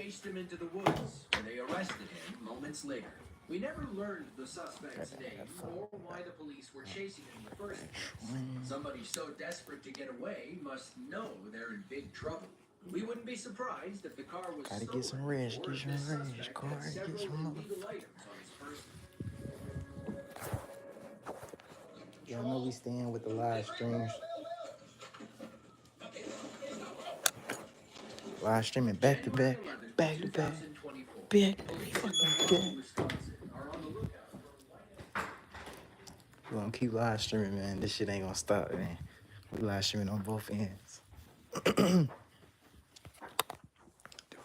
chased him into the woods, and they arrested him moments later. We never learned the suspect's name or why the police were chasing him in the first place. Somebody so desperate to get away must know they're in big trouble. We wouldn't be surprised if the car was Gotta stolen get some rest. or Get if some this rest, suspect Corey. had Get several some illegal motherfucking. items on his person. Y'all know we stand with the live streams. Live streaming back to back, January 11th, back to back, 2024. back, Police in fucking Milwaukee, back. Wisconsin are on the lookout for a We're gonna keep live streaming, man. This shit ain't gonna stop, man. We live streaming on both ends. The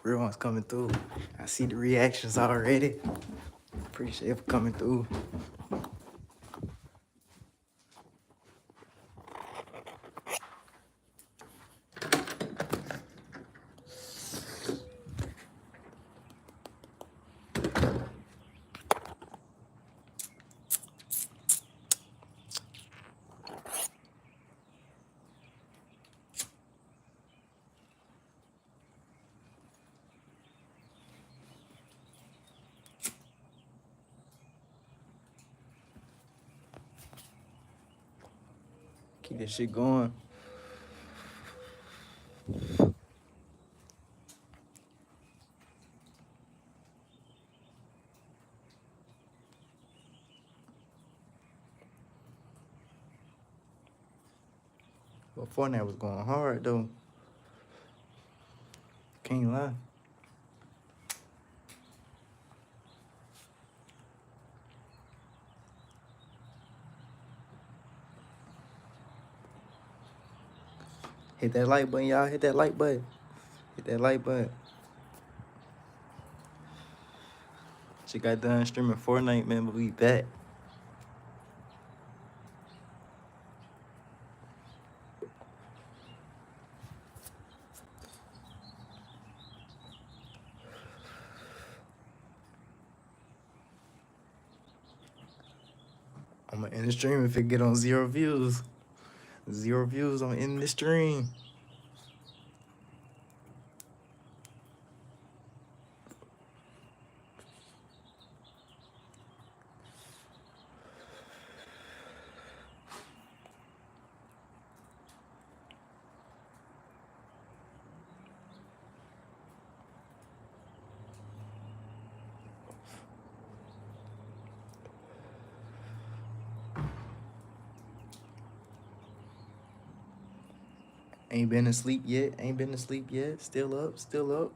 real one's coming through. I see the reactions already. Appreciate it for coming through. Keep this shit going. But Fortnite was going hard though. Can't lie. Hit that like button, y'all. Hit that like button. Hit that like button. She got done streaming Fortnite, man, but we back. I'm gonna end the stream if it get on 0 views. 0 views, I'm in the stream. Ain't been asleep yet. Ain't been asleep yet. Still up. Still up.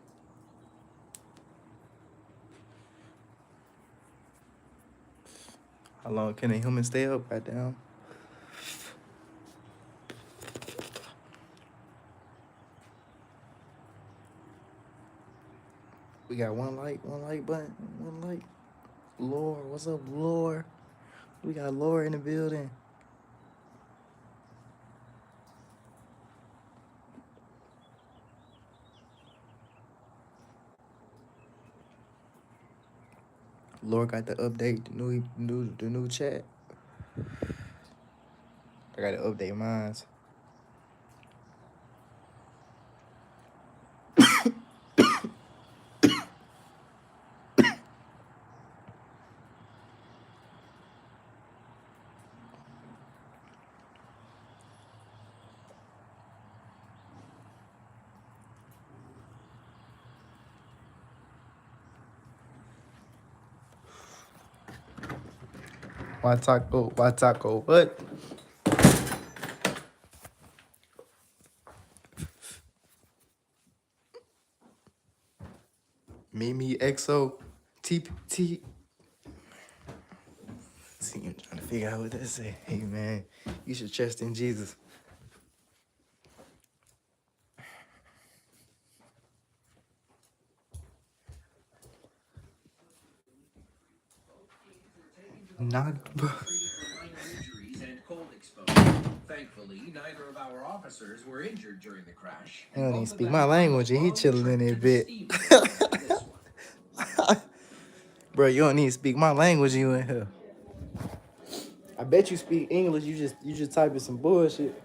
How long can a human stay up? Goddamn. We got one light button. One light. Lord, what's up, Lord? We got Lord in the building. Lord got the update, the new chat. I gotta update mine. Why taco? Why taco? What? Mimi XO TPT. See, I'm trying to figure out what that say. Hey man, you should trust in Jesus. Not. Thankfully, neither of our officers were injured during the crash. He don't even speak my language and he chilling in it bit. Bro, you don't even speak my language, you in here. I bet you speak English, you just typing some bullshit.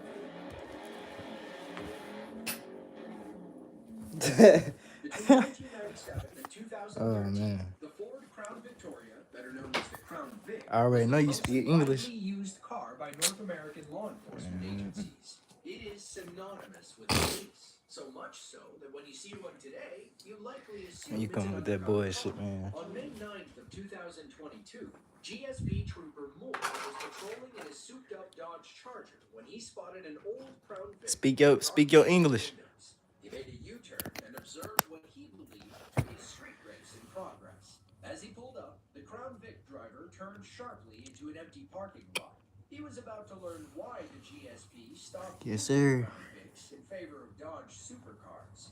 7th in 2013, Oh man. the Ford Crown Victoria, better known as the Crown Vic, I already was know the you most speak English. widely used car by North American law enforcement agencies. It is synonymous with police. So much so that when you see one today, you likely assume You it's come an with that undercover bullshit, cop. man. On May 9th of 2022, GSP Trooper Moore was patrolling in his souped-up Dodge Charger when he spotted an old Crown Vic. Speak your English. Windows. He made a U-turn and observed what he believed to be a street race in progress. As he pulled up, the Crown Vic driver turned sharply into an empty parking lot. He was about to learn why the GSP stopped Yes, using sir. Crown Vics in favor of Dodge supercars.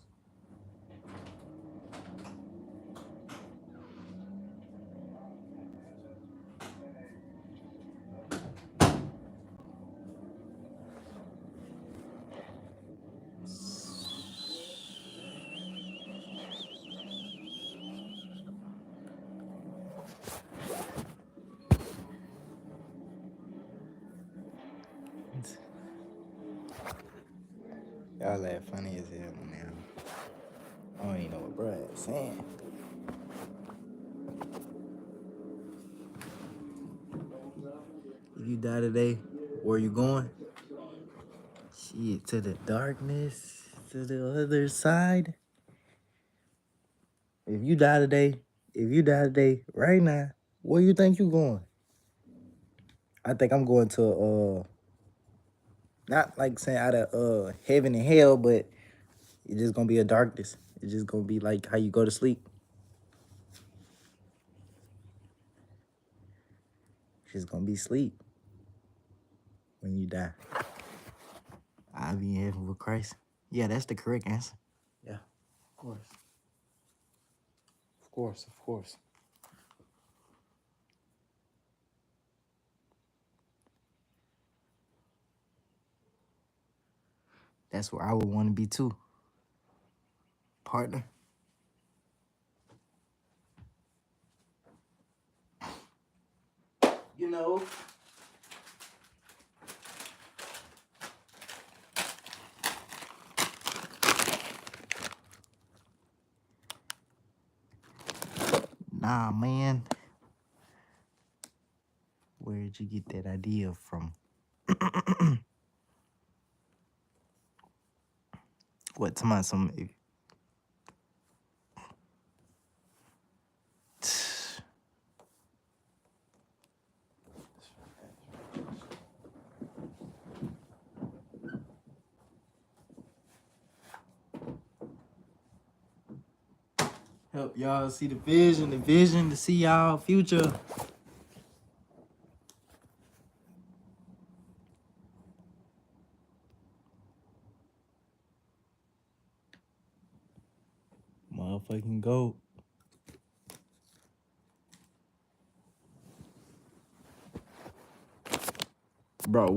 Y'all laugh funny as hell now. I don't even know what bro is saying. If you die today, where you going? Shit, to the darkness, to the other side. If you die today, right now, where you think you going? I think I'm going to not like saying out of heaven and hell, but it's just gonna be a darkness. It's just gonna be like how you go to sleep. It's just gonna be sleep when you die. I'll be in heaven with Christ. Yeah, that's the correct answer. Yeah, of course. Of course, of course. That's where I would want to be too. Partner. You know. Nah, man. Where'd you get that idea from? What, talking some... Help y'all see the vision to see y'all future. Motherfucking goat. Bro,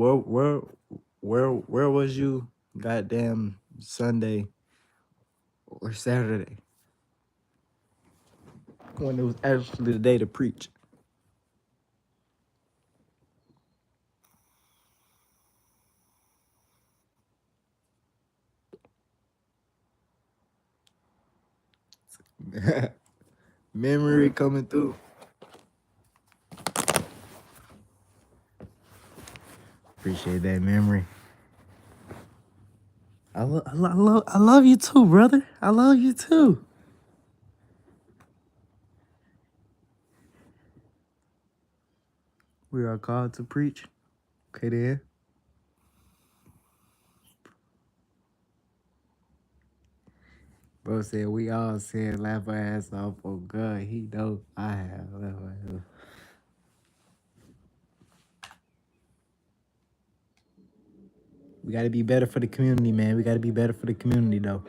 where was you goddamn Sunday or Saturday when it was actually the day to preach? Memory coming through. Appreciate that memory. I love you too, brother. I love you too. We are called to preach. Okay, then. Bro said we all said laugh our ass off. Oh God, he know I have. We gotta be better for the community, man. We gotta be better for the community, though.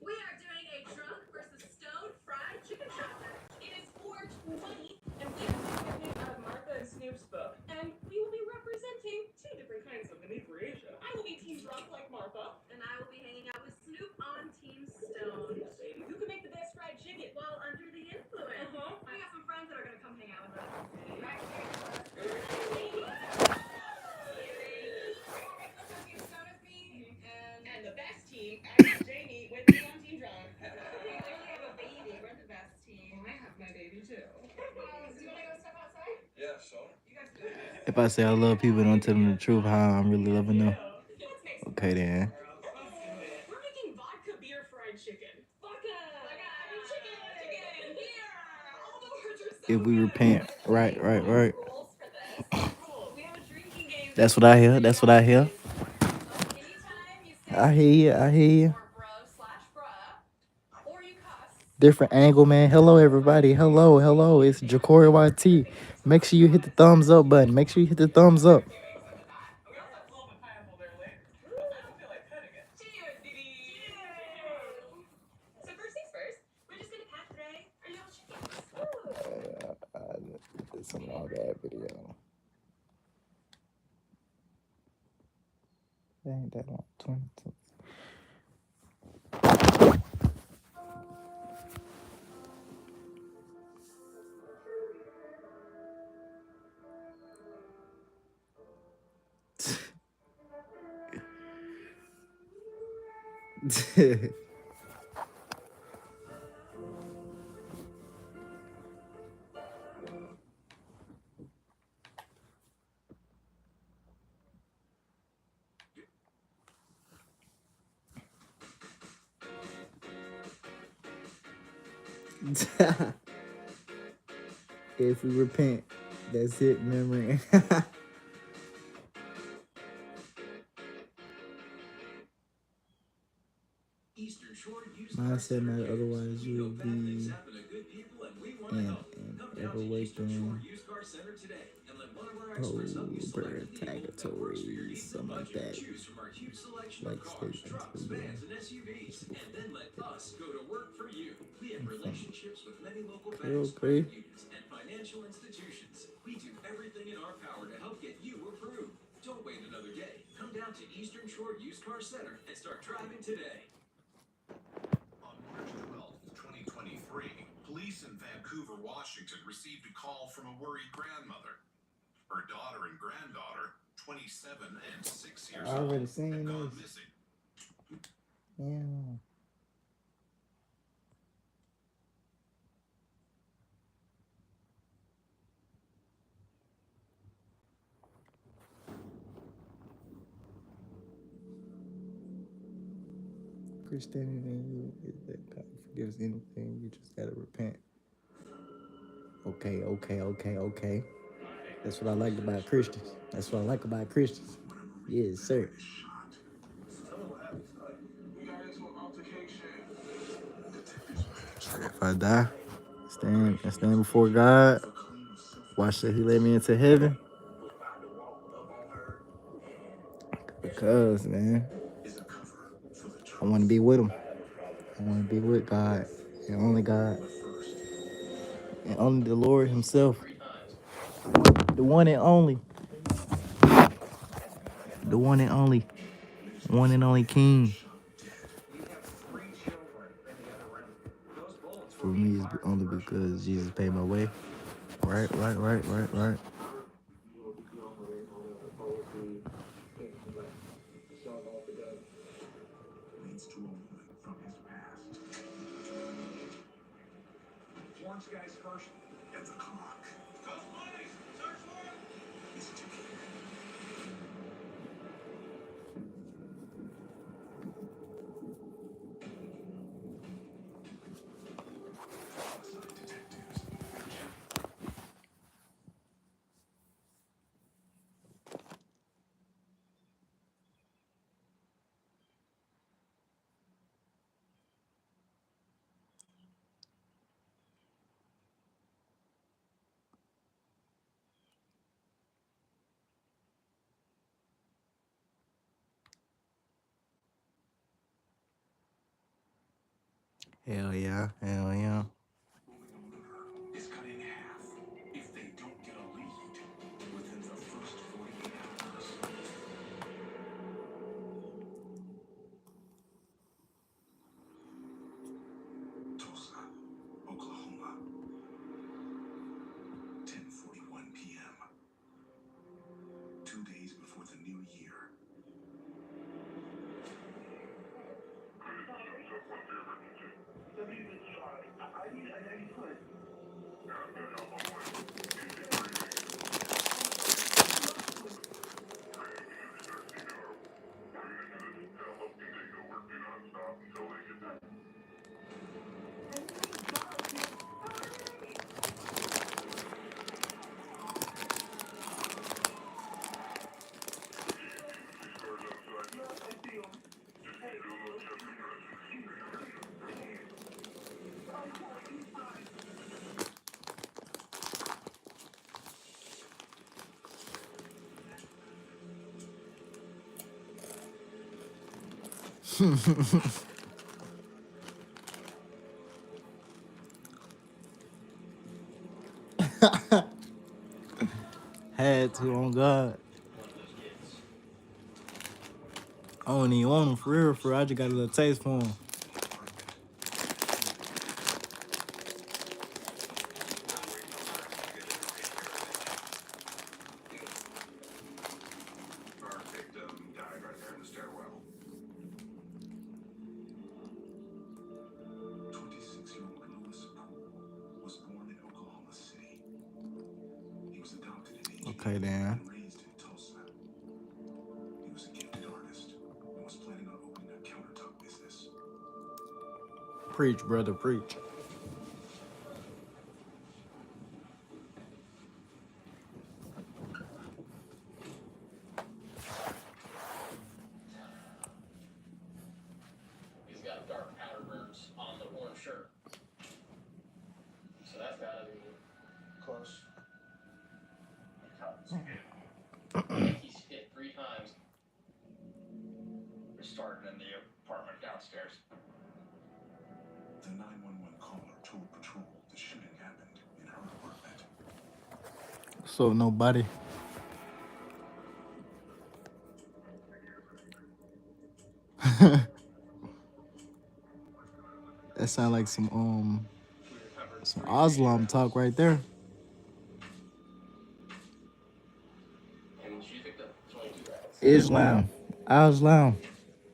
We are doing a drunk versus stoned fried chicken challenge. It is And we will be representing two different kinds of inebriation. I will be team drunk like Martha. And I will be hanging out with Snoop on Team Stone. Yeah, baby. Who can make the best fried chicken? While under the influence. Uh-huh. I got some friends that are gonna come hang out with us. Right? And the best team, I got Jamie with me on team drunk. We only have a baby. We're the best team. I have my baby too. Do you wanna go step outside? Yeah, so. You guys do this. If I say I love people, don't tell them the truth, how I'm really loving them. Let's make some Okay then. We're making vodka beer fried chicken. Vodka! Chicken! Beer! All the words are so If we good. repent, right. Rules for this. We have a drinking game. That's what I hear. That's what I hear. Anytime you say I hear you. I hear you. or bro/bruh, or you cuss. Different angle, man. Hello, everybody. Hello. It's JakoreYt. Make sure you hit the thumbs up button. Make sure you hit the thumbs up. We also have a little bit pineapple there later. I don't feel like cutting it. Cheers, baby. So first things first, we're just gonna pat today our little chickens. I did some all bad video. That ain't that long. 22. If we repent, that's it, memory. Eastern Shore used Mindset matter, otherwise we you know will bad things be happen to good people and we want to help. Come down ever to Eastern Shore waking Used Car Center today and let one of our experts help you select a vehicle that works for your needs and something like budget. that. Choose from our huge selection Like of cars, statements trucks, we do. vans, and SUVs, and then let us go to work for you. We have relationships with many local banks, Okay. credit unions, and financial institutions. We do everything in our power to help get you approved. Don't wait another day. Come down to Eastern Shore Used Car Center and start driving today. On March 12, 2023, police in Vancouver, Washington received a call from a worried grandmother. Her daughter and granddaughter, 27 and 6 years I old, already seen had gone this. missing. Yeah. Christianity in you is that God forgives anything. You just gotta repent. Okay. That's what I like about Christians. Yes, sir. If I die, stand before God. Watch that He let me into heaven. Because, man, I want to be with Him. I want to be with God, and only God, and only the Lord Himself, the one and only, one and only King. For me, it's only because Jesus paid my way. Right. Leads to a woman from his past. Launch guys first. At the clock. Is ticking. Homicide detectives. Hell yeah. Moving a murder is cut in half if they don't get a lead. new year. Had to on God. I don't even want him for real, for real. I just got a little taste for him. Our victim died right there in the stairwell. 26-year-old Louis Poole was born in Oklahoma City. He was adopted at age Okay, 8 then. and raised in Tulsa. He was a gifted artist and was planning on opening a countertop business. Preach, brother, preach. He's got dark powder burns on the orange shirt. So that's gotta be close. He's hit 3 times. We're starting in the apartment downstairs. The 911 caller told patrol the shooting happened in her apartment. So nobody. That sound like some Islam talk right there. And she picked up 22 rounds. Islam. Islam.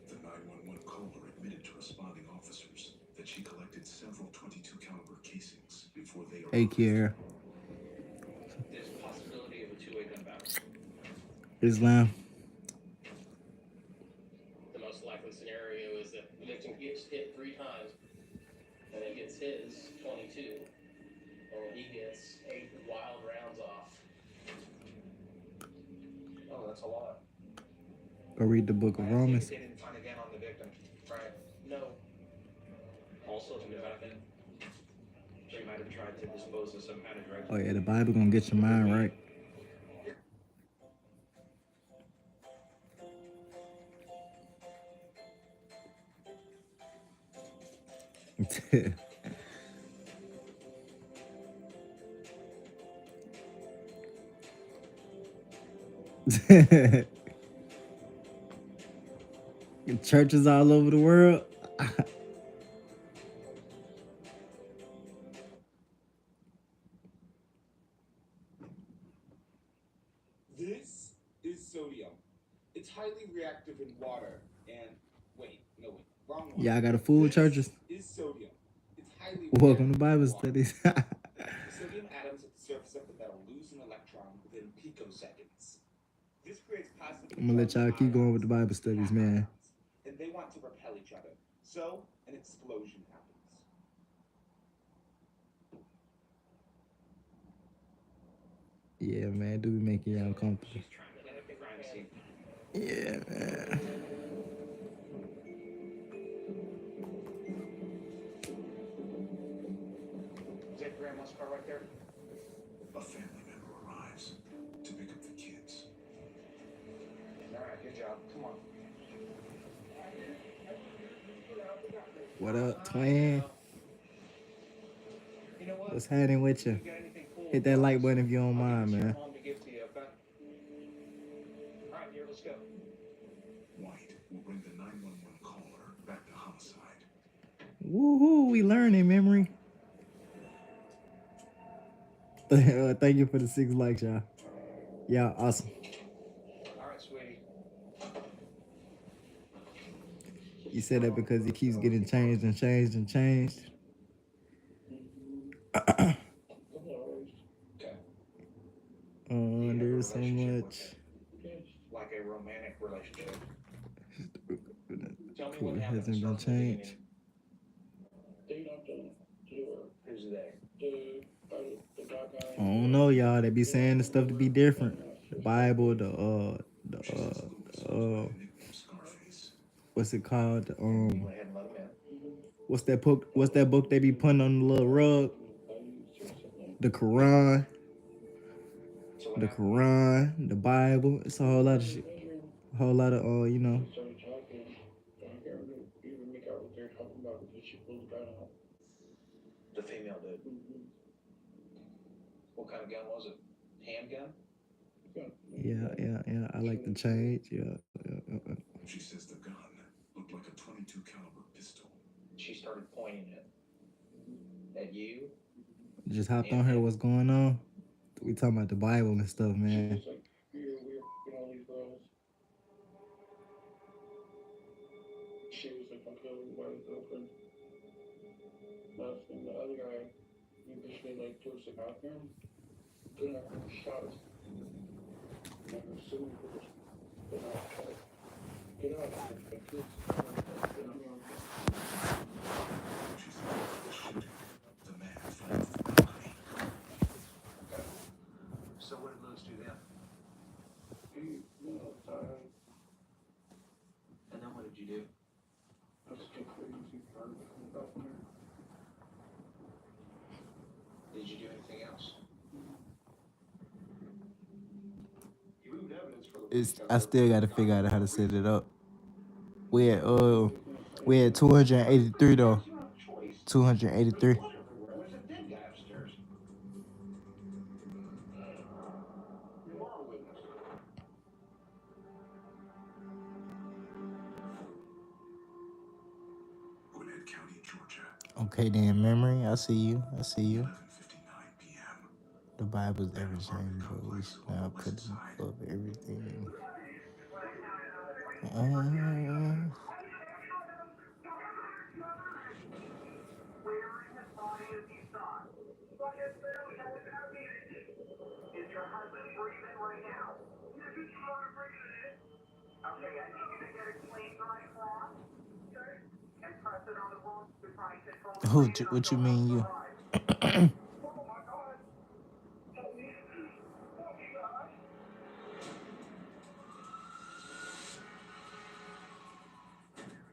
The 911 caller admitted to responding officers that she collected several .22 caliber casings before they Hey, arrived. Kiera. There's a possibility of a 2-way gun battle. Islam. The most likely scenario is that the victim gets hit 3 times, and then gets his 22, and then he gets 8 wild rounds off. Oh, that's a lot. Go read the book of Romans. They didn't find a gun on the victim. Right. No. Also, to the fact that They might have tried to dispose of some kind of drugs. Oh yeah, the Bible gonna get your mind right. Churches all over the world. This is sodium. It's highly reactive in water. And wrong one. Y'all got a fool, This churches. is sodium. It's highly Welcome to reactive Bible in water. studies. Sodium atoms at the surface of the metal lose an electron within picoseconds. This creates positive. I'm gonna let y'all keep going with the Bible studies, man. And they want to repel each other. So an explosion happens. Yeah, man, do be making y'all uncomfortable. She's trying to let the crime scene. Yeah, man. Is that grandma's car right there? A family member arrives to pick up the kids. All right, good job. Come on. What up, twin? You know what? What's happening with you? You got anything cool? Hit that like button if you don't mind, I'll give it to your man. mom to give to you, okay? All right, here, let's go. White will bring the 911 caller back to homicide. Woohoo, we learning, memory. Thank you for the 6 likes, y'all. Yeah, awesome. All right, sweetie. You said that because it keeps getting changed and changed and changed. Oh, there's so much. Like a romantic relationship. Tell me It what happened hasn't to been start the beginning. changed. Who's they? I don't know, y'all. They be saying the stuff to be different. The Bible, what's it called? What's that book? What's that book they be putting on the little rug? The Quran. The Quran, the Bible. It's a whole lot of shit. A whole lot of you know. The female did. What kind of gun was it? Handgun? Yeah. I like the change. Yeah. She says the gun looked like a .22 caliber pistol. She started pointing it at you. Just hopped on her. What's going on? We talking about the Bible and stuff, man. She was like, okay, why is it open? And the other guy, he basically like threw us out there. Then I shot us. And I'm assuming it was, then I tried to get out of the kids. She says after the shooting, the man fled for money. Okay. So what did Lewis do then? He went outside. And then what did you do? I just get crazy, started coming back there. Did you do anything else? You moved evidence for the I still got to figure out how to set it up. We had 283 though. 283. There's a dead guy upstairs. You are a witness. Gwinnett County, Georgia. Okay, then memory. I see you. 11:59 p.m. The Bible's everything, but we should not put it above everything. What you mean you?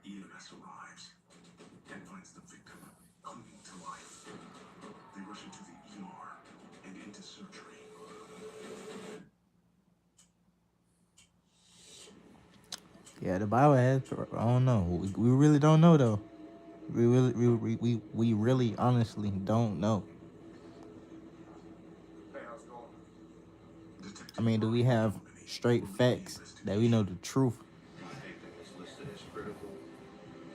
EMS arrives and finds the victim clinging to life. They rush into the ER and into surgery. Yeah, the Bible has. I don't know. We really don't know though. We really honestly don't know. Hey, how's it going? I mean, do we have straight facts that we know the truth? Victim is listed as critical.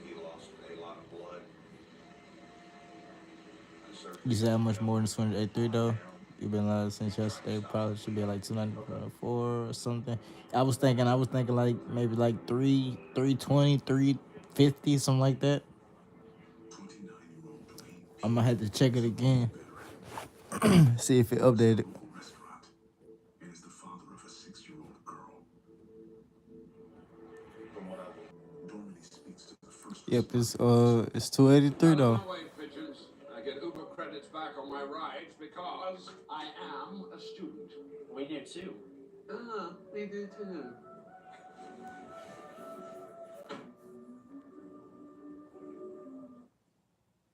He lost a lot of blood. You said how much more than 283 though? You've been alive since yesterday. Probably should be like 294 or something. I was thinking like maybe like 320, 350, something like that. 29-year-old Dwayne I'm gonna have to check it again. veteran. See if it updated. Local restaurant and is the father of a 6-year-old girl. From what Dormady speaks to the first Yep, responders. it's 283 though. Pigeons. I get Uber credits back on my rides because I am a student. we do too. We do too.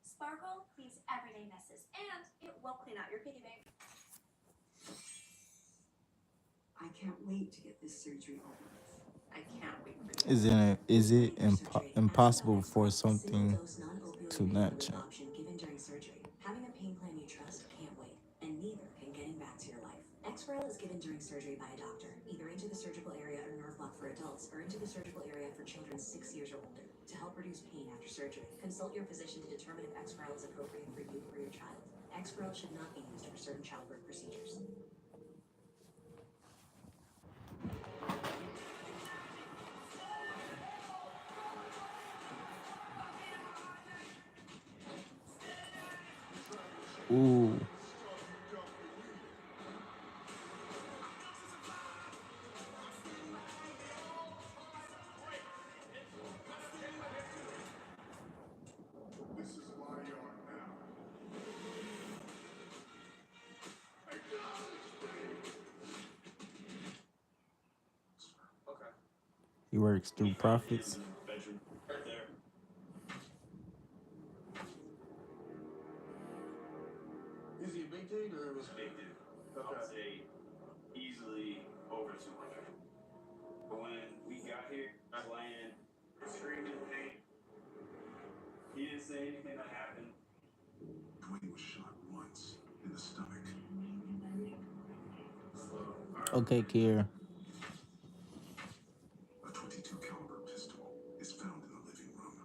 Sparkle cleans everyday messes, and it will clean out your kitty bank. I can't wait to get this surgery over with. I can't wait for Is it impossible for something to not change? option given during surgery. Having a pain plan you trust can't wait, and neither can getting back to your life. Exparel is given during surgery by a doctor, either into the surgical area or nerve block for adults, or into the surgical area for children 6 years or older, to help reduce pain after surgery. Consult your physician to determine if Exparel is appropriate for you or your child. Exparel should not be used for certain childbirth procedures. Ooh. This is my yard now. Okay. He works through profits. Bedroom right there. Is he a big dude or was Big dude. I Okay. would say easily over 200. But when we got here, I was laying, screaming in pain. He didn't say anything that happened. Dwayne was shot once in the stomach. Okay, Kier. A 22 caliber pistol is found in the living room.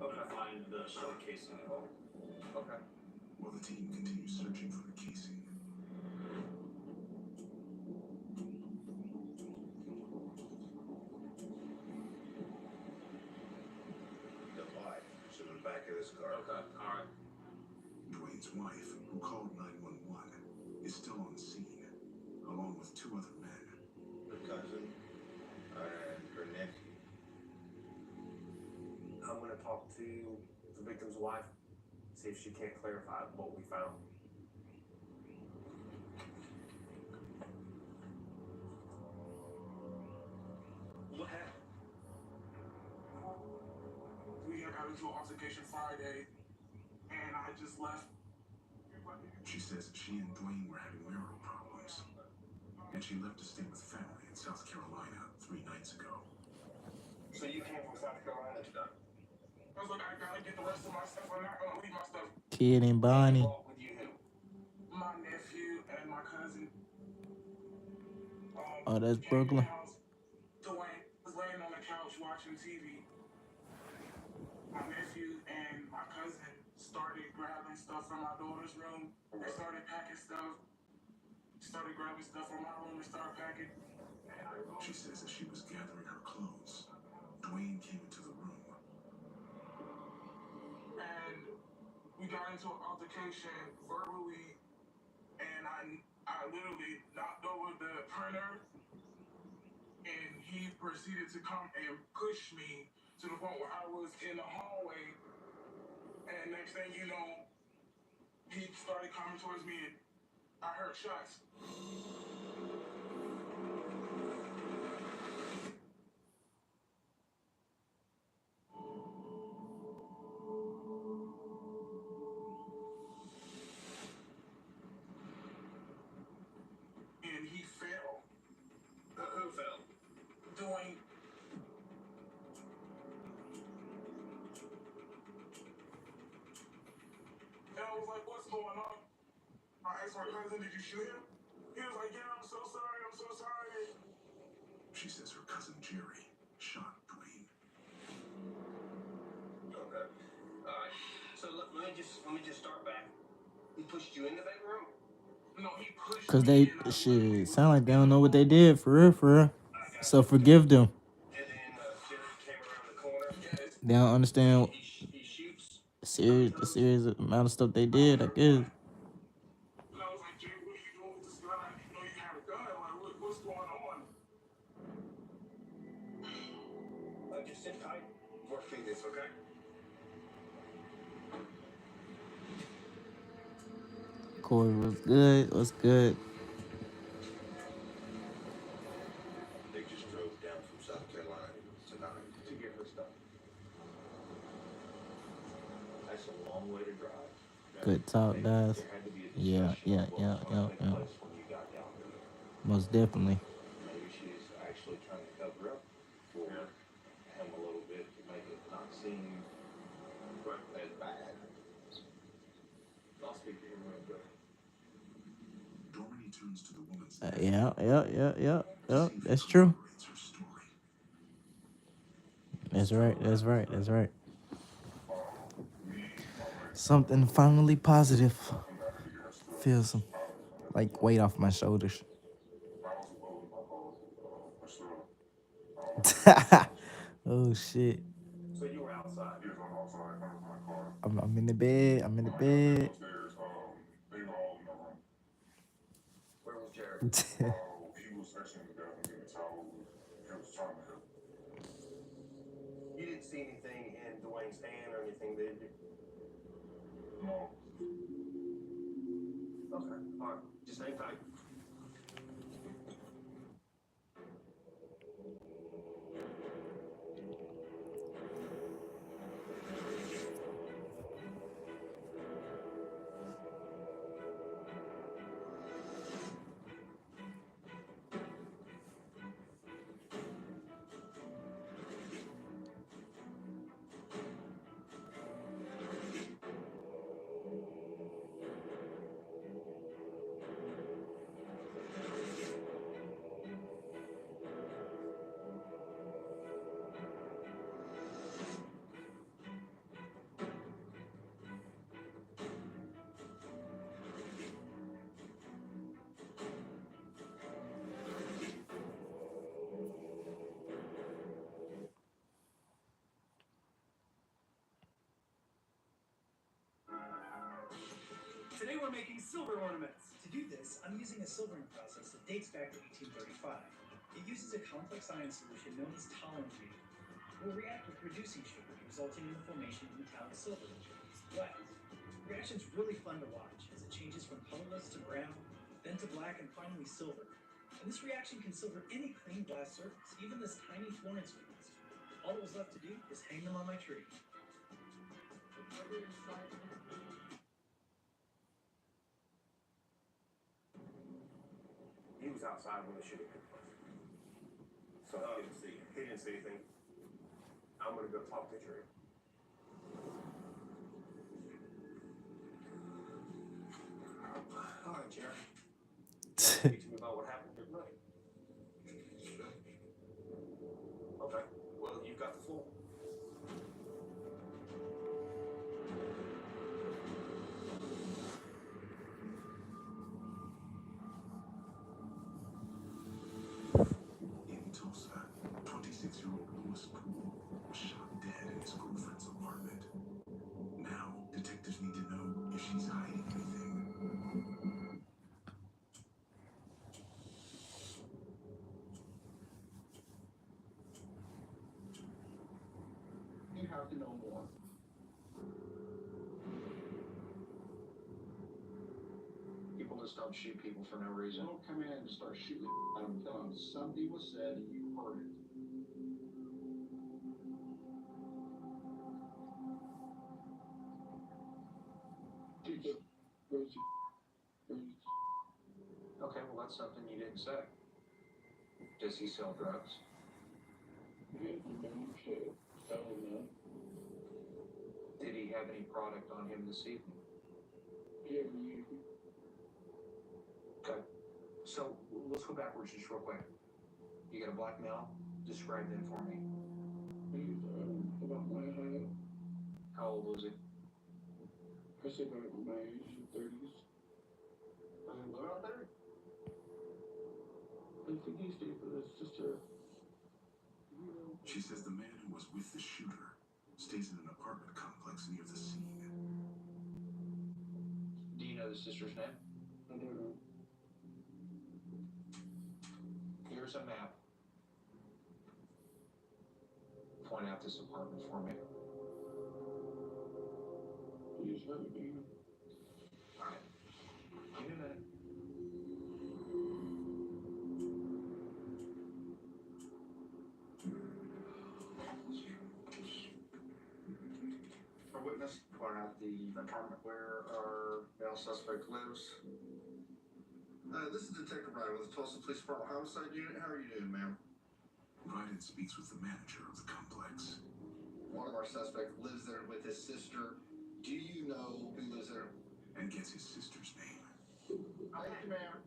Okay. Find the shell casing at all. Okay. While the team continues searching for the casing, The why? It's in the back of this car. Okay. All right. Dwayne's wife, who called 911, is still on scene, along with two other men. Her cousin and her nephew. I'm gonna talk to the victim's wife, see if she can't clarify what we found. What happened? We got into an altercation Friday, and I just left. She says she and Dwayne were having marital problems, and she left to stay with family in South Carolina 3 nights ago. So you came from South Carolina today? I was like, I gotta get the rest of my stuff. I'm not gonna leave my stuff. Kid and Bonnie. With you, my nephew and my cousin. Oh, that's came to Brooklyn. the house. Dwayne was laying on the couch watching TV. My nephew and my cousin started grabbing stuff from my daughter's room. They started packing stuff. Started grabbing stuff from my room and started packing. She says as she was gathering her clothes, Dwayne came into the room. And we got into an altercation verbally, and I literally knocked over the printer, and he proceeded to come and push me to the point where I was in the hallway, and next thing you know, he started coming towards me, and I heard shots. And he fell. Who fell? Doing. And I was like, what's going on? I asked my cousin, did you shoot him? He was like, yeah, I'm so sorry, I'm so sorry. She says her cousin Jerry shot Dwayne. Okay. All right. So let me just start back. He pushed you in the bedroom? No, he pushed Cause me they and I shit sound like they don't know what they did for real, for real. So forgive them. And then Jerry came around the corner. Yes. They don't understand He shoots. the serious amount of stuff they did, I guess. And I was like, Jay, what are you doing with this gun? I didn't know you had a gun. Like, what's going on? Just sit tight. Work through this, okay? Corey was good. Was good. They just drove down from South Carolina tonight to get her stuff. That's a long way to drive. Good talk, guys. There had to be a Yeah. discussion about what was going to take place when you got down there. Most definitely. Maybe she's actually trying to cover up for him a little bit to make it not seem as bad. I'll speak to him real quick. Dorothy turns to the woman's Yeah. That's true. her story. That's right. Something finally positive. Feel some like weight off my shoulders. Oh shit. So you were outside? Yes, I'm outside. I'm in my car. I'm in the bed. I'm in the bed. Upstairs, they were all in the room. Where was Jared? He was actually in the bathroom getting a towel. He was trying to help. You didn't see anything in Dwayne's hand or anything, did you? No. Okay, all right. Just hang tight. Today we're making silver ornaments. To do this, I'm using a silvering process that dates back to 1835. It uses a complex ion solution known as toluene. It will react with reducing sugar, resulting in the formation of metallic silver. It's black. The reaction's really fun to watch, as it changes from colorless to brown, then to black, and finally silver. And this reaction can silver any clean glass surface, even this tiny Florence piece. All that was left to do is hang them on my tree. He was outside when the shooting took place. So he didn't see it. He didn't see anything. I'm gonna go talk to Trey. All right, Jerry. Speak to me about what happened here tonight. Okay. Well, you've got the floor. In Tulsa, 26-year-old Louis Poole was shot dead in his girlfriend's apartment. Now, detectives need to know if she's hiding anything. You have to know more. People just don't shoot people for no reason. Don't come in and start shooting at them, tell them something was said and you heard it. Okay, well that's something you didn't say. Does he sell drugs? Did he have any product on him this evening? Okay. So let's go backwards just real quick. You got a black male? Describe them for me. About my height. How old was he? I say about my age, 30s. Was he living out there? I think he stayed with his sister. She says the man who was with the shooter stays in an apartment complex near the scene. Do you know the sister's name? I don't know. Here's a map. Point out this apartment for me. Please let me be. Alright. Give me a minute. Our witness, point out the apartment where our male suspect lives. This is Detective Ryan with the Tulsa Police Department Homicide Unit. How are you doing, ma'am? Ryan speaks with the manager of the complex. One of our suspects lives there with his sister. Do you know who lives there? And gets his sister's name. Thank you, ma'am.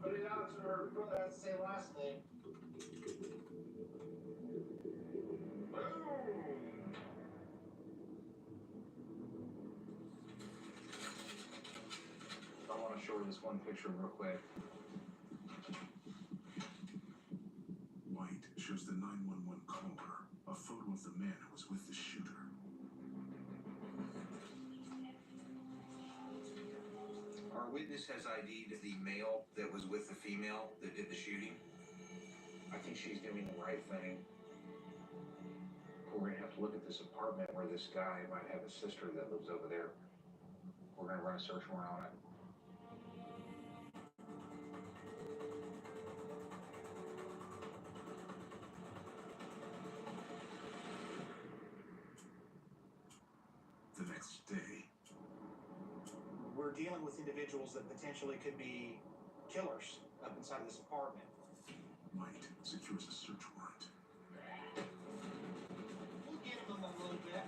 Put it out to her brother has to say last name. I want to show her this one picture real quick. White shows the 911 caller a photo of the man who was with the shooter. Our witness has ID'd the male that was with the female that did the shooting. I think she's doing the right thing. We're gonna have to look at this apartment where this guy might have a sister that lives over there. We're gonna run a search warrant on it. The next day, we're dealing with individuals that potentially could be killers up inside of this apartment. White secures a search warrant. We'll get them a little bit.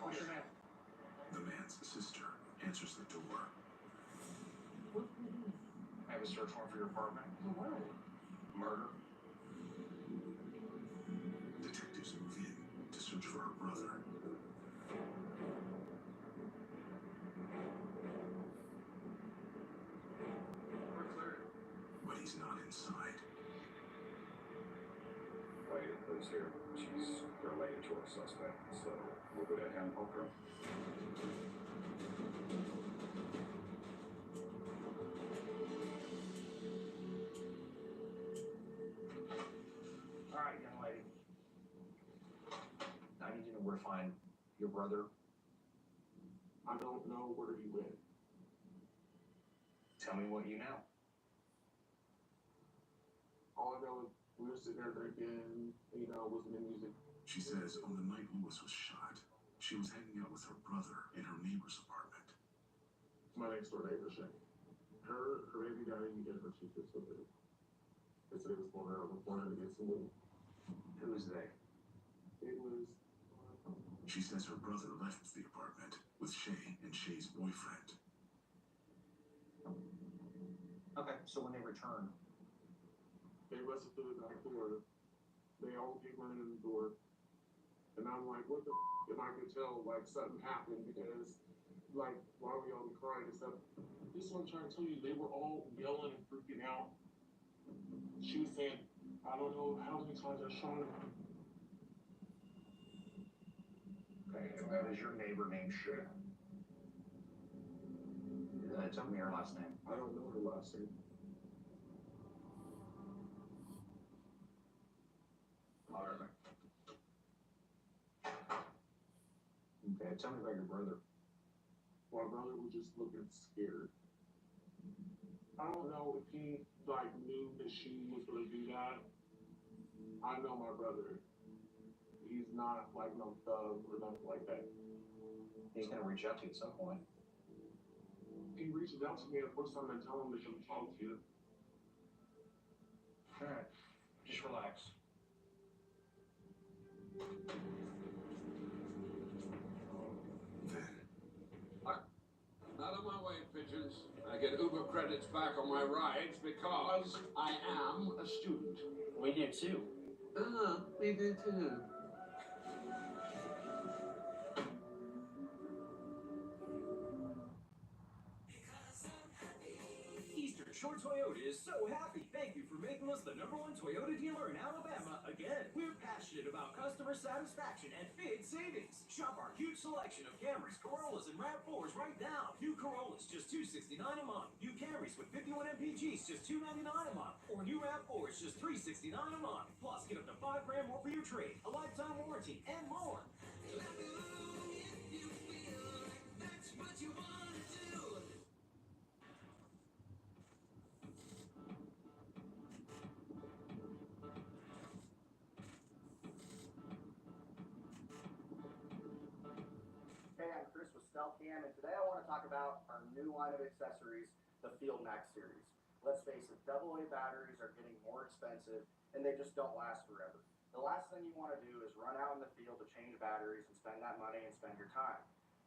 What's your name? The man's sister answers the door. I have a search warrant for your apartment. Murder. Detectives move in to search for her brother. We're clear. But he's not inside. Lady lives here. She's related to our suspect, so we'll go down and help her. All right, young lady. I need to know where to find your brother. I don't know where he went. Tell me what you know. All I know is we were sitting there drinking, listening to music. She says on the night Lewis was shot, she was hanging out with her brother in her neighbor's apartment. My next door neighbor, Shane. Her baby daddy, and her two kids with her. They said it was going around the corner to get some weed. Who is they? It was. She says her brother left the apartment with Shay and Shay's boyfriend. Okay, so when they return, They busted through the back door. They all came running in the door. And I'm like, what the f? And I could tell, like, something happened because, like, why were y'all crying and stuff? This is what I'm trying to tell you. They were all yelling and freaking out. She was saying, I don't know how many times I shot him. okay, and that is your neighbor named Shay. Tell me her last name. I don't know her last name. All right. Okay, tell me about your brother. My brother was just looking scared. I don't know if he, like, knew that she was going to do that. I know my brother. He's not, like, no thug or nothing like that. He's gonna reach out to you at some point. He reached out to me the first time I tell him to come talk to you. All right, just relax. Then, Out of my way, pigeons. I get Uber credits back on my rides because I am a student. We do too. We do too. Eastern Shore Toyota is so happy. Thank you for making us the #1 Toyota dealer in Alabama again. We're passionate about customer satisfaction and big savings. Shop our huge selection of Camrys, Corollas, and RAV4s right now. New Corollas just $269 a month. New Camrys with 51 mpgs just $299 a month. Or new RAV4s just $369 a month. Plus, get up to $5 grand more for your trade, a lifetime warranty, and more. Hey, I'm Chris with Stealth Cam, and today I want to talk about our new line of accessories, the Field Max series. Let's face it, AA batteries are getting more expensive, and they just don't last forever. The last thing you want to do is run out in the field to change batteries and spend that money and spend your time.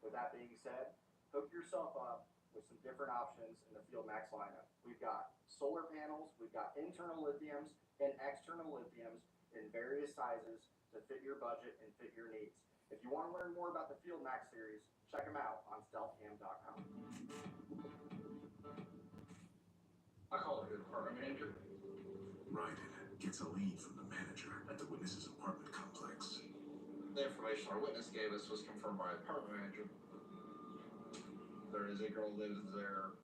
With that being said, hook yourself up with some different options in the Field Max lineup. We've got solar panels, we've got internal lithiums and external lithiums in various sizes to fit your budget and fit your needs. If you want to learn more about the Field Max series, check them out on stealthcam.com. I call it a department manager. Ryden gets a lead from the manager at the witness's apartment complex. The information our witness gave us was confirmed by the apartment manager. There is a girl who lives there,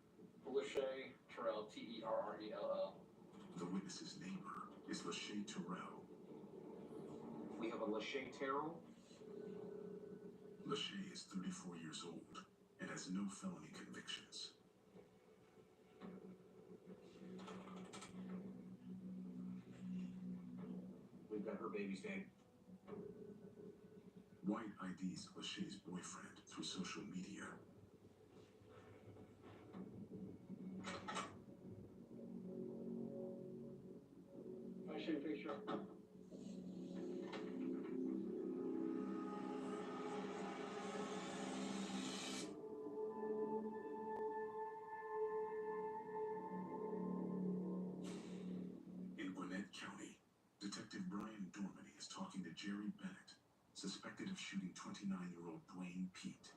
Lachey Terrell, Terrell. The witness's neighbor is Lachey Terrell. We have a Lachey Terrell. Lachey is 34 years old and has no felony convictions. We've got her baby's name. White IDs Lachey's boyfriend through social media. I should picture. In Gwinnett County, Detective Brian Dormany is talking to Jerry Bennett, suspected of shooting 29-year-old Dwayne Pete.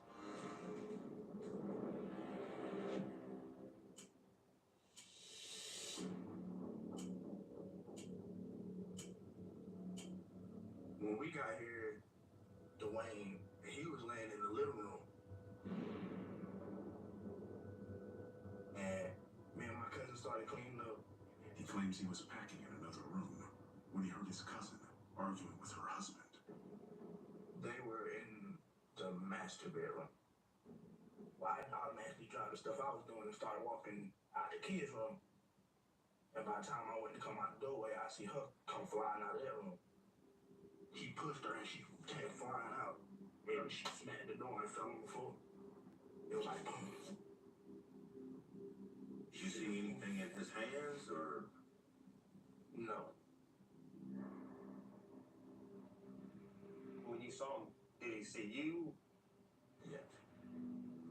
When we got here, Dwayne, he was laying in the living room. And me and my cousin started cleaning up. He claims he was packing in another room when he heard his cousin arguing with her husband. They were in the master bedroom. Well, I automatically dropped the stuff I was doing and started walking out the kids' room. And by the time I went to come out the doorway, I see her come flying out of that room. He pushed her and she came flying out. And she smacked the door and fell on the floor. It was like, boom. You see anything in his hands or? No. When you saw him, did he see you? Yeah.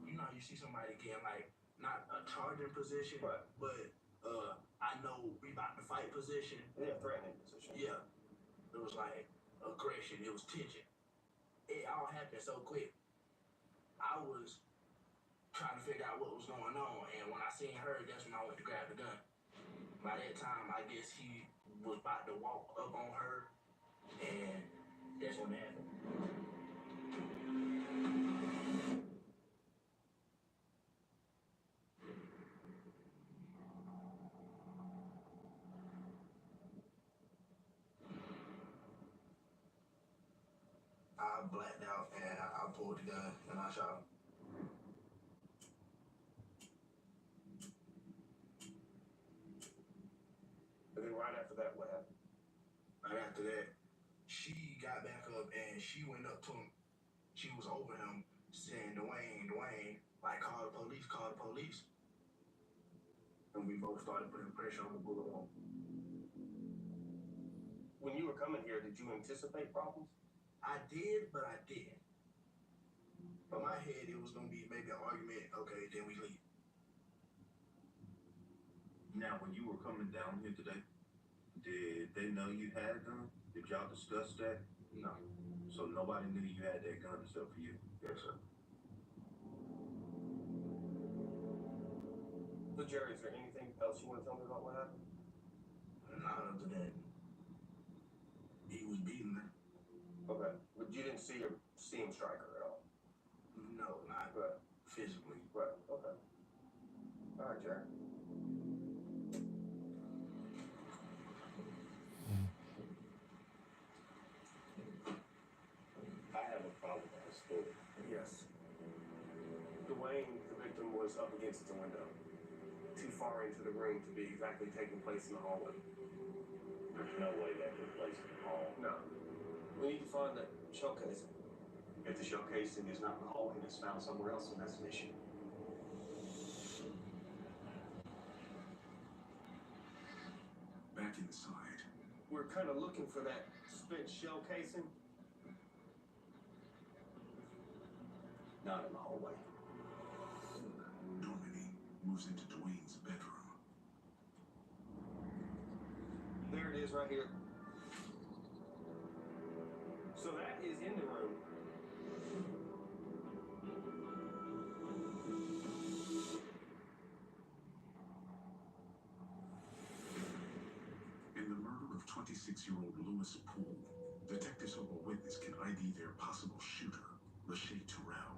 You know how you see somebody getting like, not a charging position, but I know we about to fight position. Yeah, threatening position. Yeah. It was like aggression, it was tension. It all happened so quick. I was trying to figure out what was going on, and when I seen her, that's when I went to grab the gun. By that time, I guess he was about to walk up on her, and that's when it happened. I blacked out and I pulled the gun and I shot him. And then right after that, what happened? Right after that, she got back up and she went up to him. She was over him saying, Dwayne, like, call the police. And we both started putting pressure on the bullet wound. When you were coming here, did you anticipate problems? I did, but I didn't. But my head, it was going to be maybe an argument. Okay, then we leave. Now, when you were coming down here today, did they know you had a gun? Did y'all discuss that? No. So nobody knew you had that gun except for you? Yes, sir. So, Jerry, is there anything else you want to tell me about what happened? Not other than he was beating her. Okay, but you didn't see him strike her at all? No, not physically. Right, okay. All right, Jerry. I have a problem with this story. Yes. Dwayne, the victim, was up against the window, too far into the room to be exactly taking place in the hallway. There's no way that took place in the hall. No. We need to find that shell casing. If the shell casing is not in the hallway and it's found somewhere else, then that's an issue. Back inside, We're kind of looking for that spent shell casing. not in the hallway. Normandy moves into Dwayne's bedroom. There it is right here. So that is in the room. In the murder of 26-year-old Lewis Poole, detectives hope a witness can ID their possible shooter, Lachey Terrell.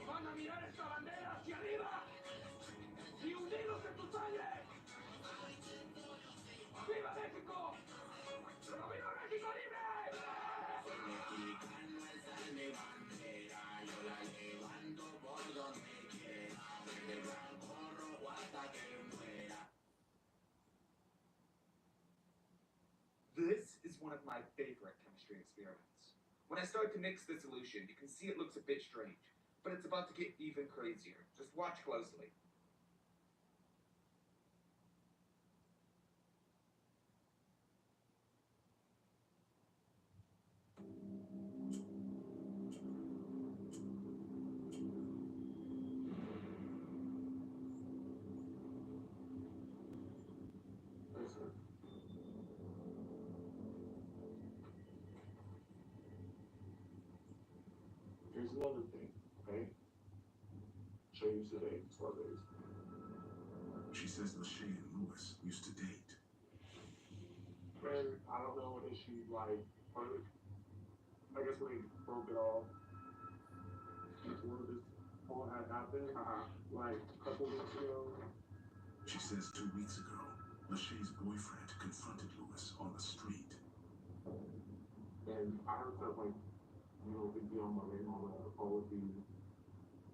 Van a mirar esta bandera hacia arriba y unidos en tu sangre. ¡Viva México! ¡Pero viva México libre! Mexicano esa es mi bandera, yo la levanto por donde quiera, de blanco rojo hasta que muera. This is one of my favorite chemistry experiments. When I start to mix the solution, you can see it looks a bit strange, but it's about to get even crazier. Just watch closely. Listen. Here's another thing, okay? Show you today, Scarface. She says Lachey and Lewis used to date. And I don't know if she like hurt. I guess when they broke it off before this all had happened, like a couple weeks ago. She says 2 weeks ago, Lachey's boyfriend confronted Lewis on the street. And I heard that like, you know, big deal on my name, all of the,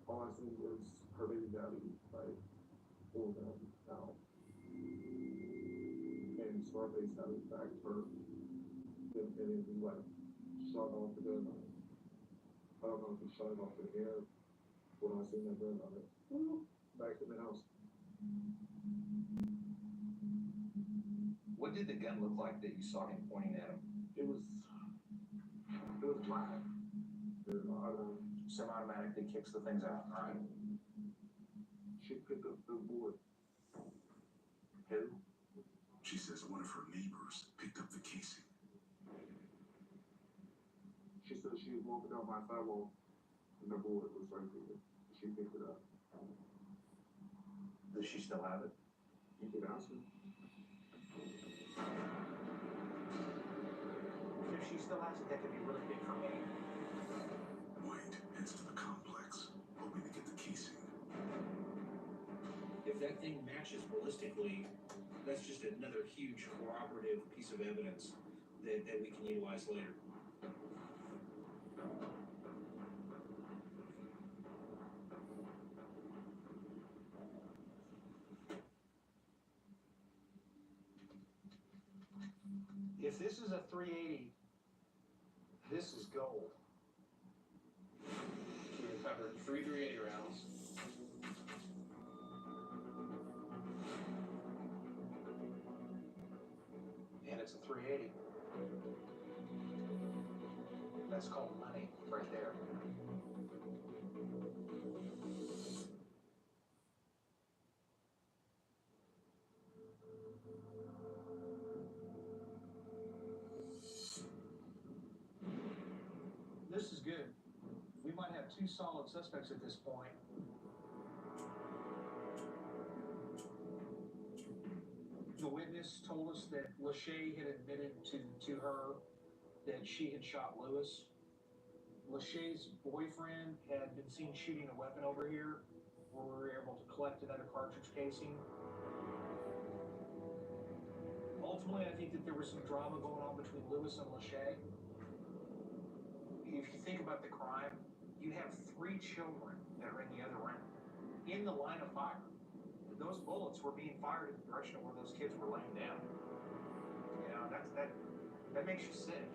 all I seen was her baby daddy, like, pulling them out. And Scarface had his back hurt. And then he like shot off the gun. I don't know if he shot it off the air when I seen that gun on it. Back in the house. What did the gun look like that you saw him pointing at him? It was black. Semi-automatic that kicks the things out, right? She picked up the board. Who? She says one of her neighbors picked up the casing. She said she was walking down my sidewalk and the board was right there. She picked it up. Does she still have it? You could ask her. If she still has it, that could be really big for me. White heads to the complex, hoping to get the casing. If that thing matches ballistically, that's just another huge corroborative piece of evidence that we can utilize later. If this is a 380, this is gold. We recovered 3 380 rounds. And it's a 380. That's called money right there. This is good. We might have 2 solid suspects at this point. The witness told us that Lachey had admitted to her that she had shot Lewis. Lachey's boyfriend had been seen shooting a weapon over here, where we were able to collect another cartridge casing. Ultimately, I think that there was some drama going on between Lewis and Lachey. If you think about the crime, you have 3 children that are in the other room, in the line of fire. Those bullets were being fired in the direction of where those kids were laying down. You know, that makes you sick.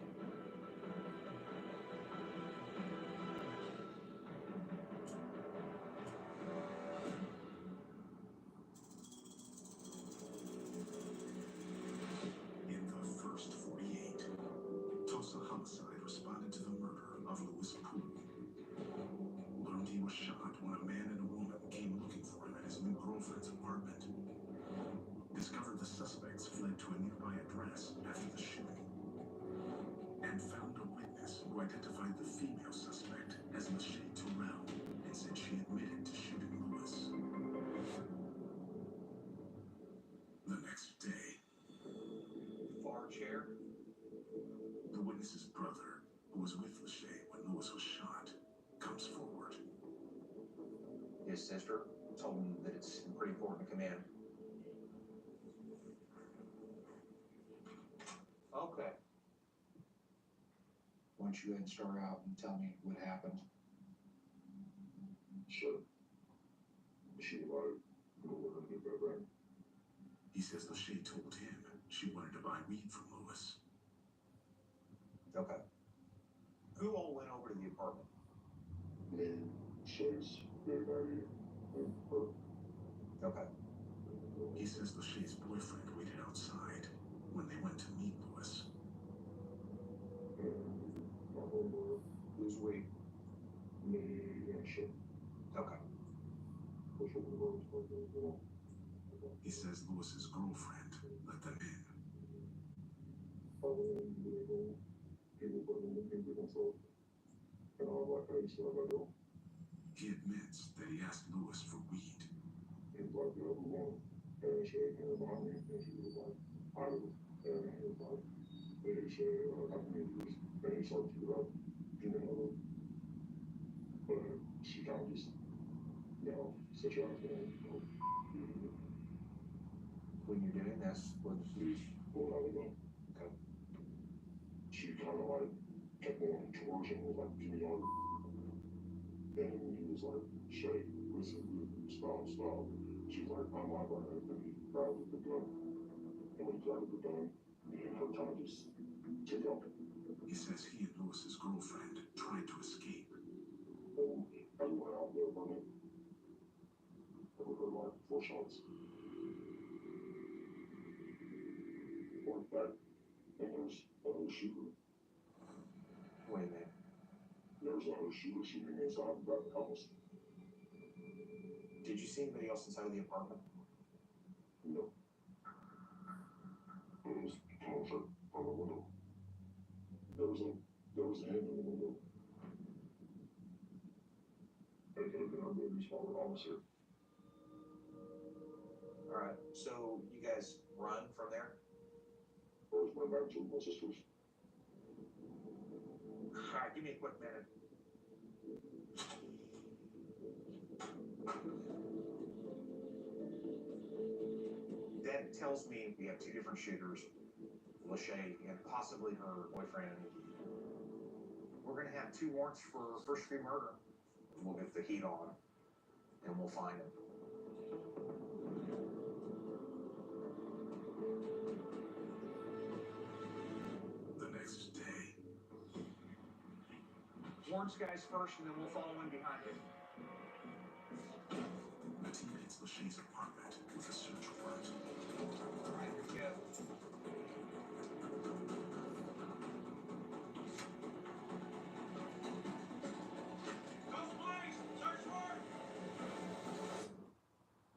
outside responded to the murder of Lewis Poole. Learned he was shot when a man and a woman came looking for him at his new girlfriend's apartment. Discovered the suspects fled to a nearby address after the shooting. And found a witness who identified the female suspect as Lachey Terrell and said she admitted to shooting Lewis. The next day, Far chair. the witness's brother, who was with Lachey when Lewis was shot, comes forward. His sister told him that it's pretty important to come in. Okay. Why don't you go ahead and start out and tell me what happened? Sure. She like, go in the bedroom. He says Lachey told him she wanted to buy weed from Lewis. Okay. Who all went over to the apartment? Me, Chase, Big Daddy, and her. Okay. He says Lachey's boyfriend waited outside when they went to meet Lewis. And my homeboy. Who's we? Me and shit. Okay. Which one of those fucking, you know? He says Lewis's girlfriend let them in. People put them in themselves. And I was like, hey, so I go. He admits that he asked Lewis for weed. He was like, yeah, we want. And she had came behind me, and she was like, I do. And he was like, they said, I can use this. And he started to get up, you know. But she kind of just, you know, said she was going, you know. When you're doing this, what He's going out of the. Okay. She kind of like kept going towards him, was like, give me all. And he was like, Shay, listen, stop. She's like, I'm not right. And he grabbed the gun. And when he grabbed the gun, me and her kind of just took off. He says he and Lewis's girlfriend tried to escape. And everyone out there running. And we heard like 4 shots. Or back. And there's another shooter. Wait a minute. There's another shooter shooting inside the back of the house. Did you see anybody else inside of the apartment? No. It was closer from the window. There was a hand in the window. It could have been our baby's father officer. Alright, so you guys run from there? Or was went back to my sister's. Alright, give me a quick minute. That tells me we have 2 different shooters, Lachey and possibly her boyfriend. We're gonna have 2 warrants for first-degree murder. We'll get the heat on, and we'll find him. The next day. Warrants guys first, and then we'll follow in behind him. The team hits Lachey's apartment with a search warrant. Alright, here we go.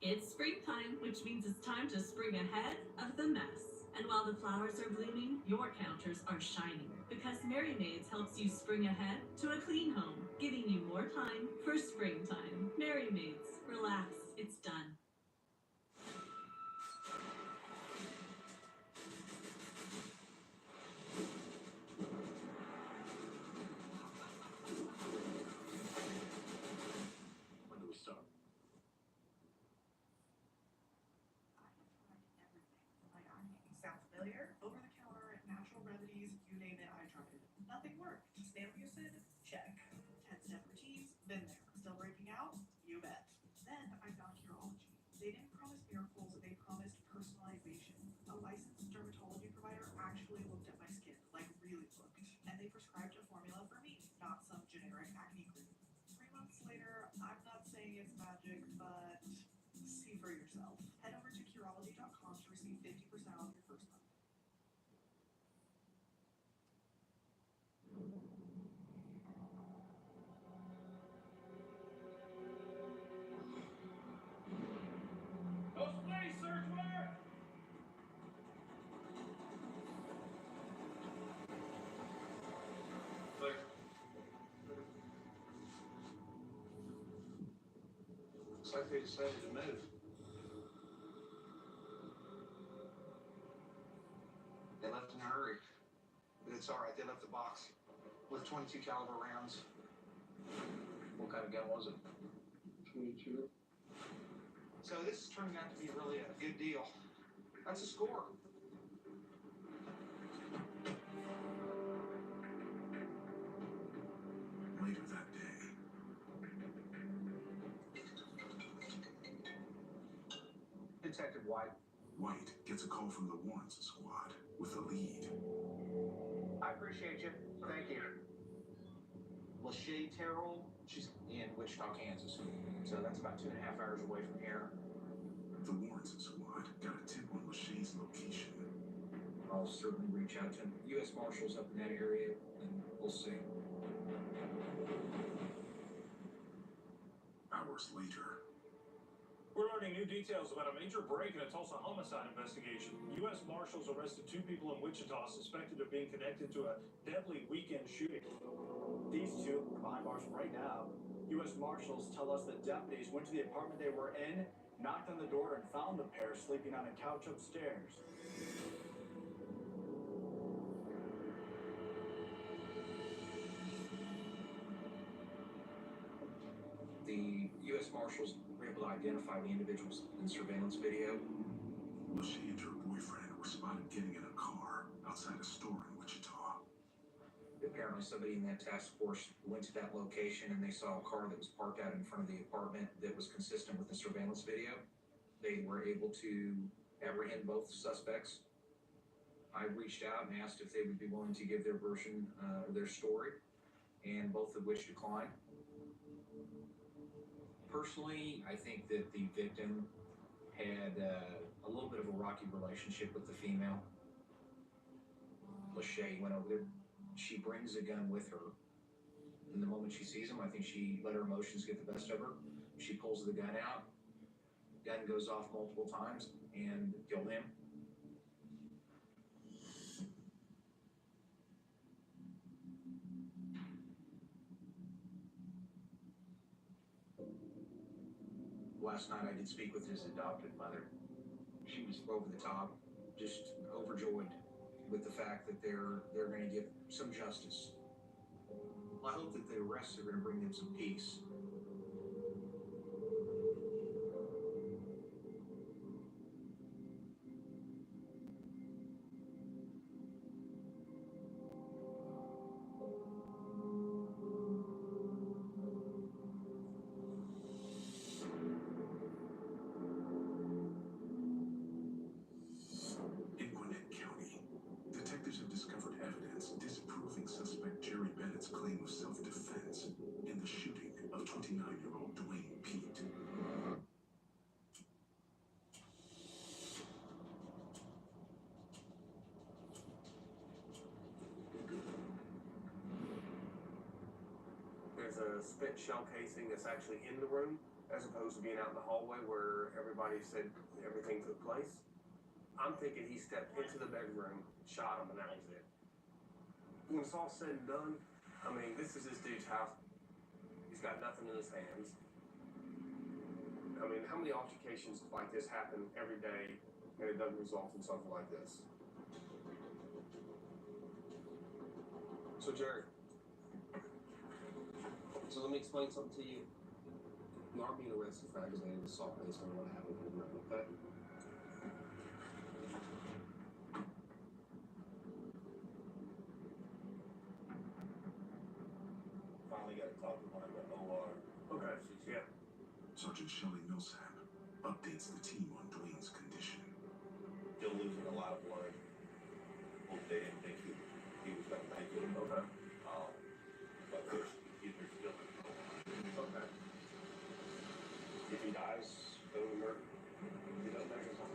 It's springtime, which means it's time to spring ahead of the mess. And while the flowers are blooming, your counters are shining. Because Merry Maids helps you spring ahead to a clean home, giving you more time for springtime. Merry Maids, relax, it's done. When do we start? Sounds familiar? Over the counter, natural remedies, you name it, I tried it. Nothing worked. Stammucid? Check. 10-step routines? Been there. Still breaking out? You bet. Then I found Curology. They didn't promise miracles, they promised personalization. A licensed dermatology provider actually looked at my skin, like really looked. And they prescribed a formula for me, not some generic acne cream. 3 months later, I'm not saying it's magic, but see for yourself. Head over to JakoreYt.com to receive 50% off your first month. Looks like they decided to move. They left in a hurry. But it's alright, they left the box with 22 caliber rounds. What kind of gun was it? 22. So this is turning out to be really a good deal. That's a score. Later that day, Detective White. White gets a call from the warrants squad with a lead. I appreciate you. Thank you. Lachey Terrell, she's in Wichita, Kansas. So that's about 2.5 hours away from here. The warrants squad got a tip on Lachey's location. I'll certainly reach out to U.S. Marshals up in that area, and we'll see. Hours later, We're learning new details about a major break in a Tulsa homicide investigation. U.S. Marshals arrested 2 people in Wichita suspected of being connected to a deadly weekend shooting. These two are behind bars right now. U.S. Marshals tell us that deputies went to the apartment they were in, knocked on the door, and found the pair sleeping on a couch upstairs. The U.S. Marshals were able to identify the individuals in the surveillance video. Lachey and her boyfriend were spotted getting in a car outside a store in Wichita. Apparently somebody in that task force went to that location and they saw a car that was parked out in front of the apartment that was consistent with the surveillance video. They were able to apprehend both suspects. I reached out and asked if they would be willing to give their version of their story, and both of which declined. Personally, I think that the victim had a little bit of a rocky relationship with the female. Lachey went over there. She brings a gun with her. And the moment she sees him, I think she let her emotions get the best of her. She pulls the gun out. Gun goes off multiple times and killed him. Last night I did speak with his adopted mother. She was over the top, just overjoyed with the fact that they're going to give some justice. I hope that the arrests are going to bring them some peace. In Gwinnett County, detectives have discovered evidence disproving suspect Jerry Bennett's claim of self-defense in the shooting of 29-year-old Dwayne Pete. There's a spent shell casing that's actually in the room, as opposed to being out in the hallway where everybody said everything took place. I'm thinking he stepped into the bedroom, shot him, and that was it. When it's all said and done, I mean, this is this dude's house. He's got nothing in his hands. I mean, how many altercations like this happen every day, and it doesn't result in something like this? So, Jerry, so let me explain something to you. You are being arrested for aggravated assault based on what happened in the room, okay? Finally got to talk to one of the OR. Okay, yeah. Sergeant Shelley Millsap updates the team on Dwayne's condition. Still losing a lot of blood. Well, they didn't think he was going to make it. Okay. But they're still in trouble. Okay. If he dies, go to murder. He doesn't make it home.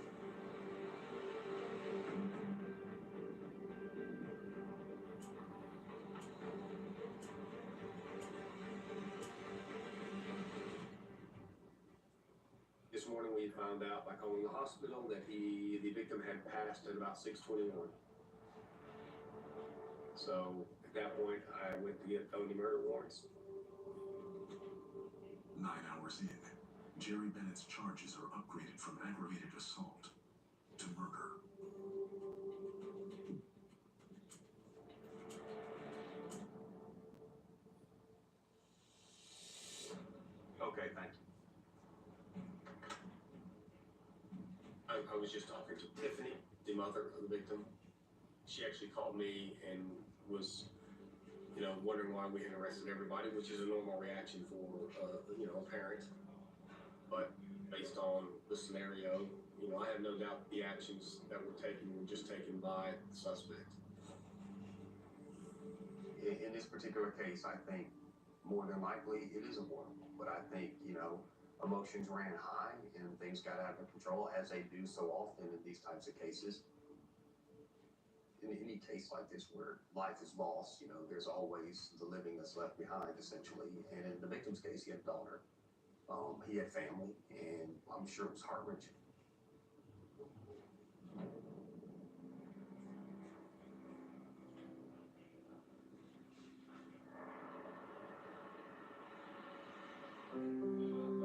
This morning we found out by calling the hospital that the victim had passed at about 6:21. So at that point I went to get felony murder warrants. 9 hours in, Jerry Bennett's charges are upgraded from aggravated assault to murder. Okay, thank you. I was just talking to Tiffany, the mother of the victim. She actually called me and was, wondering why we had arrested everybody, which is a normal reaction for, a parent. But based on the scenario, I have no doubt the actions that were taken were just taken by the suspect. In this particular case, I think more than likely it is avoidable. But I think, emotions ran high and things got out of control, as they do so often in these types of cases. In any case like this where life is lost, there's always the living that's left behind, essentially. And in the victim's case, he had a daughter. He had family, and I'm sure it was heart-wrenching.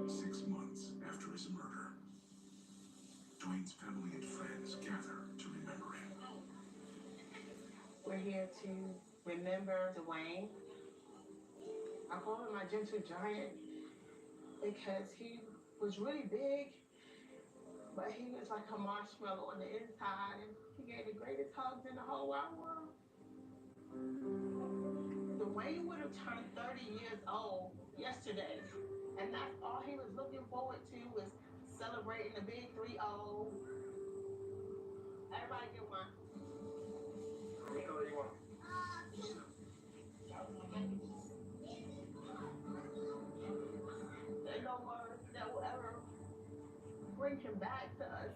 Six months after his murder, Dwayne's family and friends gather to remember him. We're here to remember Dwayne. I call him my gentle giant because he was really big, but he was like a marshmallow on the inside, and he gave the greatest hugs in the whole wide world. Dwayne would have turned 30 years old yesterday, and that's all he was looking forward to was celebrating the big 3-0. Everybody get one. What color you want? There's no words that will ever bring him back to us.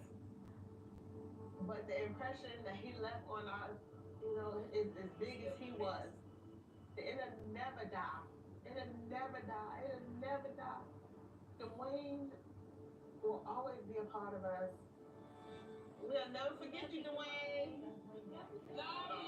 But the impression that he left on us, is as big as he was. It'll never die. It'll never die. It'll never die. Dwayne will always be a part of us. We'll never forget you, Dwayne. Love you.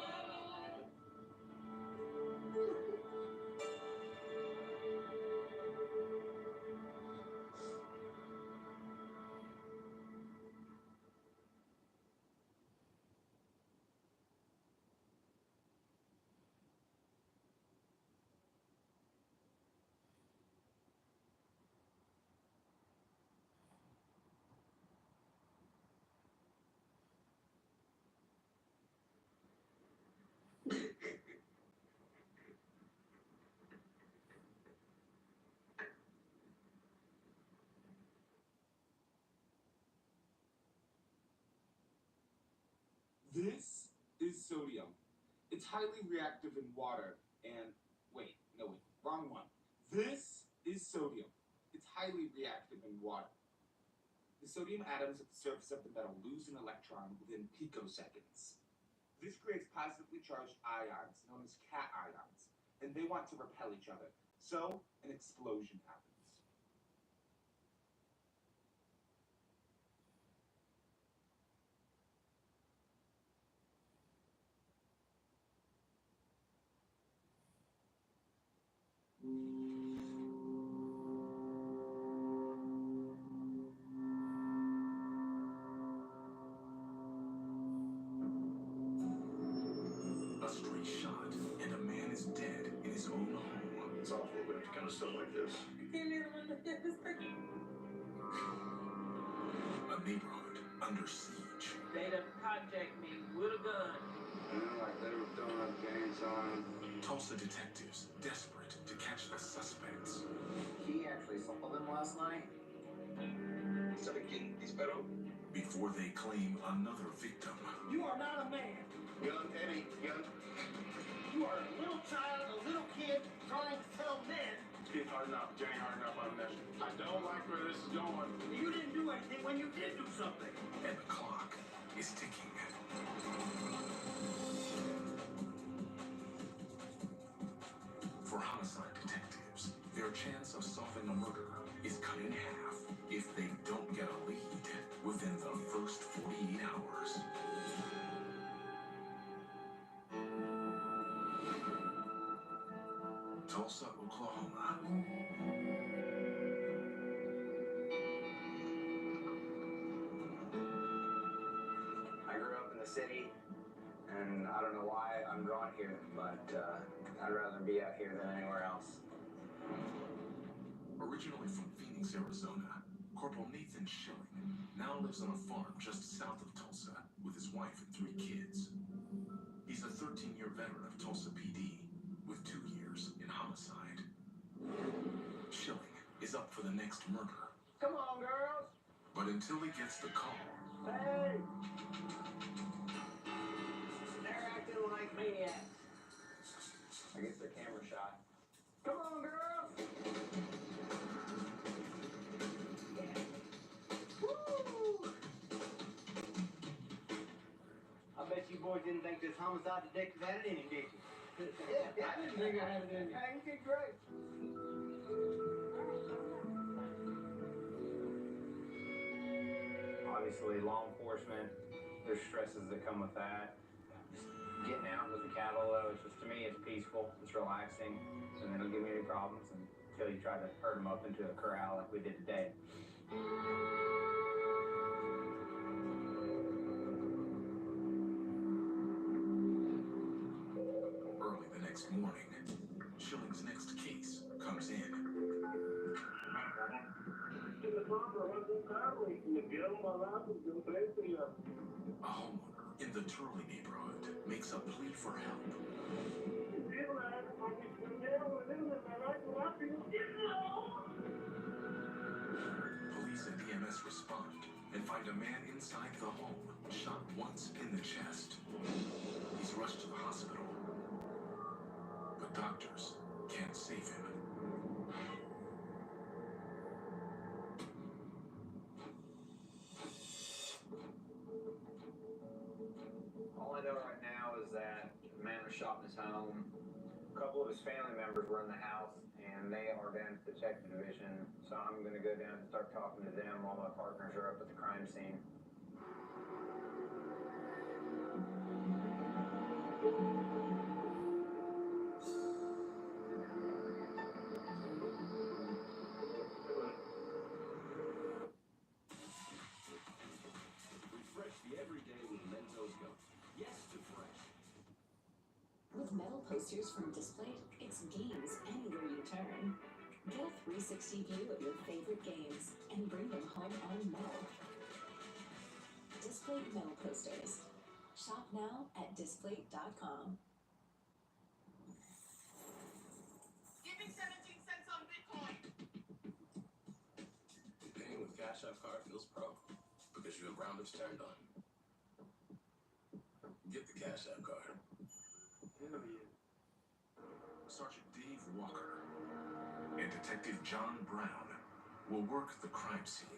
This is sodium. It's highly reactive in water and, wrong one. This is sodium. It's highly reactive in water. The sodium atoms at the surface of the metal lose an electron within picoseconds. This creates positively charged ions, known as cations, and they want to repel each other. So, an explosion happens. A stray shot, and a man is dead in his own home. It's awful when it comes to stuff like this. A neighborhood under siege. They done hijacked me with a gun. Like they were throwing up gangs on. Tulsa detectives desperate to catch the suspects. He actually saw them last night. Before they claim another victim. You are not a man. Young Eddie, young. You are a little child, a little kid trying to tell men. It's hard enough. Jay hard enough on this. I don't like where this is going. You didn't do anything when you did do something. And the clock is ticking. For homicide detectives, their chance of solving a murder is cut in half if they don't get a lead within the first 48 hours. Tulsa, Oklahoma. city, and I don't know why I'm drawn here, but I'd rather be out here than anywhere else. Originally from Phoenix, Arizona, Corporal Nathan Schilling now lives on a farm just south of Tulsa with his wife and 3 kids. He's a 13-year veteran of Tulsa PD with 2 years in homicide. Schilling is up for the next murder. Come on, girls. But until he gets the call, Hey. They're acting like maniacs. I guess they're camera shy. Come on, girls. Woo. I bet you boys didn't think this homicide detective had it in him, did you? Yeah, I didn't think I had it in me. Hey, you did great. Obviously, law enforcement, there's stresses that come with that. Just getting out with the cattle, though, it's just, to me, it's peaceful, it's relaxing, and they don't give me any problems until you try to herd them up into a corral like we did today. early the next morning, Schilling's next case comes in. A homeowner in the Turley neighborhood makes a plea for help. Police and EMS respond and find a man inside the home, shot once in the chest. He's rushed to the hospital, but doctors can't save him. All I know right now is that the man was shot in his home. A couple of his family members were in the house, and they are down at the detective division. So I'm going to go down and start talking to them while my partners are up at the crime scene. Refresh the everyday with Mentos Gum. Yes to fresh. With metal posters from Display, it's games anywhere you turn. Get a 360 view of your favorite games and bring them home on metal. Display metal posters. Shop now at display.com. Give me 17 cents on Bitcoin. Paying with Cash App card feels pro because you have rounders turned on. Get the Cash App card. Sergeant Dave Walker and Detective John Brown will work the crime scene.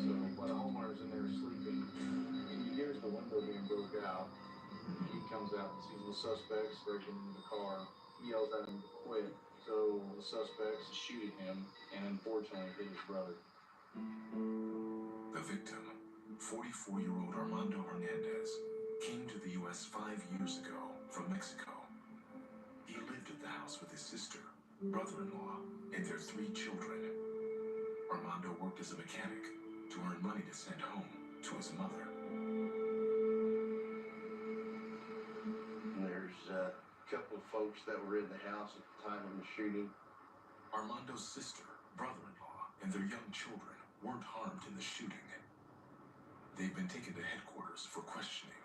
So while the homeowner's in there sleeping, he hears the window being broke out. He comes out and sees the suspects breaking into the car. He yells at him to quit. So the suspects shoot him and unfortunately hit his brother. The victim, 44-year-old Armando Hernandez, came to the U.S. 5 years ago from Mexico. He lived at the house with his sister, brother-in-law, and their 3 children. Armando worked as a mechanic to earn money to send home to his mother. There's a couple of folks that were in the house at the time of the shooting. Armando's sister, brother-in-law, and their young children weren't harmed in the shooting. They've been taken to headquarters for questioning.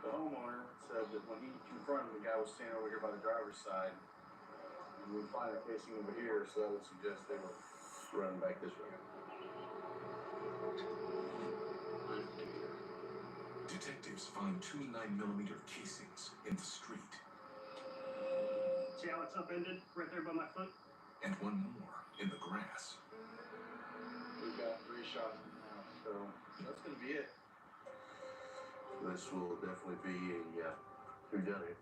The homeowner said that when he confronted the guy was standing over here by the driver's side, and we find it facing over here, so that would suggest they were running back this way. Detectives find 2 9mm casings in the street. See how it's upended right there by my foot? And 1 more in the grass. We've got 3 shots in the house, so that's going to be it. This will definitely be a whodunit.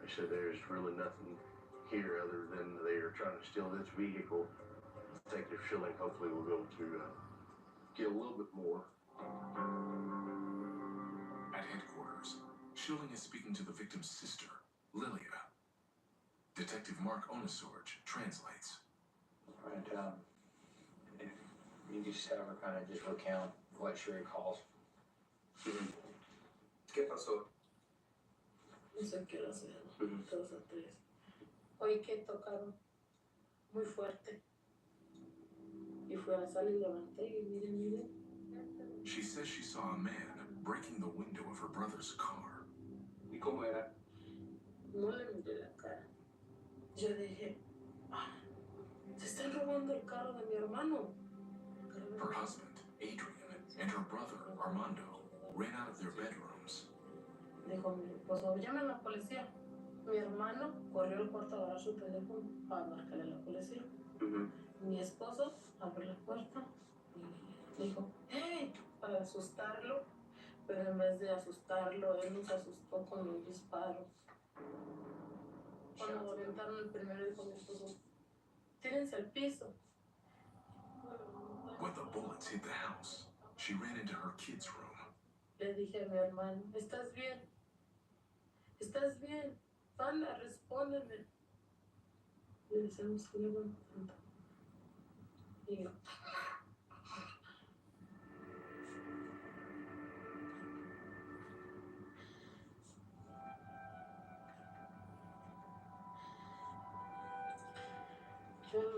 They said there's really nothing here other than they are trying to steal this vehicle. Detective Schilling hopefully will go to get a little bit more. At headquarters, Schilling is speaking to the victim's sister, Lilia. Detective Mark Onesorge translates. Right, if you just have her kind of just recount luxury calls. ¿Qué pasó? No sé qué hora sea, 2 o 3. Oí que tocaron muy fuerte. Y fui a la sala y levanté y miren. She says she saw a man breaking the window of her brother's car. ¿Y cómo era? No le miré la cara. Yo dije, se están robando el carro de mi hermano. Her husband, Adrian, and her brother, Armando, ran out of their bedrooms. Dijo mi esposo, llamen a la policía. Mi hermano corrió al cuarto a agarrar su teléfono para marcarle a la policía. Mi esposo abrió la puerta y dijo, ¡hey! Para asustarlo, pero en vez de asustarlo, él nos asustó con un disparo. Cuando aventaron el primero, dijo mi esposo, tírense al piso. When the bullets hit the house, she ran into her kids' room. Le dije a mi hermano, ¿estás bien? ¿Estás bien? Fanda, respóndeme. Le decíamos que le tanto. Y yo,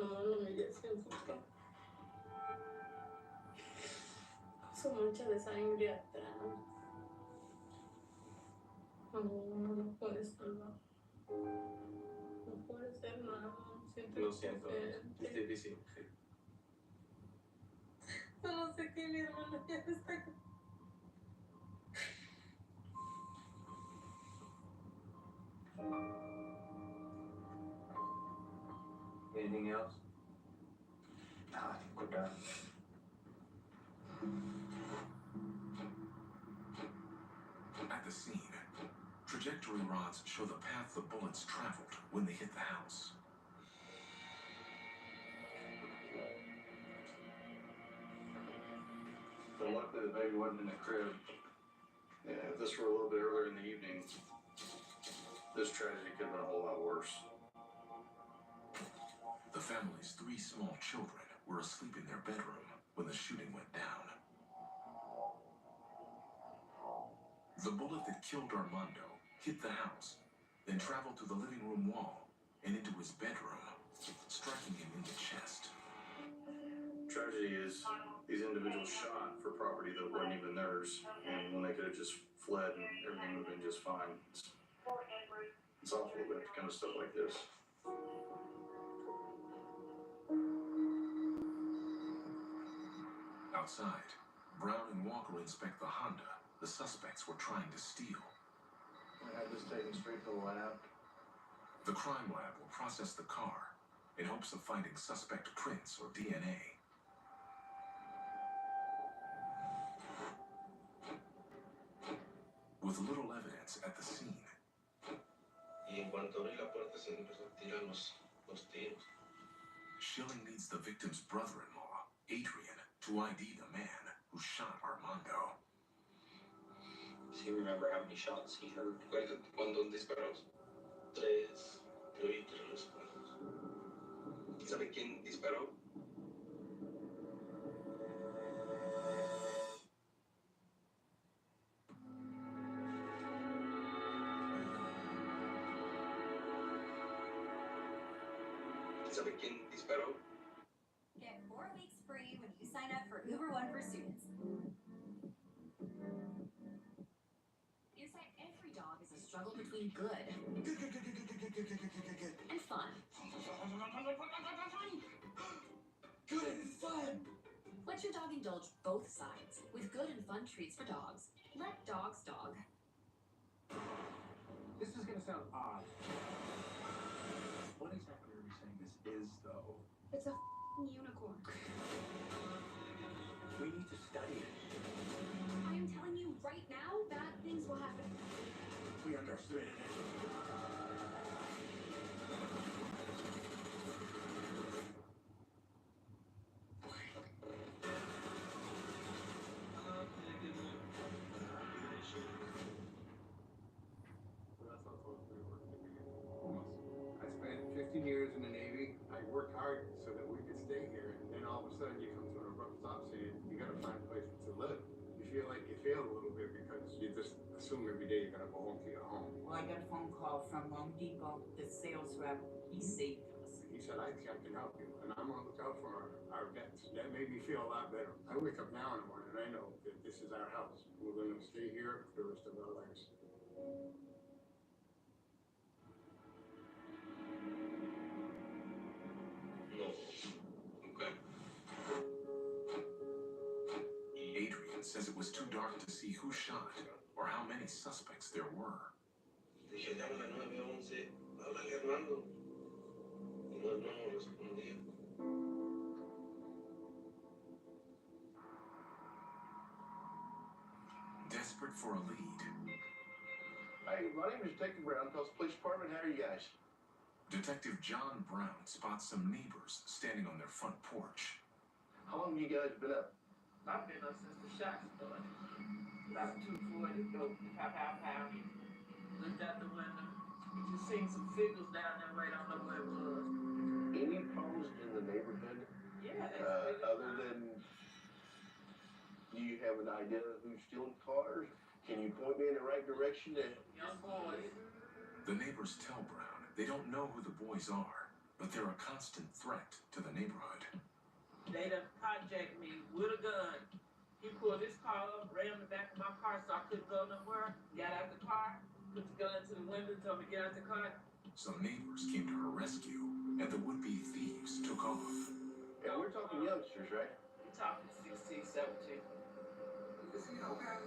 no lo miré así en su cara. Su mancha de sangre atrás. No puede salvar. No puede ser nada. Lo siento, es difícil. No sé qué mi hermano ya está acá. Anything else? No, I think we're done. At the scene, trajectory rods show the path the bullets traveled when they hit the house. So luckily the baby wasn't in the crib. Yeah, if this were a little bit earlier in the evening, this tragedy could have been a whole lot worse. The family's 3 small children were asleep in their bedroom when the shooting went down. The bullet that killed Armando hit the house, then traveled to the living room wall and into his bedroom, striking him in the chest. Tragedy is these individuals shot for property that wasn't even theirs, and when they could have just fled and everything would have been just fine. It's awful that we have to come to stuff like this. Outside, Brown and Walker inspect the Honda the suspects were trying to steal. We had this taken straight to the lab. The crime lab will process the car in hopes of finding suspect prints or DNA. With little evidence at the scene. Y en cuanto abrí la puerta se empezó a tirar los tiros. Schilling needs the victim's brother-in-law, Adrian, to ID the man who shot Armando. Does he remember how many shots he heard? ¿Cuántos disparos? 3. Yo oí 3 disparos. ¿Sabe quién disparó? ¿Sabe quién disparó? Get 4 weeks free when you sign up for Uber One for students. Inside every dog is a struggle between good and fun. Good and fun! Let your dog indulge both sides with good and fun treats for dogs. Let dogs dog. This is going to sound odd. What exactly are you saying this is, though? It's a unicorn. We need to study it. I am telling you right now, bad things will happen. We underestimated it. I spent 15 years in the Navy. I worked hard so that we could stay here, and then all of a sudden you come to an abrupt stop saying you got to find a place to live. feel like you failed a little bit because you just assume every day you're gonna go home to your home. Well, I got a phone call from Home Depot, the sales rep. He saved us. He said, I think I can help you, and I'm gonna look out for our vets. That made me feel a lot better. I wake up now in the morning and I know that this is our house. We're gonna stay here for the rest of our lives. No. Okay. Adrian says it was too dark to see who shot or how many suspects there were. Dije, llámame 911, háblale a Hernando. Y no respondía. Desperate for a lead, Hey, my name is Detective Brown, Tulsa Police Department. How are you guys? Detective John Brown spots some neighbors standing on their front porch. How long have you guys been up? I've been up since the shots started. About 2:40, go pow, pow, pow. Looked out the window. Just seen some figures down there, right on the where it was. Any problems in the neighborhood? Yeah, that's Other than, do you have an idea of who's stealing cars? Can you point me in the right direction to... young boys. The neighbors tell Brown they don't know who the boys are, but they're a constant threat to the neighborhood. They done hijacked me with a gun. He pulled his car up, ran the back of my car so I couldn't go nowhere. Got out the car, put the gun to the window, told me to get out the car. Some neighbors came to her rescue, and the would-be thieves took off. And we're talking youngsters, right? We're talking 16, 17. Is he okay?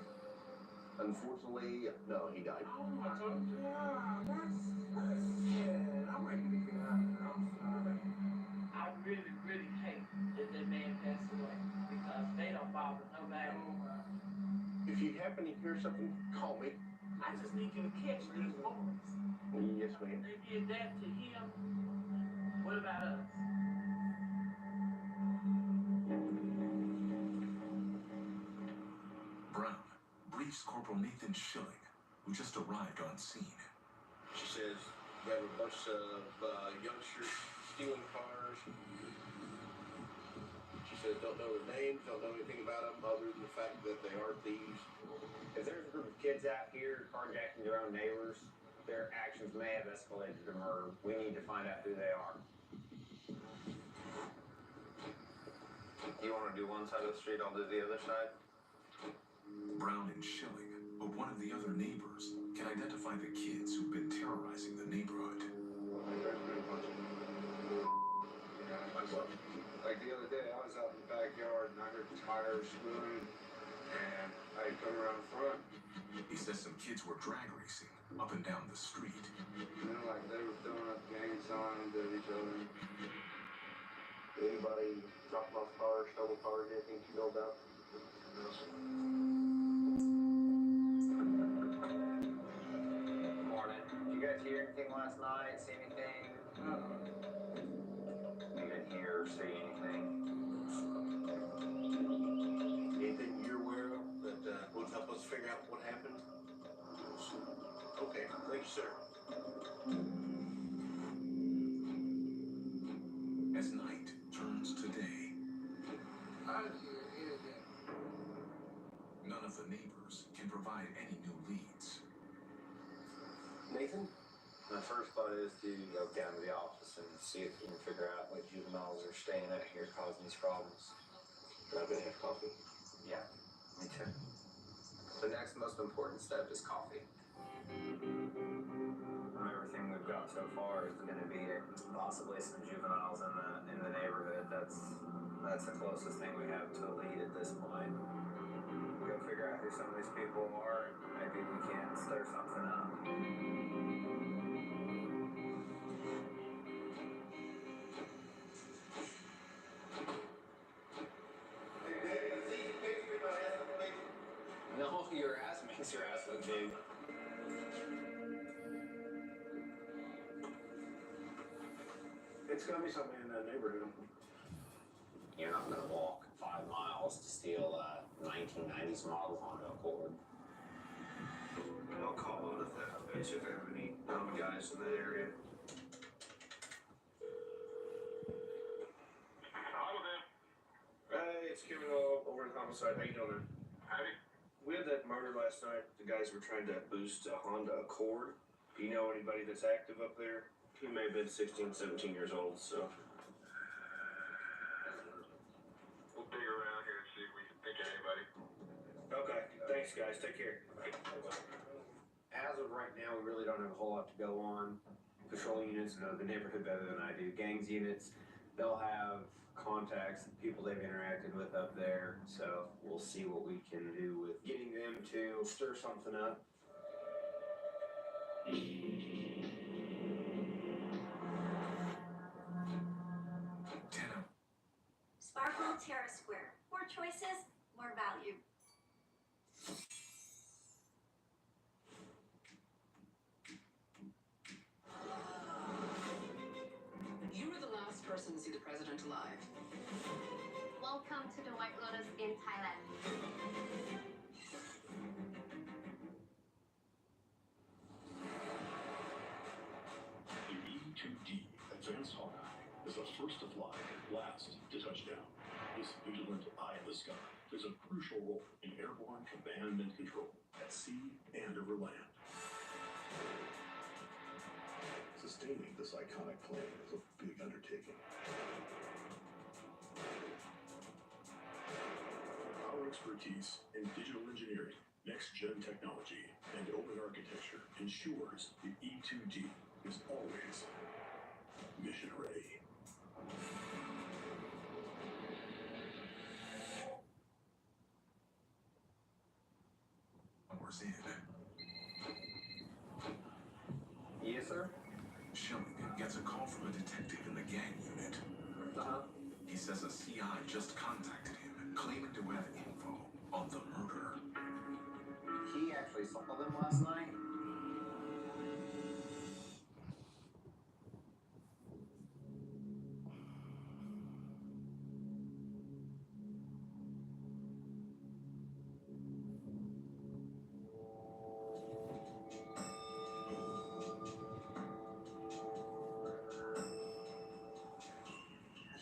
Unfortunately, no, he died. Oh my God. Yeah, that's sad. I'm ready to get out of here. I'm sorry. I really, really hate that that man passed away because they don't bother nobody. If you happen to hear something, call me. I just need you to catch these boys. Yes, ma'am. They did that to him. What about us? Brown briefs Corporal Nathan Schilling, who just arrived on scene. She says we have a bunch of youngsters stealing cars. She says don't know their names, don't know anything about them other than the fact that they are thieves. If there's a group of kids out here carjacking their own neighbors, their actions may have escalated to murder. We need to find out who they are. You want to do one side of the street, I'll do the other side? Brown and Schilling hope one of the other neighbors can identify the kids who've been terrorizing the neighborhood. Like the other day, I was out in the backyard and I heard tires squealing, and I come around front. He says some kids were drag racing up and down the street. You know, like they were throwing up gang signs at each other. Anybody dropping off cars, stolen cars, anything you know about? Morning. Did you guys hear anything last night? See anything? You didn't hear or see anything? Anything you're aware of that would help us figure out what happened? Okay, thank you, sir. As night turns to day, none of the neighbors can provide any new leads. Nathan? My first thought is to go down to the office and see if we can figure out what juveniles are staying out here causing these problems. I'm gonna have coffee. Yeah, me too. The next most important step is coffee. From everything we've got so far is going to be possibly some juveniles in the neighborhood. That's the closest thing we have to a lead at this point. Go figure out who some of these people are, and maybe we can stir something up. No, your ass makes your ass look big. It's gonna be something in that neighborhood. You're not going to walk 5 miles to steal a 1990s model Honda Accord. I'll call on the theft bitch if there are any dumb guys in that area. Hey, it's Kevin over at Homicide. How you doing, man? Howdy. We had that murder last night. The guys were trying to boost a Honda Accord. Do you know anybody that's active up there? He may have been 16, 17 years old, so. We'll dig around here and see if we can think of anybody. Okay, thanks guys, take care. As of right now, we really don't have a whole lot to go on. Patrol units know the neighborhood better than I do. Gangs units, they'll have contacts, people they've interacted with up there. So we'll see what we can do with getting them to stir something up. Sparkle Terrace Square. More choices, more value. You were the last person to see the president alive. Welcome to the White Lotus in Thailand. The E2D Advanced Hawkeye is the first to fly and last to touchdown. This vigilant eye of the sky plays a crucial role in airborne command and control at sea and over land. Sustaining this iconic plane is a big undertaking. Our expertise in digital engineering, next-gen technology, and open architecture ensures the E2D is always mission ready. Hours in. Yes, sir? Schilling gets a call from a detective in the gang unit. He says a CI just contacted him, claiming to have info on the murder. He actually saw them last night.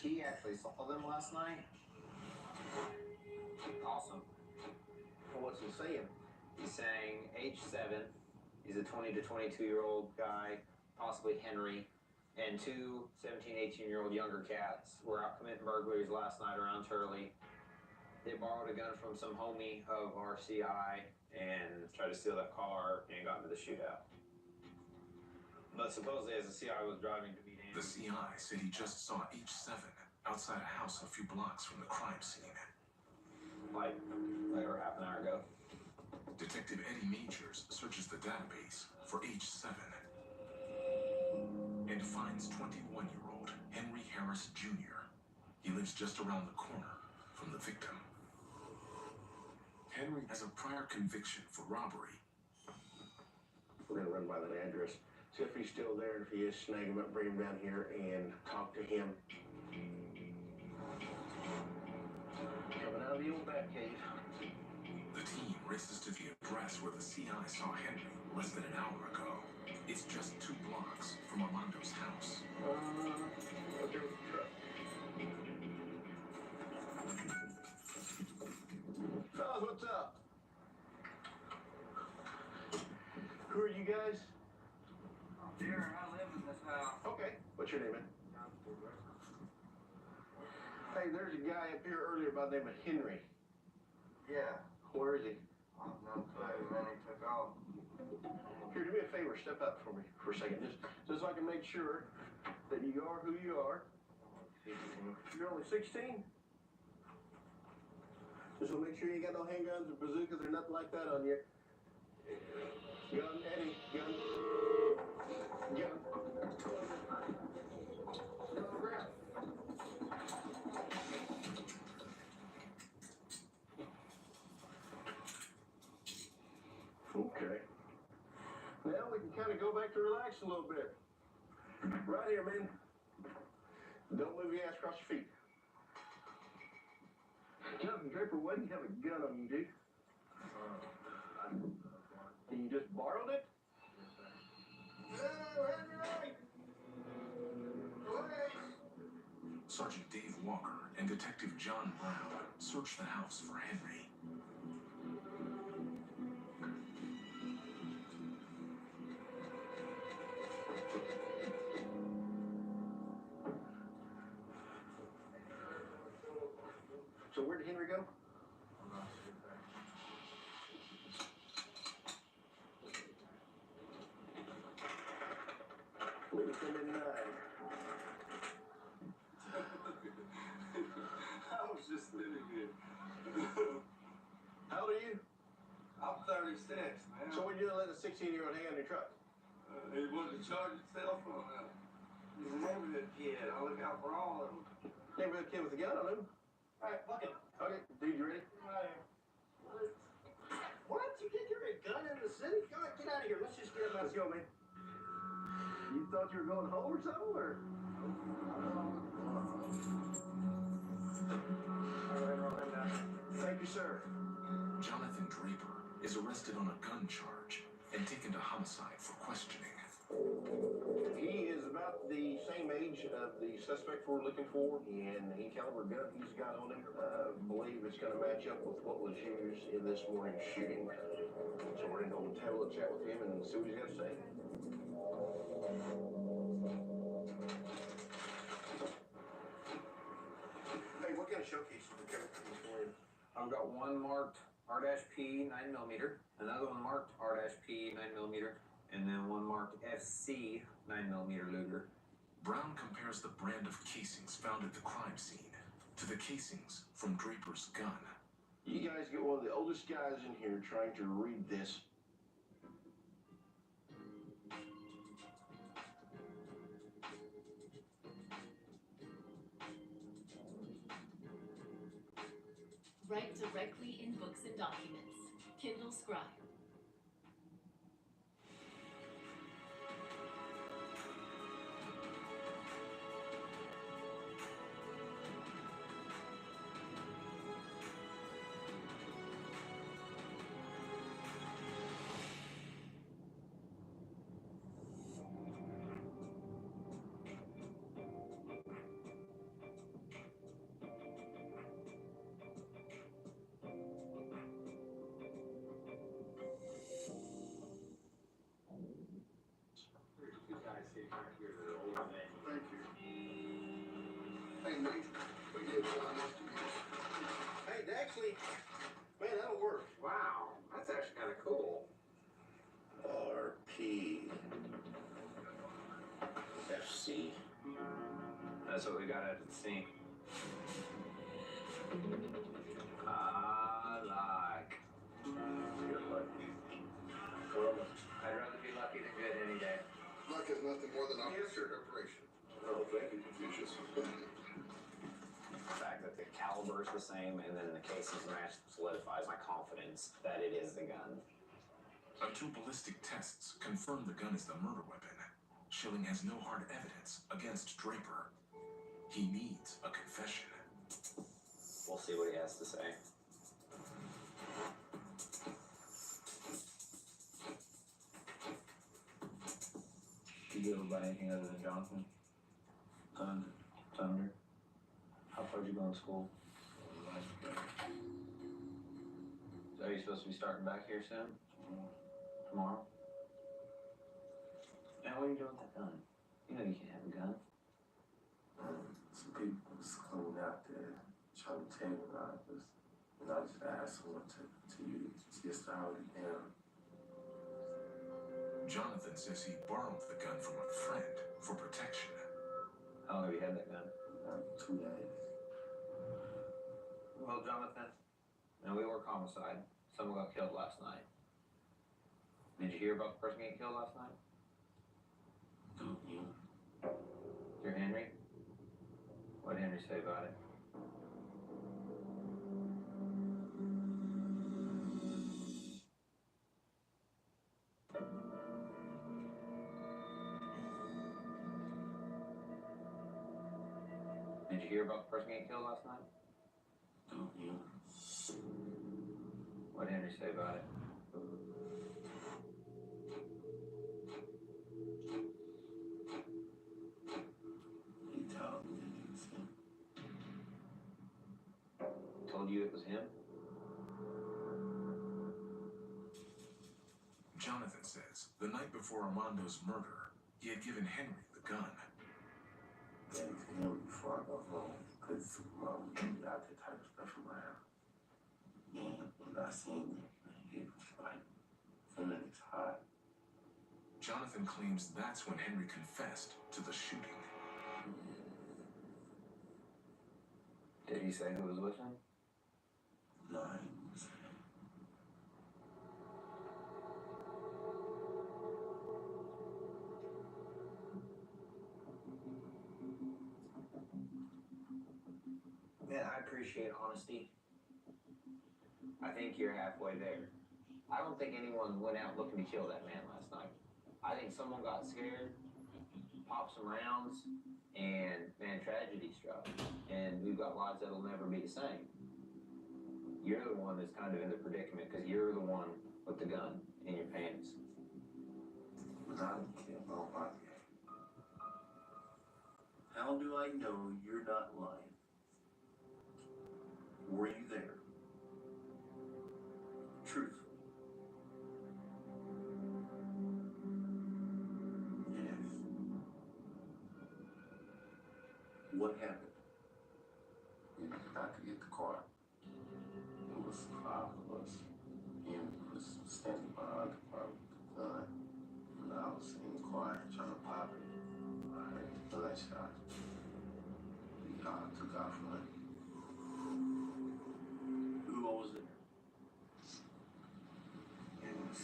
He actually saw them last night. Awesome. Well, what's he saying? He's saying age 7. He's a 20 to 22-year-old guy, possibly Henry, and two 17, 18-year-old younger cats were out committing burglaries last night around Turley. They borrowed a gun from some homie of our CI and tried to steal that car and got into the shootout. But supposedly, as the CI was driving to meet Andy, The CI said he just saw H7 outside a house a few blocks from the crime scene. like over half an hour ago. Detective Eddie Majors searches the database for H7 and finds 21-year-old Henry Harris Jr. He lives just around the corner from the victim. Henry has a prior conviction for robbery. We're gonna run by that address, see if he's still there, and if he is, snag him up, bring him down here, and talk to him. Coming out of the old Batcave. The team races to the address where the CI saw Henry less than an hour ago. It's just 2 blocks from Armando's house. Right there with the truck. Fellas, what's up? Who are you guys? Dear, I live in this house. Okay. What's your name, man? Hey, there's a guy up here earlier by the name of Henry. Yeah. Where is he? I have no clue, man. He took off. Here, do me a favor. Step up for me for a second, just so I can make sure that you are who you are. You're only 16? Just want to make sure you ain't got no handguns or bazookas or nothing like that on you. Gun, Eddie, gun. Gun. Okay. Now we can kind of go back to relax a little bit. Right here, man. Don't move your ass across your feet. Jonathan Draper, why do you have a gun on you, dude? And you just borrowed it? Sergeant Dave Walker and Detective John Brown search the house for Henry. 16-year-old hang on your truck? It wasn't charging cell phone. He's a neighborhood kid. I look out for all of them. Neighborhood kid with a gun on him? Alright, fuck it. Okay, dude, you ready? What? You can't carry a gun in the city? Go ahead, get out of here. Let's just get him. Let's go, man. You thought you were going home or something, or? Thank you, sir. Jonathan Draper is arrested on a gun charge and taken to homicide for questioning. He is about the same age of the suspect we're looking for, and the caliber gun he's got on him, believe it's going to match up with what was used in this morning's shooting. So we're going to have a little chat with him and see what he's got to say. Hey, what kind of showcase did you carry this morning? I've got one marked R-P 9mm, another one marked R-P 9mm, and then one marked FC 9mm Luger. Brown compares the brand of casings found at the crime scene to the casings from Draper's gun. You guys get one of the oldest guys in here trying to read this. Write directly in books and documents. Kindle Scribe. There's two guys sitting right here that are older than you. Thank you. Hey, Nate, we did one this to you. Hey, actually, man, that'll work. Wow, that's actually kind of cool. RP. FC. That's what we got at the scene. I like. You're lucky. Well, I'd rather be lucky than good any day. Luck is nothing more than obvious preparation. oh, thank you, Confucius. The fact that the caliber is the same and then the casings match solidifies my confidence that it is the gun. Two ballistic tests confirm the gun is the murder weapon. Schilling has no hard evidence against Draper. He needs a confession. We'll see what he has to say. Did you ever buy anything other than Jonathan? Thunder. How far did you go in school? So are you supposed to be starting back here soon? Tomorrow? Now what are you doing with that gun? You know you can't have a gun. Some people was clean out there trying to tell me about this, and I just asked someone to use just to hold it down. Jonathan says he borrowed the gun from a friend for protection. How long have you had that gun? 2 days. Well, Jonathan, now we work homicide. Someone got killed last night. Did you hear about the person getting killed last night? No, you. You're Henry? What did Henry say about it? Did you hear about the person getting killed last night? No, you. What did Henry say about it? He told me it was him. Told you it was him? Jonathan says the night before Armando's murder, he had given Henry the gun. Gave it to him before I go home, because Supermom didn't got that type of stuff in my house. And when I seen it, it was like, feeling it's hot. Jonathan claims that's when Henry confessed to the shooting. Did he say who was with him? No, he was. Man, I appreciate honesty. I think you're halfway there. I don't think anyone went out looking to kill that man last night. I think someone got scared, popped some rounds, and man, tragedy struck. And we've got lives that'll never be the same. You're the one that's kind of in the predicament because you're the one with the gun in your pants. But I don't care about my game. How do I know you're not lying? Were you there? Truthfully. Yes. What happened? We got to get the car. It was 5 of us. And we was standing behind the car with the gun. And I was in the car trying to pop it. I heard the gun shot. We all took off running. Who all was there? It was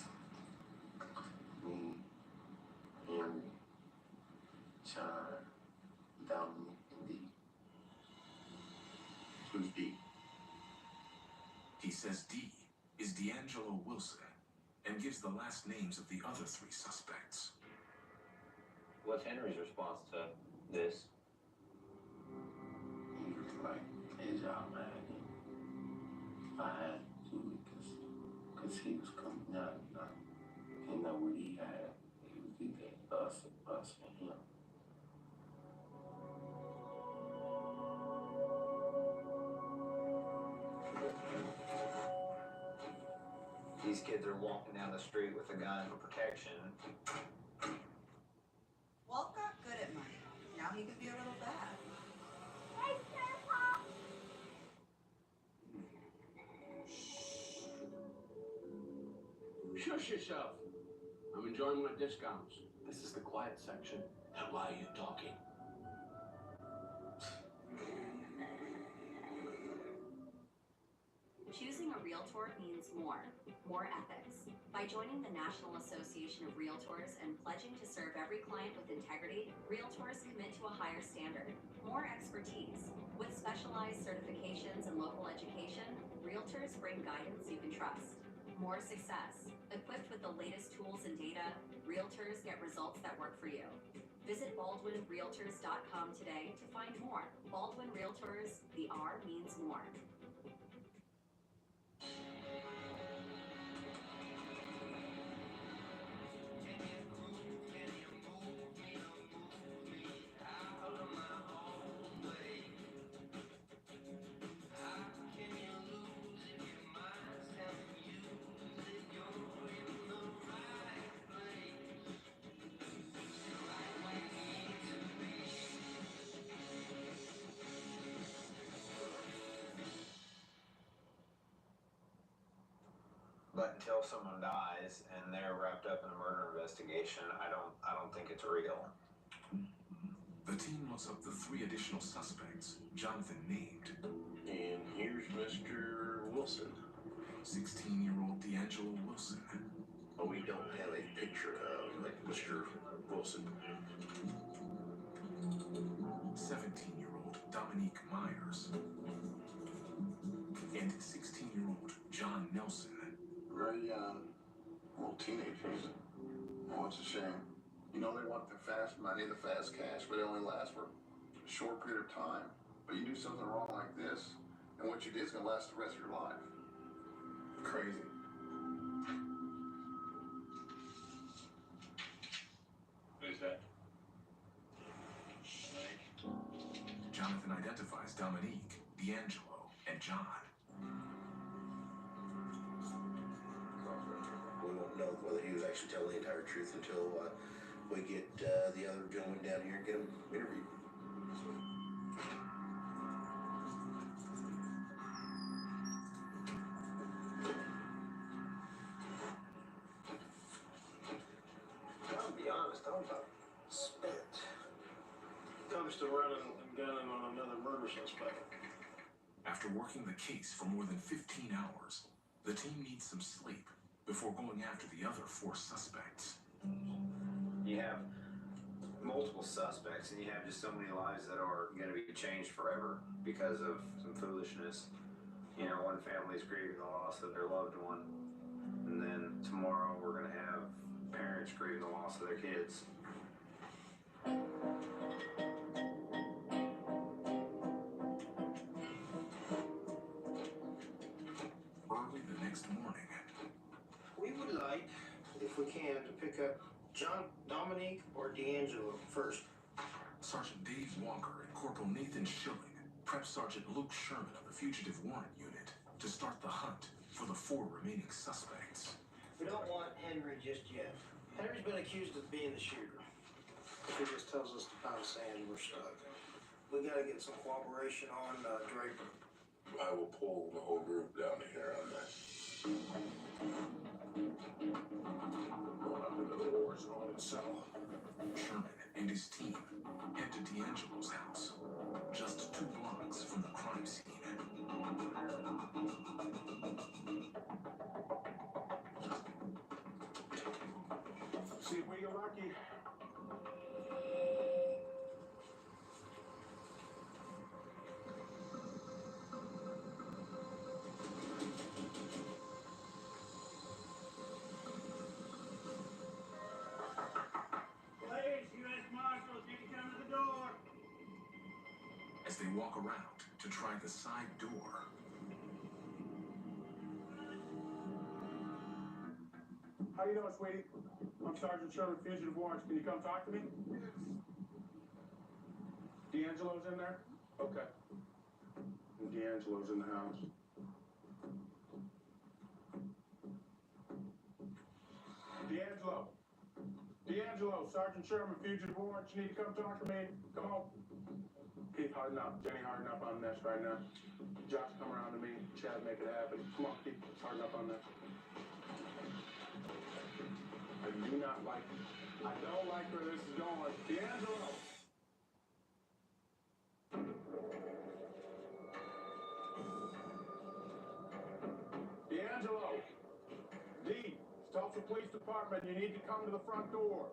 me, Henry, John, Dominic, and Dee. Who's Dee? He says D is D'Angelo Wilson and gives the last names of the other 3 suspects. What's Henry's response to this? He was like, hey, y'all, man. I had to do it because he was coming out and I didn't know what he had. It was either us and him. These kids are walking down the street with a gun for protection. Walt got good at money. Now he could be a little bad. Hey, Grandpa! Shush yourself. I'm enjoying my discounts. This is the quiet section. Now why are you talking? Choosing a realtor means more ethics. By joining the National Association of Realtors and pledging to serve every client with integrity, realtors commit to a higher standard. More expertise. With specialized certifications and local education, realtors bring guidance you can trust. More success. Equipped with the latest tools and data, realtors get results that work for you. Visit BaldwinRealtors.com today to find more. Baldwin Realtors, the R means more. But until someone dies and they're wrapped up in a murder investigation, I don't think it's real. The team looks up the 3 additional suspects Jonathan named. And here's Mr. Wilson. 16-year-old D'Angelo Wilson. But we don't have a picture of like Mr. Wilson. 17-year-old Dominique Myers. And 16-year-old John Nelson. Very young, well, teenagers. Oh, it's a shame. You know, they want the fast money, the fast cash, but it only lasts for a short period of time. But you do something wrong like this, and what you did is going to last the rest of your life. Crazy. Who's that? Jonathan identifies Dominique, D'Angelo, and John. We won't know whether he was actually telling the entire truth until we get the other gentleman down here and get him interviewed. I'll be honest, I'm about spent. Comes to running and gunning on another murder suspect. After working the case for more than 15 hours, the team needs some sleep before going after the other 4 suspects. You have multiple suspects, and you have just so many lives that are going to be changed forever because of some foolishness. You know, one family is grieving the loss of their loved one, and then tomorrow we're going to have parents grieving the loss of their kids. Early the next morning, We would like, if we can, to pick up John, Dominique, or D'Angelo first. Sergeant Dave Walker and Corporal Nathan Schilling prep Sergeant Luke Sherman of the Fugitive Warrant Unit to start the hunt for the 4 remaining suspects. We don't want Henry just yet. Henry's been accused of being the shooter. If he just tells us to pound sand, we're stuck. We gotta get some cooperation on Draper. I will pull the whole group down here on that. Going up into the war zone itself. Sherman and his team head to D'Angelo's house, just 2 blocks from the crime scene. See if we get lucky. Please, U.S. Marshals, you can come to the door. As they walk around to try the side door, How you doing, sweetie? I'm Sergeant Sherman, Fugitive Warrants. Can you come talk to me? D'Angelo's in there? Okay. D'Angelo's in the house. D'Angelo, Sergeant Sherman, Fugitive Warrants. You need to come talk to me. Come on. Keith, harden up. Jenny, harden up on this right now. Josh, come around to me. Chad, make it happen. Come on, Keith, harden up on this. I do not like it. I don't like where this is going. D'Angelo! D'Angelo! D, Tulsa Police Department, you need to come to the front door.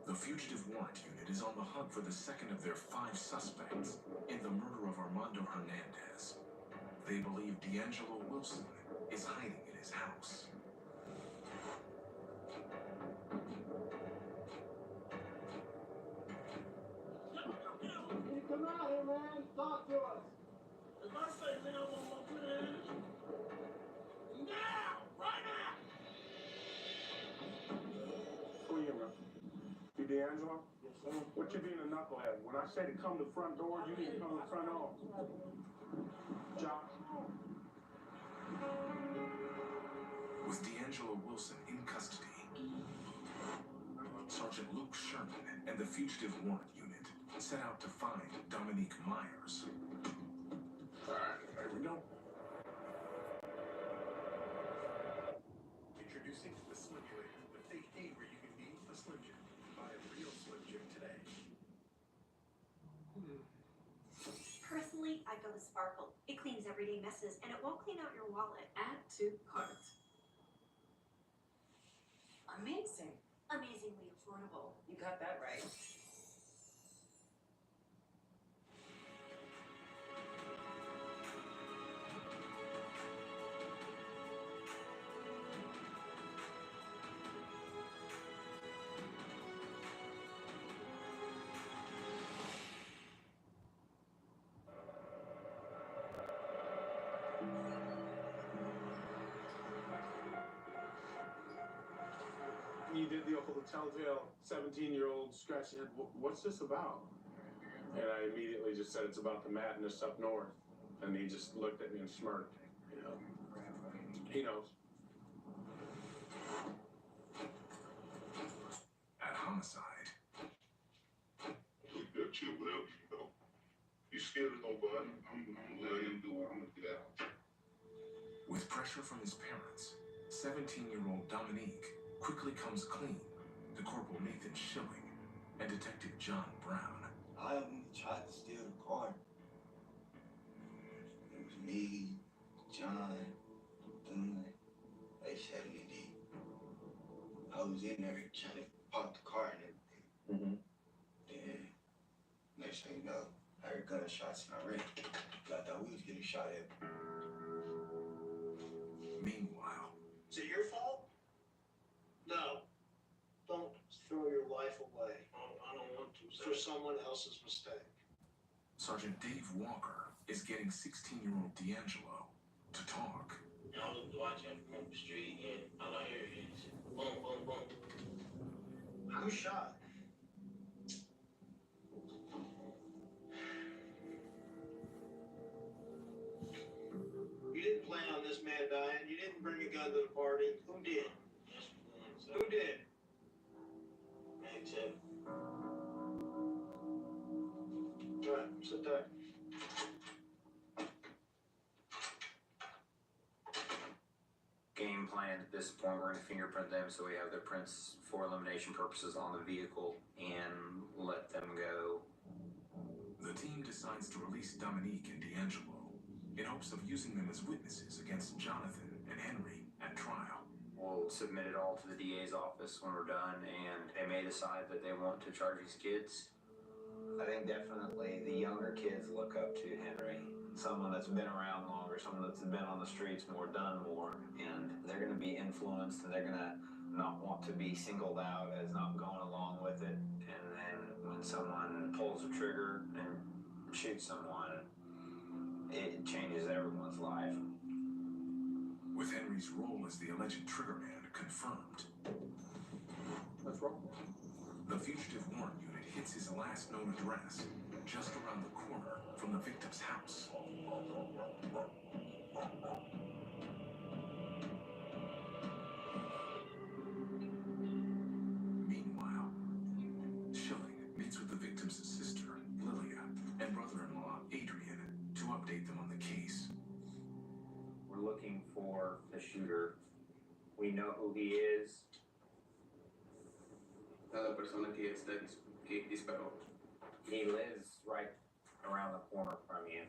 the Fugitive Warrant Unit is on the hunt for the second of their 5 suspects in the murder of Armando Hernandez. They believe D'Angelo Wilson is hiding in his house. Come out here, man. Talk to us. If I say no, I'm gonna put it in. Now! Right now! Who are you, man? You D'Angelo? Yes, sir. What you being a knucklehead? When I say to come to the front door, you need to come to the front door. Josh? With D'Angelo Wilson in custody, Sergeant Luke Sherman and the Fugitive Warrant Unit set out to find Dominique Myers. Alright, there we go. Introducing the Slim Jim, the fake day where you can be a Slim Jim. Buy a real Slim Jim today. Personally, I go with Sparkle. It cleans everyday messes and it won't clean out your wallet. Add to cart. Amazing. Amazingly affordable. You got that right. You did the old telltale 17-year-old scratch your head. What's this about? And I immediately just said it's about the madness up north. And he just looked at me and smirked. You know, he knows. At Homicide, Look, chill, whatever, you know. You scared of nobody. I'm letting him do it. I'm gonna get out. with pressure from his parents, 17-year-old Dominique quickly comes clean to Corporal Nathan Schilling and Detective John Brown. I only tried to steal the car. It was me, John, Dunley. They shut me deep. I was in there trying to park the car and everything. Then shot him. Meanwhile, Is it your fault? No. Don't throw your life away. I don't want to. For someone else's mistake. Sergeant Dave Walker is getting 16-year-old D'Angelo to talk. I was watching from the street and all I heard is boom, boom, boom. Who shot? You didn't plan on this man dying. You didn't bring a gun to the party. Who did? Who did? Except All right, sit there. Game plan at this point, we're going to fingerprint them so we have their prints for elimination purposes on the vehicle and let them go. The team decides to release Dominique and D'Angelo in hopes of using them as witnesses against Jonathan and Henry at trial. We'll submit it all to the DA's office when we're done, and they may decide that they want to charge these kids. I think definitely the younger kids look up to Henry. Someone that's been around longer, someone that's been on the streets more, done more, and they're going to be influenced, and they're going to not want to be singled out as not going along with it. And then when someone pulls the trigger and shoots someone, it changes everyone's life. With Henry's role as the alleged triggerman confirmed, What's wrong? the fugitive warrant unit hits his last known address just around the corner from the victim's house. Meanwhile, Schilling meets with the victim's sister, Lilia, and brother-in-law, Adrian, to update them on the case. We're looking for the shooter. We know who he is. la persona que disparó. He lives right around the corner from you.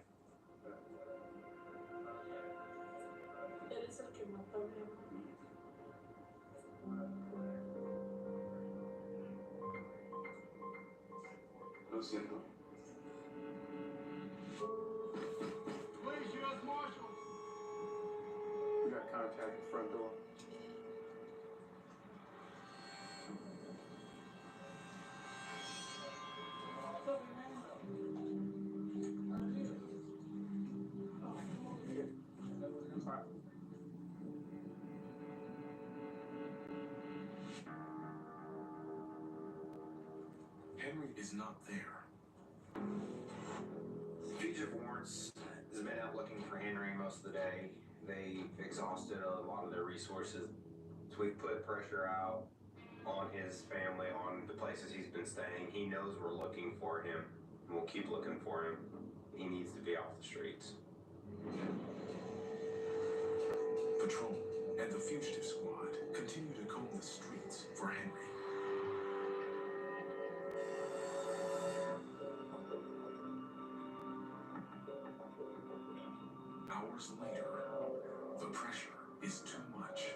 Él es el que mató a mi hermano. Lo siento. Please, U.S. Marshal. We got contact at the front door. Henry is not there. Fugitive warrants has been out looking for Henry most of the day. They exhausted a lot of their resources. So we've put pressure out on his family, on the places he's been staying. He knows we're looking for him, and we'll keep looking for him. He needs to be off the streets. Patrol and the fugitive squad continue to comb the streets for Henry. Hours later, the pressure is too much,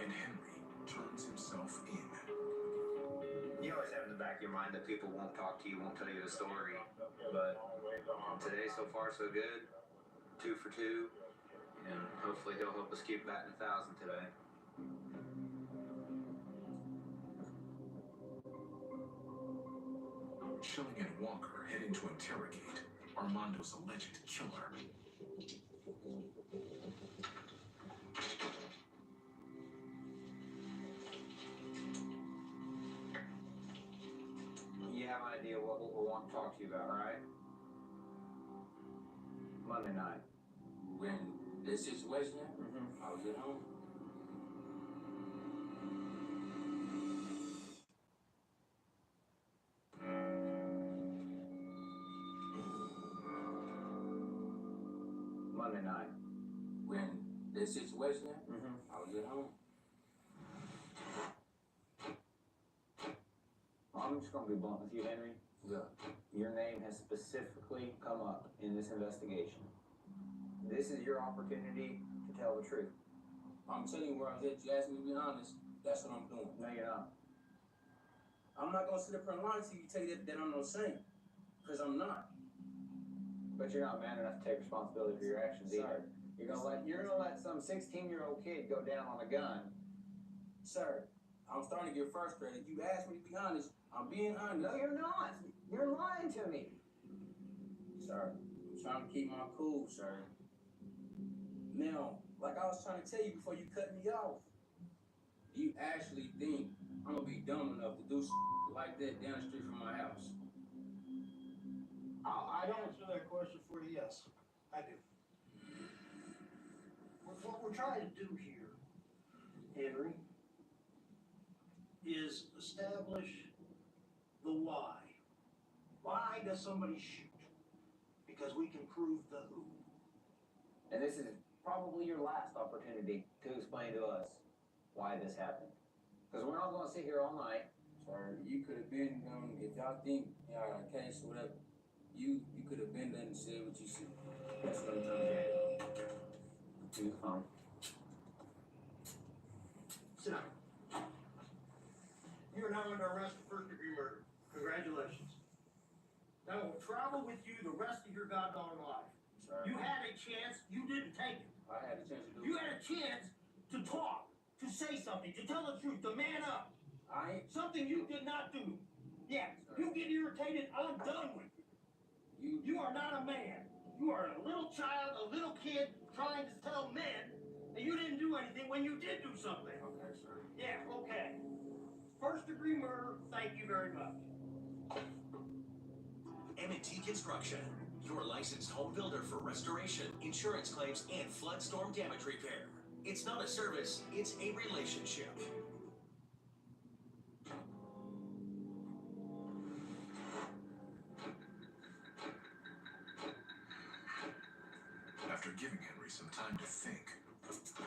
and Henry turns himself in. You always have in the back of your mind that people won't talk to you, won't tell you the story. But today, so far, so good. 2 for 2. And hopefully he'll help us keep batting 1,000 today. Schilling and Walker head in to interrogate Armando's alleged killer. You have an idea what we want to talk to you about, right? Monday night. When this situation happened, I was at home. Monday night. When this situation happened, I was at home. I'm just going to be blunt with you, Henry. Yeah. Your name has specifically come up in this investigation. This is your opportunity to tell the truth. I'm telling you where I was at. You asked me to be honest. That's what I'm doing. No, you're not. I'm not gonna sit up here and lie to you, tell you that I'm no saint, because I'm not. But you're not man enough to take responsibility for your actions either. You're gonna let some 16-year-old kid go down on a gun. Sir, I'm starting to get frustrated. You asked me to be honest. I'm being honest. No, you're not. You're lying to me. Sir, I'm trying to keep my cool, sir. Now, like I was trying to tell you before you cut me off, do you actually think I'm gonna be dumb enough to do like that down the street from my house? I'd answer that question for you, yes. I do. What we're trying to do here, Henry, is establish the why. Why does somebody shoot? Because we can prove the who. And this is probably your last opportunity to explain to us why this happened. Because we're not going to sit here all night. Sir, you could have been, if y'all think y'all got a case or whatever, you could have been there and said what you said. That's what I'm trying to get. Sit down. You are now under arrest for first-degree murder. Congratulations. Now we'll travel with you the rest of your goddamn life. Sir. You had a chance, you didn't take it. I had a chance to do You had a chance to talk, to say something, to tell the truth, to man up. Something you did not do. Yeah, you get irritated, I'm done with you. You are not a man. You are a little child, a little kid trying to tell men that you didn't do anything when you did do something. Okay, sir. Yeah, okay. First-degree murder, thank you very much. M&T Construction, your licensed home builder for restoration, insurance claims, and flood storm damage repair. It's not a service, it's a relationship. After giving Henry some time to think,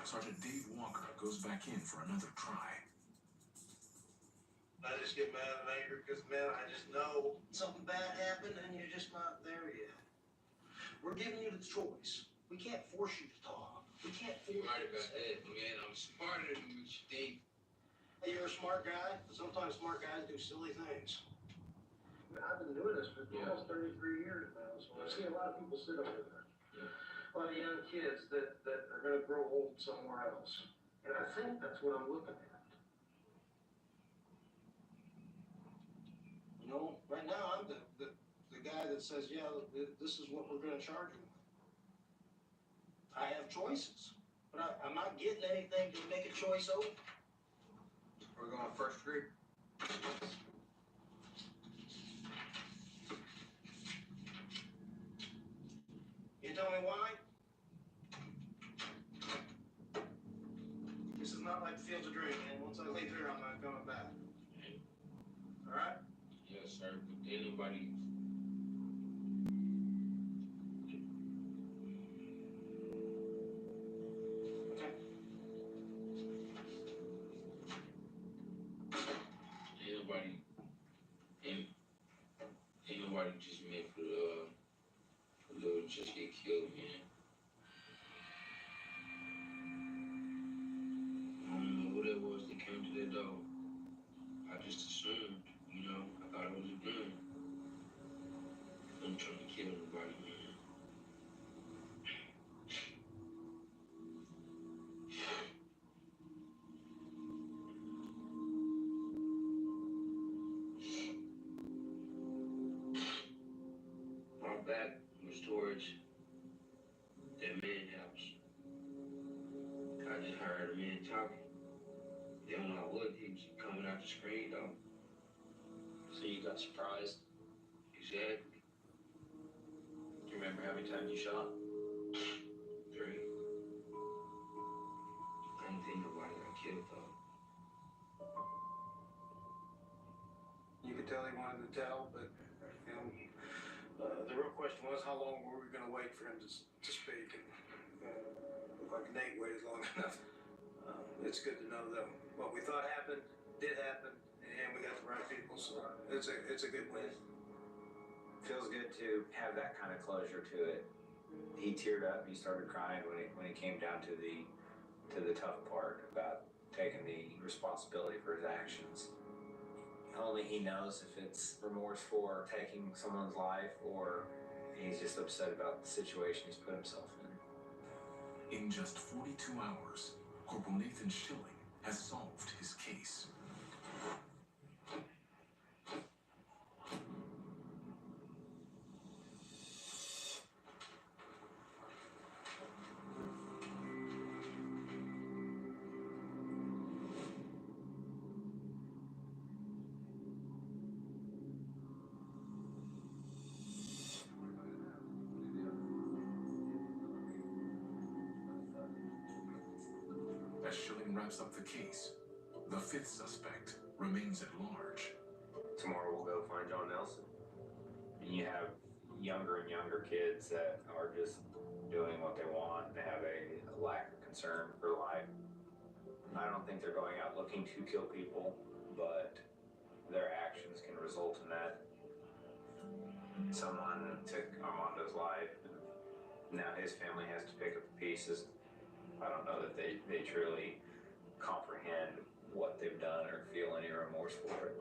Sergeant Dave Walker goes back in for another try. I just get mad and angry because, man, I just know something bad happened and you're just not there yet. We're giving you the choice. We can't force you to talk. We can't force you. You're right about that, man. I'm smarter than what you think. Hey, you're a smart guy, but sometimes smart guys do silly things. I've been doing this for almost 33 years now, so I see a lot of people sit over there. A lot of young kids that are going to grow old somewhere else. And I think that's what I'm looking at. You know, right now I'm the guy that says, yeah, this is what we're going to charge him with. I have choices, but I'm not getting anything to make a choice over. We're going first degree. You tell me why? This is not like the Fields of Dreams, man. Once I leave here, I'm not coming back. All right? Yes, sir. But anybody. Okay. Ain't nobody just meant for the just get killed, man. I don't know who that was that came to that door. I just assumed, I thought it was a gun. I'm trying to kill nobody, man. My back was towards that man's house. I just heard a man talking. Then when I looked, he was coming out the screen though. So you got surprised? Exactly. Do you remember how many times you shot? 3. I didn't think nobody got killed though. You could tell he wanted to tell, but the real question was, how long were we going to wait for him to speak? And looked like Nate waited long enough. It's good to know, though, what we thought happened did happen, and we got the right people, so it's a good win. Feels good to have that kind of closure to it. He teared up. He started crying when it came down to the tough part about taking the responsibility for his actions. Only he knows if it's remorse for taking someone's life or He's just upset about the situation he's put himself in. In just 42 hours, Corporal Nathan Schilling has solved his case. As Schilling wraps up the case, the fifth suspect remains at large. Tomorrow we'll go find John Nelson. And you have younger and younger kids that are just doing what they want. They have a lack of concern for life. I don't think they're going out looking to kill people, but their actions can result in that. Someone took Armando's life, and now his family has to pick up the pieces. I don't know that they truly comprehend what they've done or feel any remorse for it.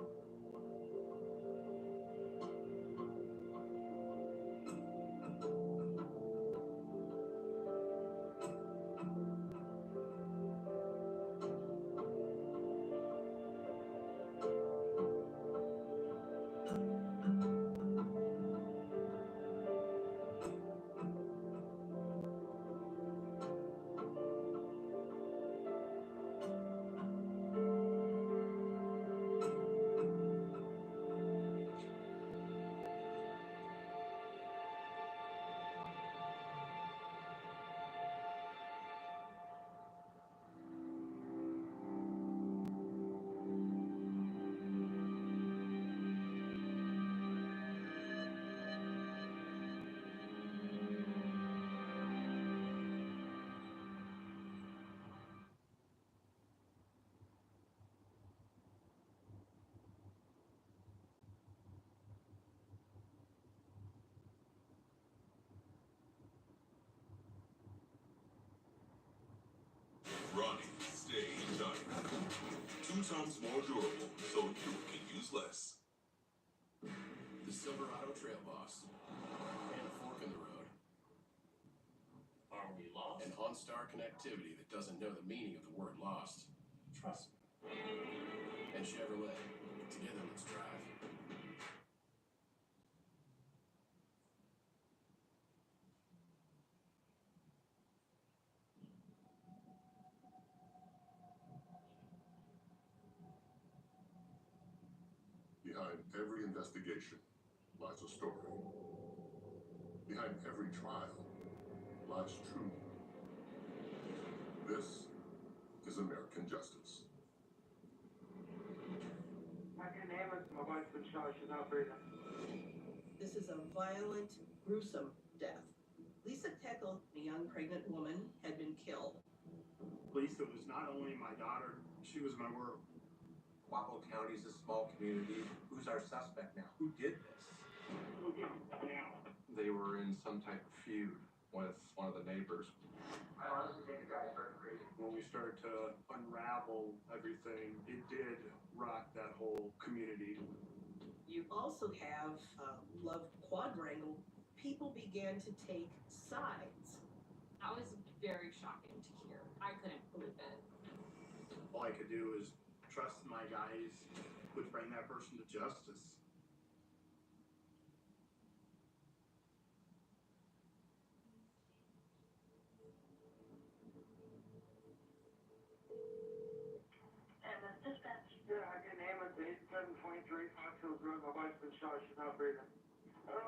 Ronnie, stay tight. 2 times more durable, so you can use less. The Silverado Trail Boss. And a fork in the road. Are we lost? An OnStar connectivity that doesn't know the meaning of the word lost. Trust me. And Chevrolet. Together, let's drive. Behind every investigation lies a story. Behind every trial lies truth. This is American justice. I can name it. My wife's been shot. She's not breathing. This is a violent, gruesome death. Lisa Teckel, a young pregnant woman, had been killed. Lisa was not only my daughter, she was my world. Waco County is a small community. Who's our suspect now? Who did this? They were in some type of feud with one of the neighbors. I honestly think the guy's starting crazy. When we started to unravel everything, it did rock that whole community. You also have a love quadrangle. People began to take sides. That was very shocking to hear. I couldn't believe it. All I could do is trust my guys would bring that person to justice. And the dispatch. Yeah, I can name it. 8723 Fox Hills Road. My wife's been shot. She's not breathing. I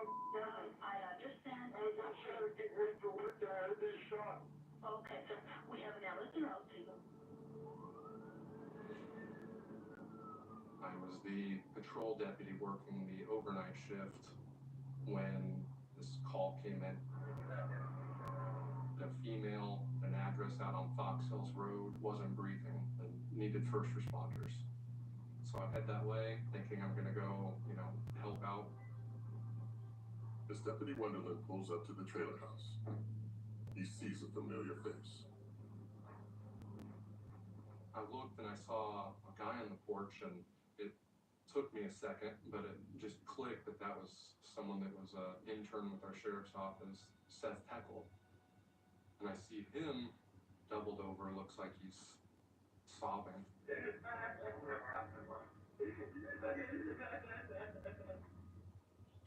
understand. I was just trying to get ready for work. I heard this shot. Okay, so we have an Allison out to you. I was the patrol deputy working the overnight shift when this call came in. A female, an address out on Fox Hills Road, wasn't breathing and needed first responders. So I head that way, thinking I'm gonna go, help out. As Deputy Wonderland pulls up to the trailer house, he sees a familiar face. I looked and I saw a guy on the porch, and it took me a second, but it just clicked that that was someone that was an intern with our sheriff's office, Seth Heckle. And I see him doubled over, looks like he's sobbing.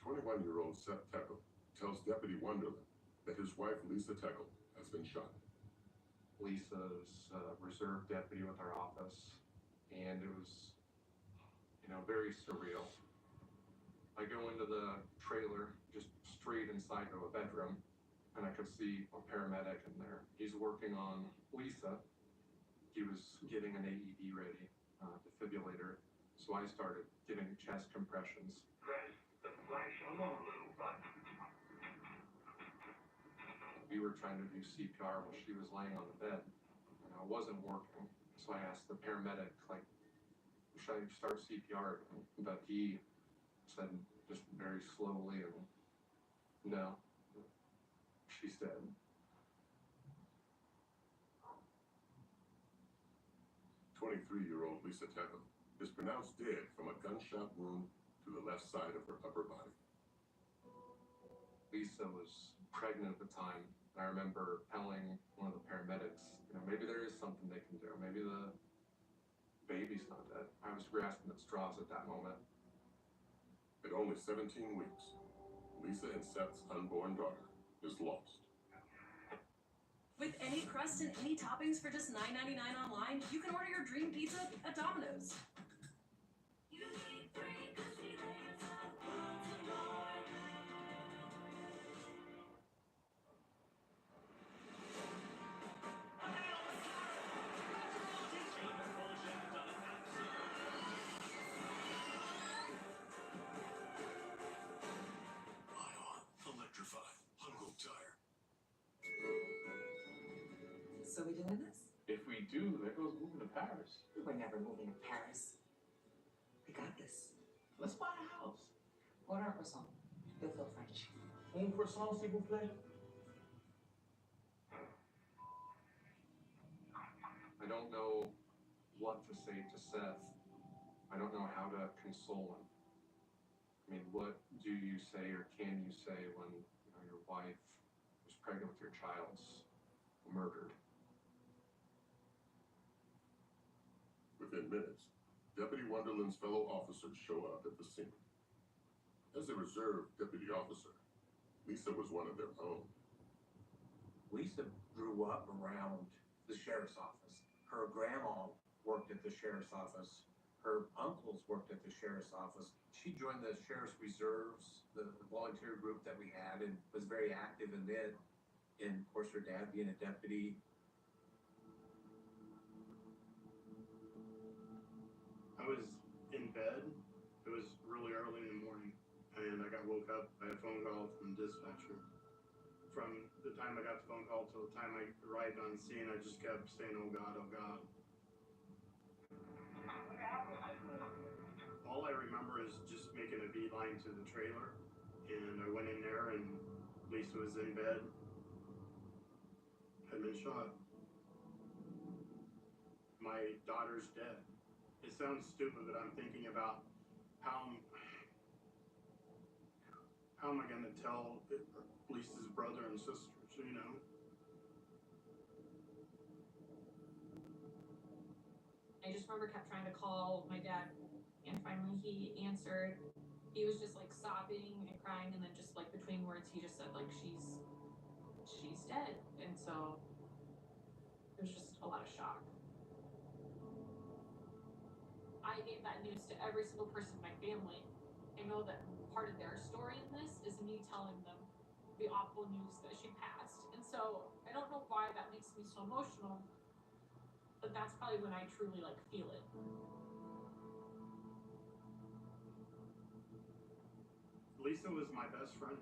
21-year-old Seth Teckle tells Deputy Wonderland that his wife, Lisa Teckle, has been shot. Lisa's a reserve deputy with our office, and it was, very surreal. I go into the trailer, just straight inside of a bedroom, and I could see a paramedic in there. He's working on Lisa. He was getting an AED ready, defibrillator, so I started getting chest compressions. We were trying to do CPR while she was laying on the bed, and I wasn't working, so I asked the paramedic, should I start CPR? But he said just very slowly, and no, she's dead. "23-year-old Lisa Teckle is pronounced dead from a gunshot wound to the left side of her upper body." Lisa was pregnant at the time. I remember telling one of the paramedics, maybe there is something they can do. Maybe the baby's not dead. I was grasping at straws at that moment. At only 17 weeks, Lisa and Seth's unborn daughter is lost. With any crust and any toppings for just $9.99 online, you can order your dream pizza at Domino's. So we doing this? If we do, there goes moving to Paris. We're never moving to Paris. We got this. Let's buy a house. Order un croissant. Deux fils French. Un croissant, s'il vous plaît. I don't know what to say to Seth. I don't know how to console him. What do you say or can you say when your wife was pregnant with your child's murdered? Within minutes, Deputy Wonderland's fellow officers show up at the scene. As a reserve deputy officer, Lisa was one of their own. Lisa grew up around the sheriff's office. Her grandma worked at the sheriff's office. Her uncles worked at the sheriff's office. She joined the sheriff's reserves, the volunteer group that we had, and was very active in it. And of course, her dad being a deputy. I was in bed. It was really early in the morning, and I got woke up by a phone call from the dispatcher. From the time I got the phone call till the time I arrived on scene, I just kept saying, "Oh God, oh God." All I remember is just making a beeline to the trailer, and I went in there, and Lisa was in bed, had been shot. My daughter's dead. It sounds stupid, but I'm thinking about how am I going to tell Lisa's brother and sisters, I just remember kept trying to call my dad, and finally he answered. He was just sobbing and crying, and then just between words he just said she's dead. And so it was just a lot of shock. I gave that news to every single person in my family. I know that part of their story in this is me telling them the awful news that she passed. And so I don't know why that makes me so emotional, but that's probably when I truly feel it. Lisa was my best friend.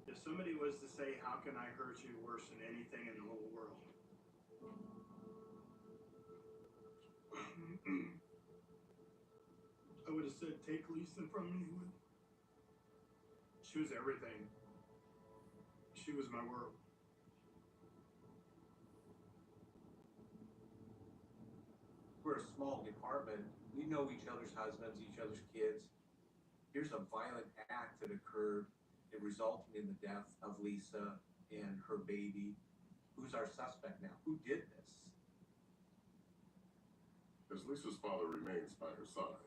If somebody was to say, "How can I hurt you worse than anything in the whole world?" I would have said, "Take Lisa from me." She was everything. She was my world. We're a small department, We know each other's husbands, each other's kids. Here's a violent act that occurred that resulted in the death of Lisa and her baby. Who's our suspect now? Who did this? As Lisa's father remains by her side,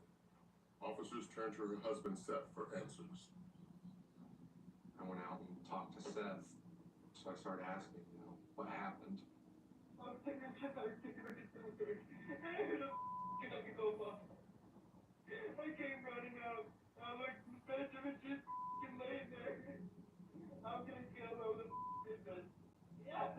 officers turn to her husband Seth for answers. I went out and talked to Seth, so I started asking, what happened? I came running out. I looked the best of it just laying there. I'm gonna kill all the business. Yeah.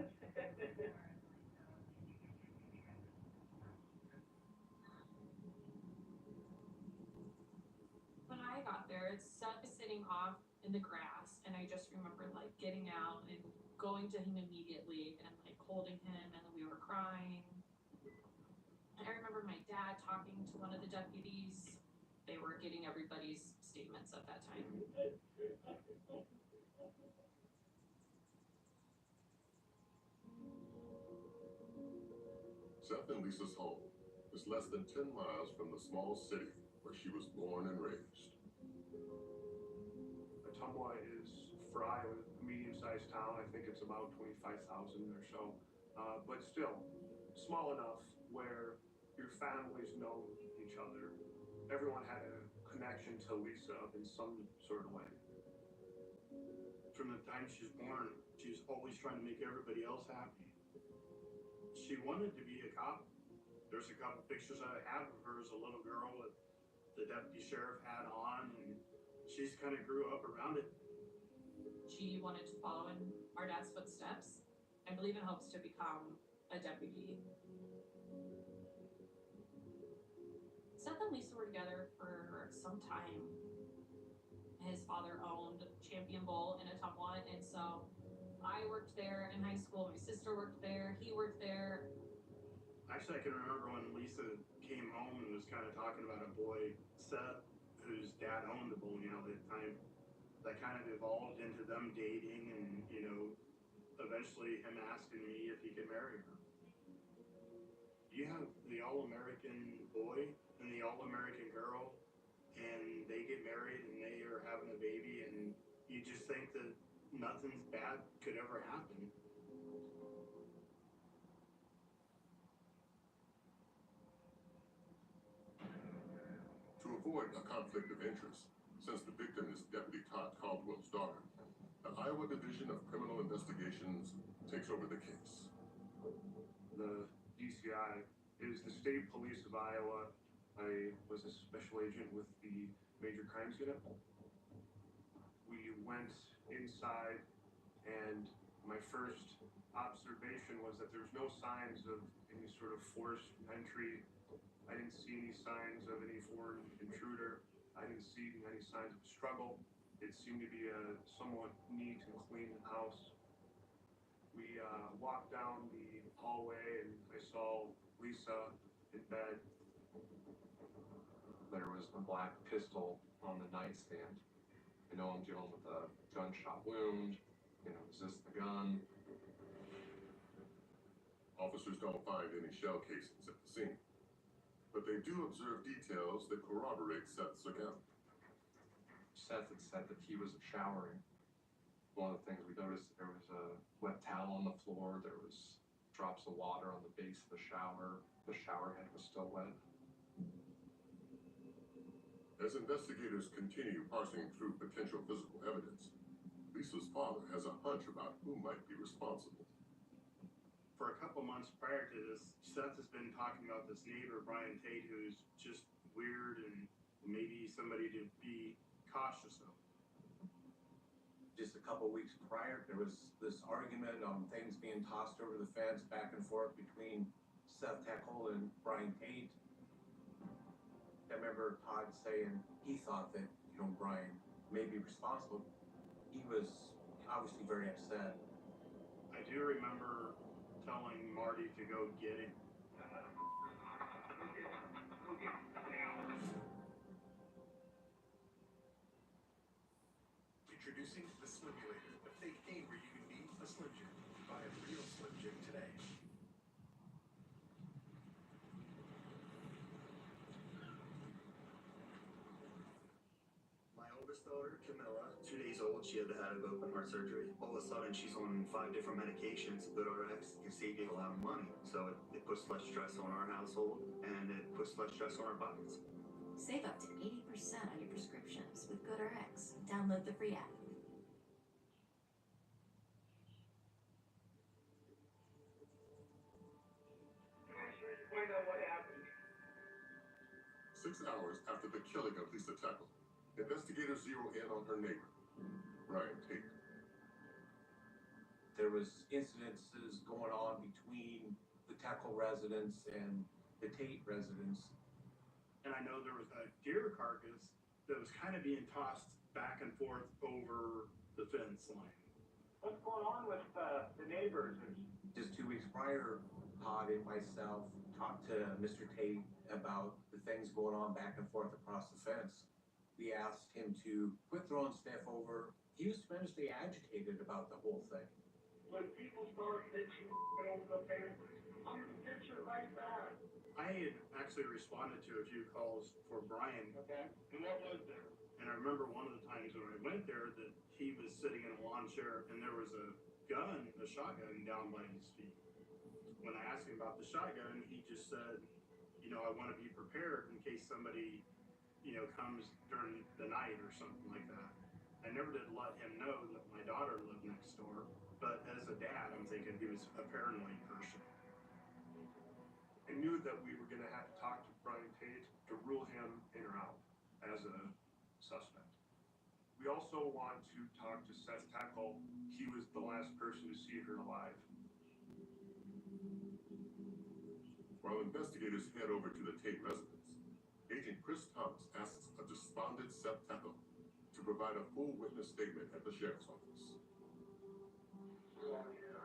When I got there, Seth was sitting off in the grass, and I just remember like getting out and going to him immediately and like holding him, and then we were crying. And I remember my dad talking to one of the deputies. They were getting everybody's statements at that time. Seth and Lisa's home is less than 10 miles from the small city where she was born and raised. Ottumwa is, for Iowa, a medium-sized town. I think it's about 25,000 or so. But still, small enough where your families know each other. Everyone had a connection to Lisa in some sort of way. From the time she was born, she was always trying to make everybody else happy. She wanted to be a cop. There's a couple pictures I have of her as a little girl with the deputy sheriff hat on, and she's kind of grew up around it. She wanted to follow in our dad's footsteps, I believe in hopes to become a deputy. Seth and Lisa were together for some time. His father owned Champion Bowl in Ottumwa, and so I worked there in high school. My sister worked there. He worked there. Actually, I can remember when Lisa came home and was kind of talking about a boy, Seth, whose dad owned the bowling alley at the time. That kind of evolved into them dating and, eventually him asking me if he could marry her. You have the All-American boy and the All-American girl, and they get married and they are having a baby, and you just think that nothing bad could ever happen. To avoid a conflict of interest, since the victim is Deputy Todd Caldwell's daughter, the Iowa Division of Criminal Investigations takes over the case. The DCI is the State Police of Iowa. I was a special agent with the Major Crimes Unit. We went inside, and my first observation was that there's no signs of any sort of forced entry. I didn't see any signs of any foreign intruder. I didn't see any signs of struggle. It seemed to be a somewhat neat and clean house. We walked down the hallway, and I saw Lisa in bed. There was a black pistol on the nightstand. I'm dealing with a gunshot wound. Is this the gun? Officers don't find any shell casings at the scene, but they do observe details that corroborate Seth's account. Seth had said that he was showering. One of the things we noticed, there was a wet towel on the floor. There was drops of water on the base of the shower. The shower head was still wet. As investigators continue parsing through potential physical evidence, Lisa's father has a hunch about who might be responsible. For a couple months prior to this, Seth has been talking about this neighbor, Brian Tate, who's just weird and maybe somebody to be cautious of. Just a couple weeks prior, there was this argument on things being tossed over the fence back and forth between Seth Heckle and Brian Tate. I remember Todd saying he thought that, Brian may be responsible. He was obviously very upset. I do remember telling Marty to go get him. Introducing the Slimulator, the fake game where you can be a Slim Jim. Buy a real Slim Jim today. Camilla, 2 days old, she had had open heart surgery. All of a sudden, she's on 5 different medications. GoodRx can save you a lot of money, so it puts less stress on our household, and it puts less stress on our pockets. Save up to 80% on your prescriptions with GoodRx. Download the free app. Find out what happened. 6 hours after the killing of Lisa Teckle, investigators zero in on her neighbor, Brian Tate. There was incidences going on between the Teckle residence and the Tate residence. And I know there was a deer carcass that was kind of being tossed back and forth over the fence line. What's going on with the neighbors? Just 2 weeks prior, Todd and myself talked to Mr. Tate about the things going on back and forth across the fence. We asked him to quit throwing stuff over. He was tremendously agitated about the whole thing. When people start pitching over the fence, I'm gonna get you right back. I had actually responded to a few calls for Brian. Okay. And what was there? And I remember one of the times when I went there that he was sitting in a lawn chair and there was a shotgun down by his feet. When I asked him about the shotgun, he just said, you know, I want to be prepared in case somebody, you know, comes during the night or something like that. I never did let him know that my daughter lived next door, but as a dad, I'm thinking he was a paranoid person. I knew that we were going to have to talk to Brian Tate to rule him in or out as a suspect. We also want to talk to Seth Teckle. He was the last person to see her alive. While investigators head over to the Tate residence, Agent Chris Thomas asks a despondent Seth Teckle to provide a full witness statement at the sheriff's office.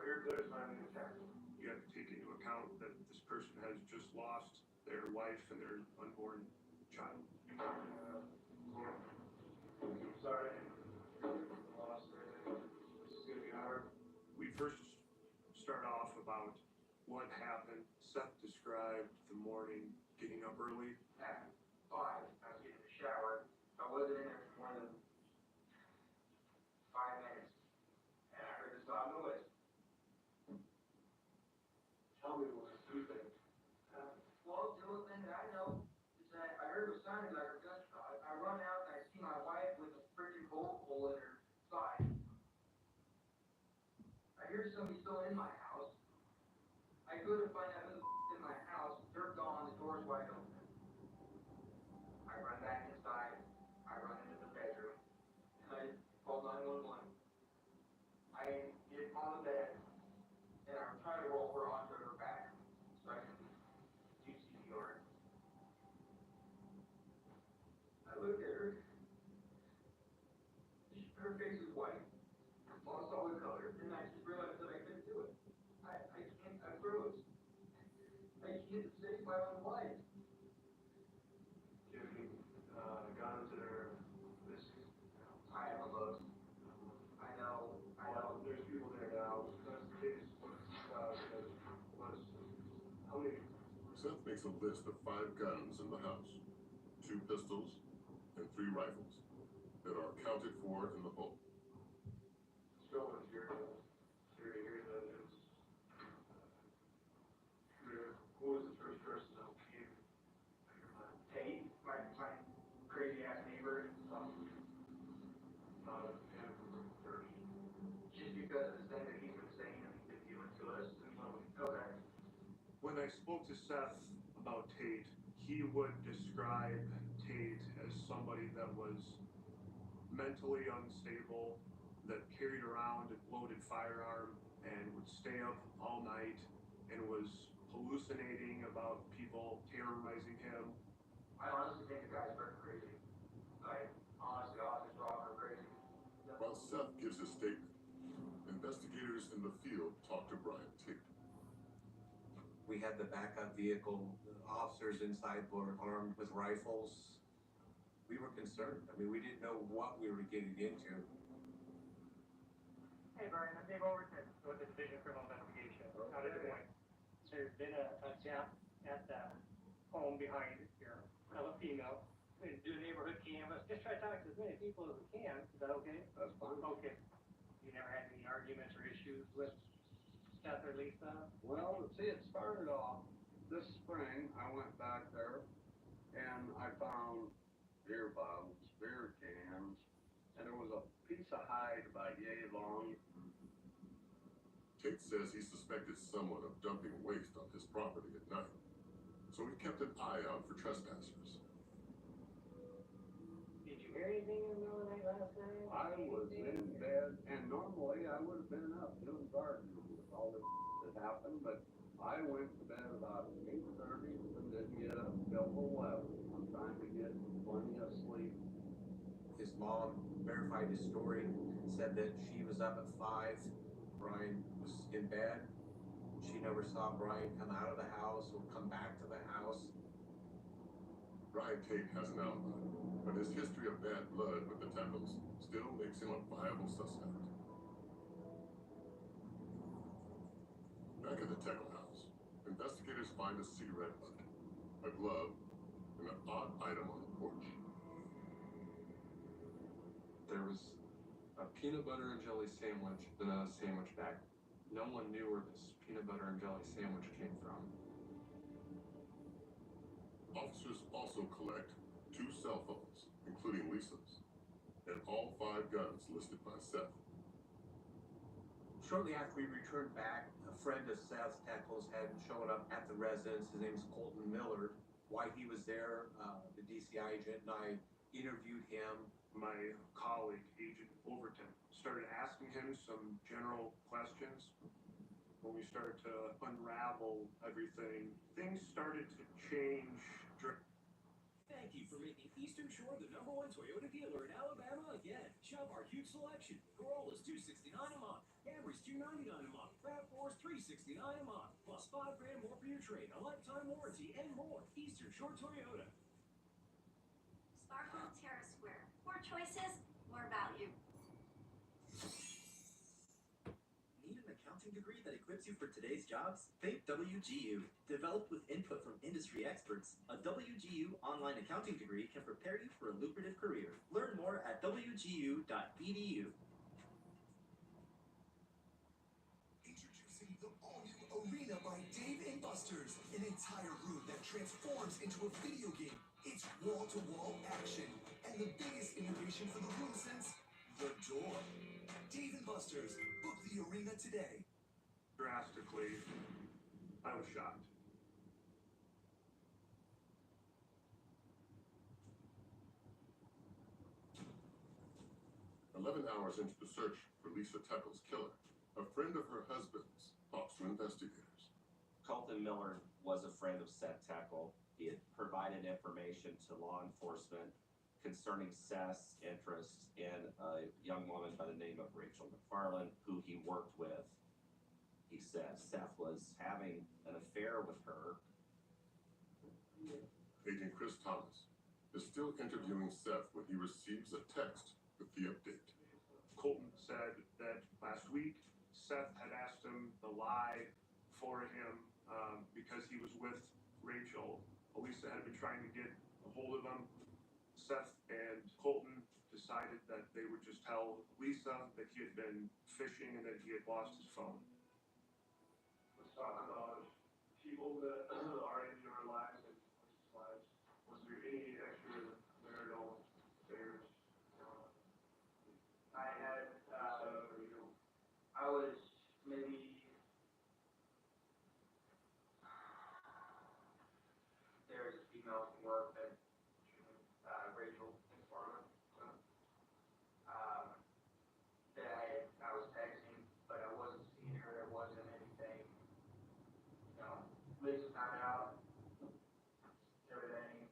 You're good at finding the tackle. You have to take into account that this person has just lost their wife and their unborn child. Sorry. Lost everything. This is gonna be hard. We first start off about what happened. Seth described the morning, getting up early. At 5, I was getting in the shower. I wasn't in there for more than 5 minutes. And I heard this loud noise. Tell me what you think. Well, the only thing that I know is that I heard it sounded like a gunshot. I run out and I see my wife with a freaking bullet hole in her side. I hear somebody still in my house. I go to find out who the in my house. They're gone. The door's wide open. I run back inside. I run into the bedroom. And I call 911. I get on the bed. And I'm trying to roll her onto her back. So I can do CPR. I look at her. Her face is white. All solid color. And I just realized that I couldn't do it. I can't. I froze. I can't save my own life. Giving guns that are this. I haven't looked. I know. There's people there now. That's the case. How many? Seth makes a list of 5 guns in the house, 2 pistols, and 3 rifles that are accounted for in the home. So it's here to hear that it's. Who was the first person that came? Tate, my crazy ass neighbor. First. Just because of the thing that he's been saying and he's been giving to us. Okay. When I spoke to Seth about Tate, he would describe Tate as somebody that was mentally unstable, that carried around a loaded firearm and would stay up all night and was hallucinating about people terrorizing him. I honestly think the guy's very crazy. Like, honestly, just rock her crazy. While Seth gives his statement, investigators in the field talk to Brian Tate. We had the backup vehicle. The officers inside were armed with rifles. We were concerned. I mean, we didn't know what we were getting into. Hey Brian, I'm Dave Overton with the Division of Criminal Investigation out of Des Moines. So there's been a death at the home behind here of a female. and do a neighborhood canvas. Just try to talk to as many people as we can. Is that okay? That's fine. Okay. You never had any arguments or issues with Seth or Lisa? Well, see, it started off this spring. I went back there and I found beer bottles, beer cans, and there was a piece of hide about yay long. Tate says he suspected someone of dumping waste on his property at night, so he kept an eye out for trespassers. Did you hear anything in the middle of the night last night? I was in bed, and normally I would have been up doing gardening with all this that happened, but I went to bed about 8:30 and didn't get up till 11. I'm trying to get plenty of sleep. His mom verified his story, said that she was up at 5. Brian was in bed. She never saw Brian come out of the house or come back to the house. Brian Tate has an alibi, but his history of bad blood with the Teckles still makes him a viable suspect. Back at the Teckle house, investigators find a cigarette butt, a glove, and an odd item on the porch. There was a peanut butter and jelly sandwich in a sandwich bag. No one knew where this peanut butter and jelly sandwich came from. Officers also collect 2 cell phones, including Lisa's, and all 5 guns listed by Seth. Shortly after we returned back, a friend of Seth Teckles had shown up at the residence. His name's Colton Miller. Why he was there, the DCI agent and I interviewed him. My colleague, Agent Overton, started asking him some general questions. When we started to unravel everything, things started to change. Thank you for making Eastern Shore the #1 Toyota dealer in Alabama again. Shop our huge selection. Corolla's $269 a month. Camrys $299 a month. RAV4's $369 a month. Plus $5 grand more for your trade, a lifetime warranty, and more. Eastern Shore Toyota. Sparkle Terrace Square. More choices, more value. Need an accounting degree that equips you for today's jobs? Think WGU. Developed with input from industry experts, a WGU online accounting degree can prepare you for a lucrative career. Learn more at wgu.edu. Introducing the all-new Arena by Dave & Buster's, an entire room that transforms into a video game. It's wall-to-wall action, and the biggest innovation for the room since the door. Dave & Buster's, book the Arena today. Drastically, I was shocked. 11 hours into the search for Lisa Teckle's killer, a friend of her husband's talks to investigators. Colton Miller was a friend of Seth Teckle. He had provided information to law enforcement concerning Seth's interest in a young woman by the name of Rachel McFarland, who he worked with. He said Seth was having an affair with her. Agent Chris Thomas is still interviewing Seth when he receives a text with the update. Colton said that last week, Seth had asked him to lie for him because he was with Rachel. Lisa had been trying to get a hold of him. Seth and Colton decided that they would just tell Lisa that he had been fishing and that he had lost his phone. Let's talk about people that are in your lives and lives. Was there any extra marital affairs? I had, I was maybe, there's a female from work that, Rachel McFarland, that I was texting, but I wasn't seeing her, there wasn't anything, Lisa's not out, everything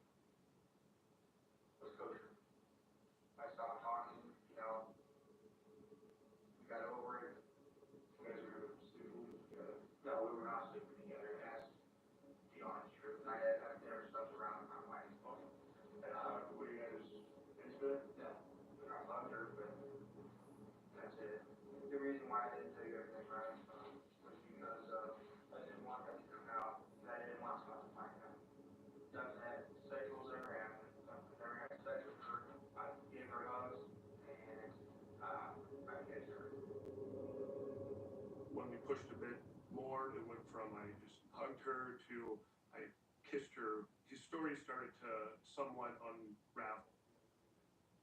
was kosher. I stopped talking, we got over it. You guys were sleeping together? No, we were not sleeping together. That's the honest truth. I've never slept around my pushed a bit more. It went from I just hugged her to I kissed her. His story started to somewhat unravel.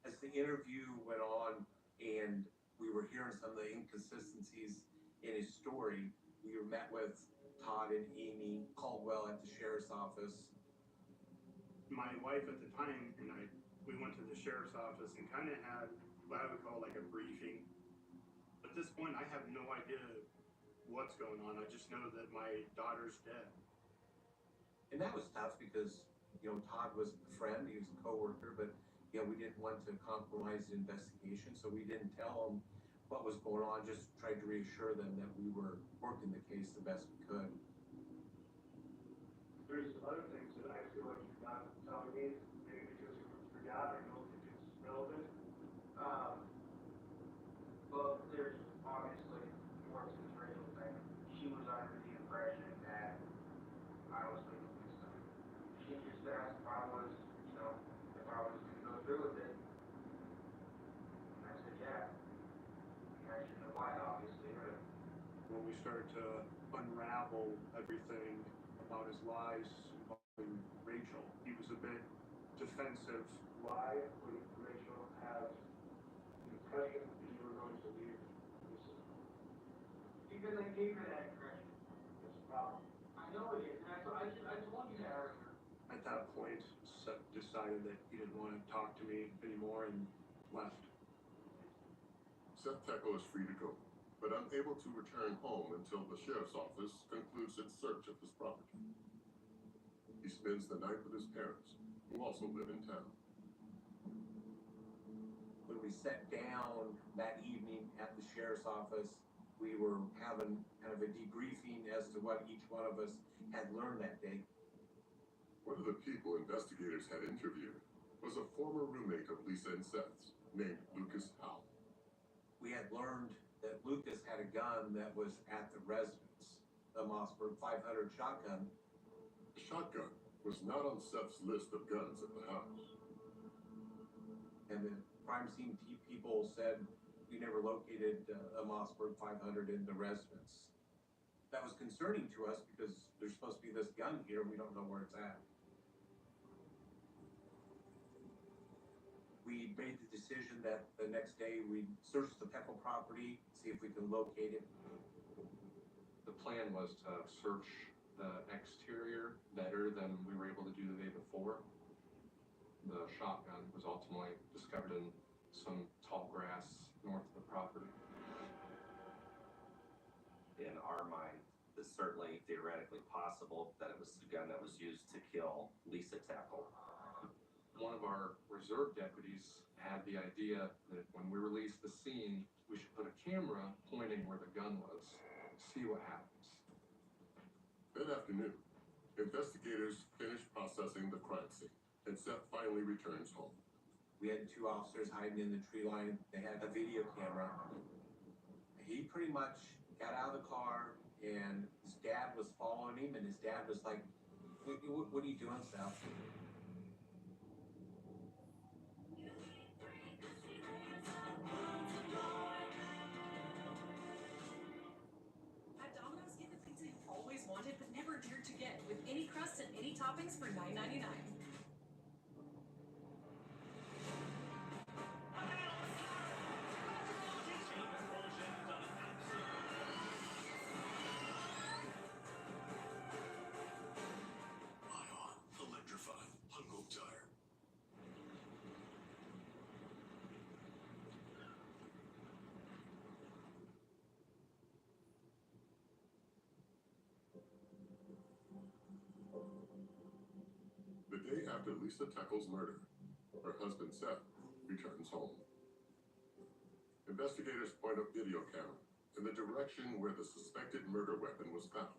As the interview went on and we were hearing some of the inconsistencies in his story, we were met with Todd and Amy Caldwell at the sheriff's office. My wife at the time and we went to the sheriff's office and kind of had what I would call like a briefing. At this point, I have no idea what's going on. I just know that my daughter's dead. And that was tough because, you know, Todd was a friend, he was a coworker, but yeah, we didn't want to compromise the investigation, so we didn't tell them what was going on, just tried to reassure them that we were working the case the best we could. There's some other things that I feel like you're not telling me, maybe because you forgot, I don't think it's relevant. But there's obviously more to this Rachel thing. She was under the impression that I was leaving this time. She just asked if I was, if I was going to go through with it. And I said, yeah. And I should know why, obviously, right? When we started to unravel everything about his lies involving Rachel, he was a bit defensive. Why would Rachel have the impression that you were going to leave this system? Because I gave her that impression. That's a problem. I know it is, and I told you that earlier. At that point, Seth decided that he didn't want to talk to me anymore and left. Seth Tackle is free to go, but unable to return home until the sheriff's office concludes its search of his property. He spends the night with his parents, who also live in town. When we sat down that evening at the sheriff's office, we were having kind of a debriefing as to what each one of us had learned that day. One of the people investigators had interviewed was a former roommate of Lisa and Seth's, named Lucas Howell. We had learned that Lucas had a gun that was at the residence, the Mossberg 500 shotgun. The shotgun was not on Seth's list of guns at the house. And the crime scene people said we never located a Mossberg 500 in the residence. That was concerning to us because there's supposed to be this gun here, we don't know where it's at. We made the decision that the next day we'd search the Peckle property, see if we can locate it. The plan was to search the exterior better than we were able to do the day before. The shotgun was ultimately discovered in some tall grass north of the property. In our mind, it's certainly theoretically possible that it was the gun that was used to kill Lisa Tackle. One of our reserve deputies had the idea that when we release the scene, we should put a camera pointing where the gun was, see what happens. That afternoon, investigators finished processing the crime scene, and Seth finally returns home. We had two officers hiding in the tree line. They had a video camera. He pretty much got out of the car, and his dad was following him, and his dad was like, what are you doing, Seth? At Domino's, get the pizza you've always wanted but never dared to get, with any crust and any toppings for $9.99. Electrified, Hungo tire. The day after Lisa Tackle's murder, her husband Seth returns home. Investigators point a video camera in the direction where the suspected murder weapon was found.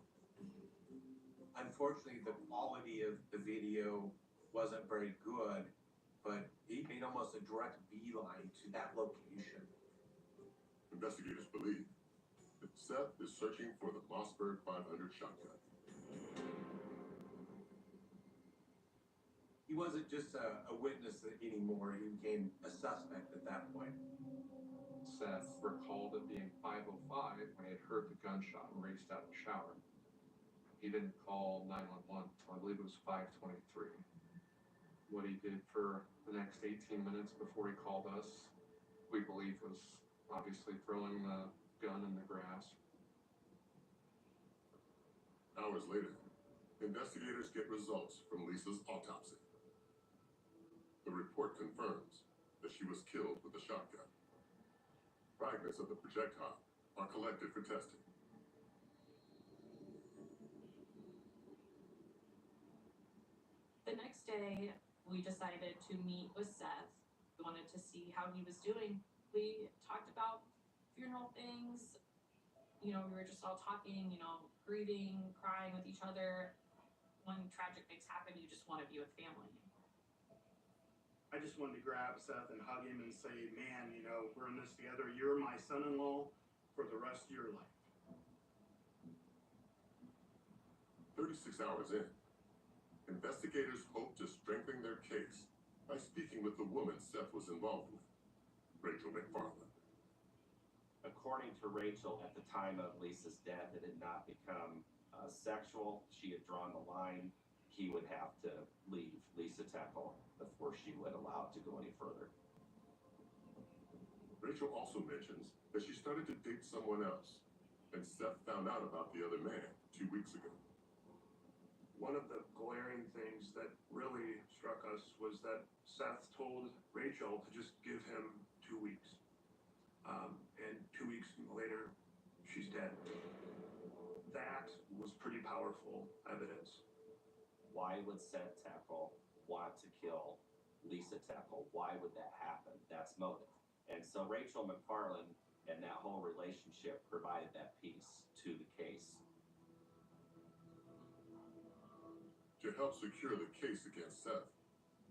Unfortunately, the quality of the video wasn't very good, but he made almost a direct beeline to that location. Investigators believe that Seth is searching for the Mossberg 500 shotgun. He wasn't just a witness anymore, he became a suspect at that point. Seth recalled it being 5:05 when he had heard the gunshot and raced out of the shower. He didn't call 911 until I believe it was 5:23. What he did for the next 18 minutes before he called us, we believe was obviously throwing the gun in the grass. Hours later, investigators get results from Lisa's autopsy. The report confirms that she was killed with a shotgun. Fragments of the projectile are collected for testing. The next day, we decided to meet with Seth. We wanted to see how he was doing. We talked about funeral things. You know, we were just all talking, you know, grieving, crying with each other. When tragic things happen, you just want to be with family. I just wanted to grab Seth and hug him and say, man, you know, we're in this together. You're my son-in-law for the rest of your life. 36 hours in, investigators hope to strengthen their case by speaking with the woman Seth was involved with, Rachel McFarland. According to Rachel, at the time of Lisa's death, it had not become sexual. She had drawn the line. He would have to leave Lisa Teckle before she would allow it to go any further. Rachel also mentions that she started to date someone else, and Seth found out about the other man 2 weeks ago. One of the glaring things that really struck us was that Seth told Rachel to just give him 2 weeks. And 2 weeks later, she's dead. That was pretty powerful evidence. Why would Seth Teckle want to kill Lisa Teckle? Why would that happen? That's motive. And so Rachel McFarland and that whole relationship provided that piece to the case. To help secure the case against Seth,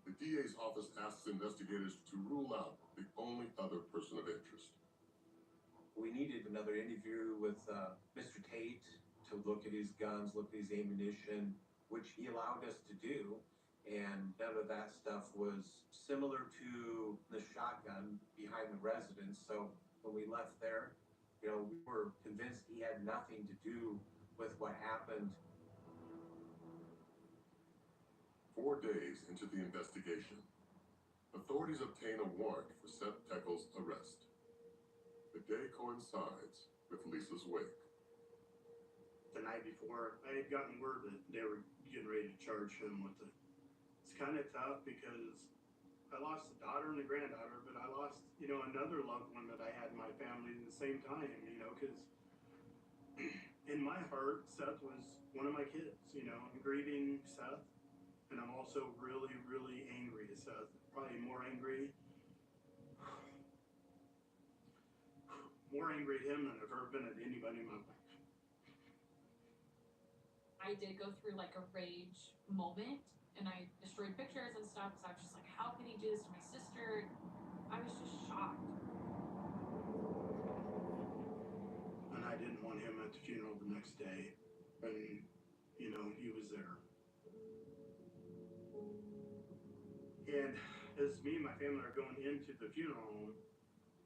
the DA's office asks investigators to rule out the only other person of interest. We needed another interview with Mr. Tate to look at his guns, look at his ammunition, which he allowed us to do. And none of that stuff was similar to the shotgun behind the residence. So when we left there, you know, we were convinced he had nothing to do with what happened. 4 days into the investigation, authorities obtain a warrant for Seth Teckle's arrest. The day coincides with Lisa's wake. The night before, I had gotten word that they were getting ready to charge him with it. It's kind of tough because I lost a daughter and a granddaughter, but I lost, you know, another loved one that I had in my family at the same time, you know, because in my heart, Seth was one of my kids, you know. I'm grieving Seth, and I'm also really, really angry at Seth. Probably more angry at him than I've ever been at anybody in my life. I did go through like a rage moment, and I destroyed pictures and stuff because I was just like, how can he do this to my sister? I was just shocked. And I didn't want him at the funeral the next day. And, you know, he was there. And as me and my family are going into the funeral home,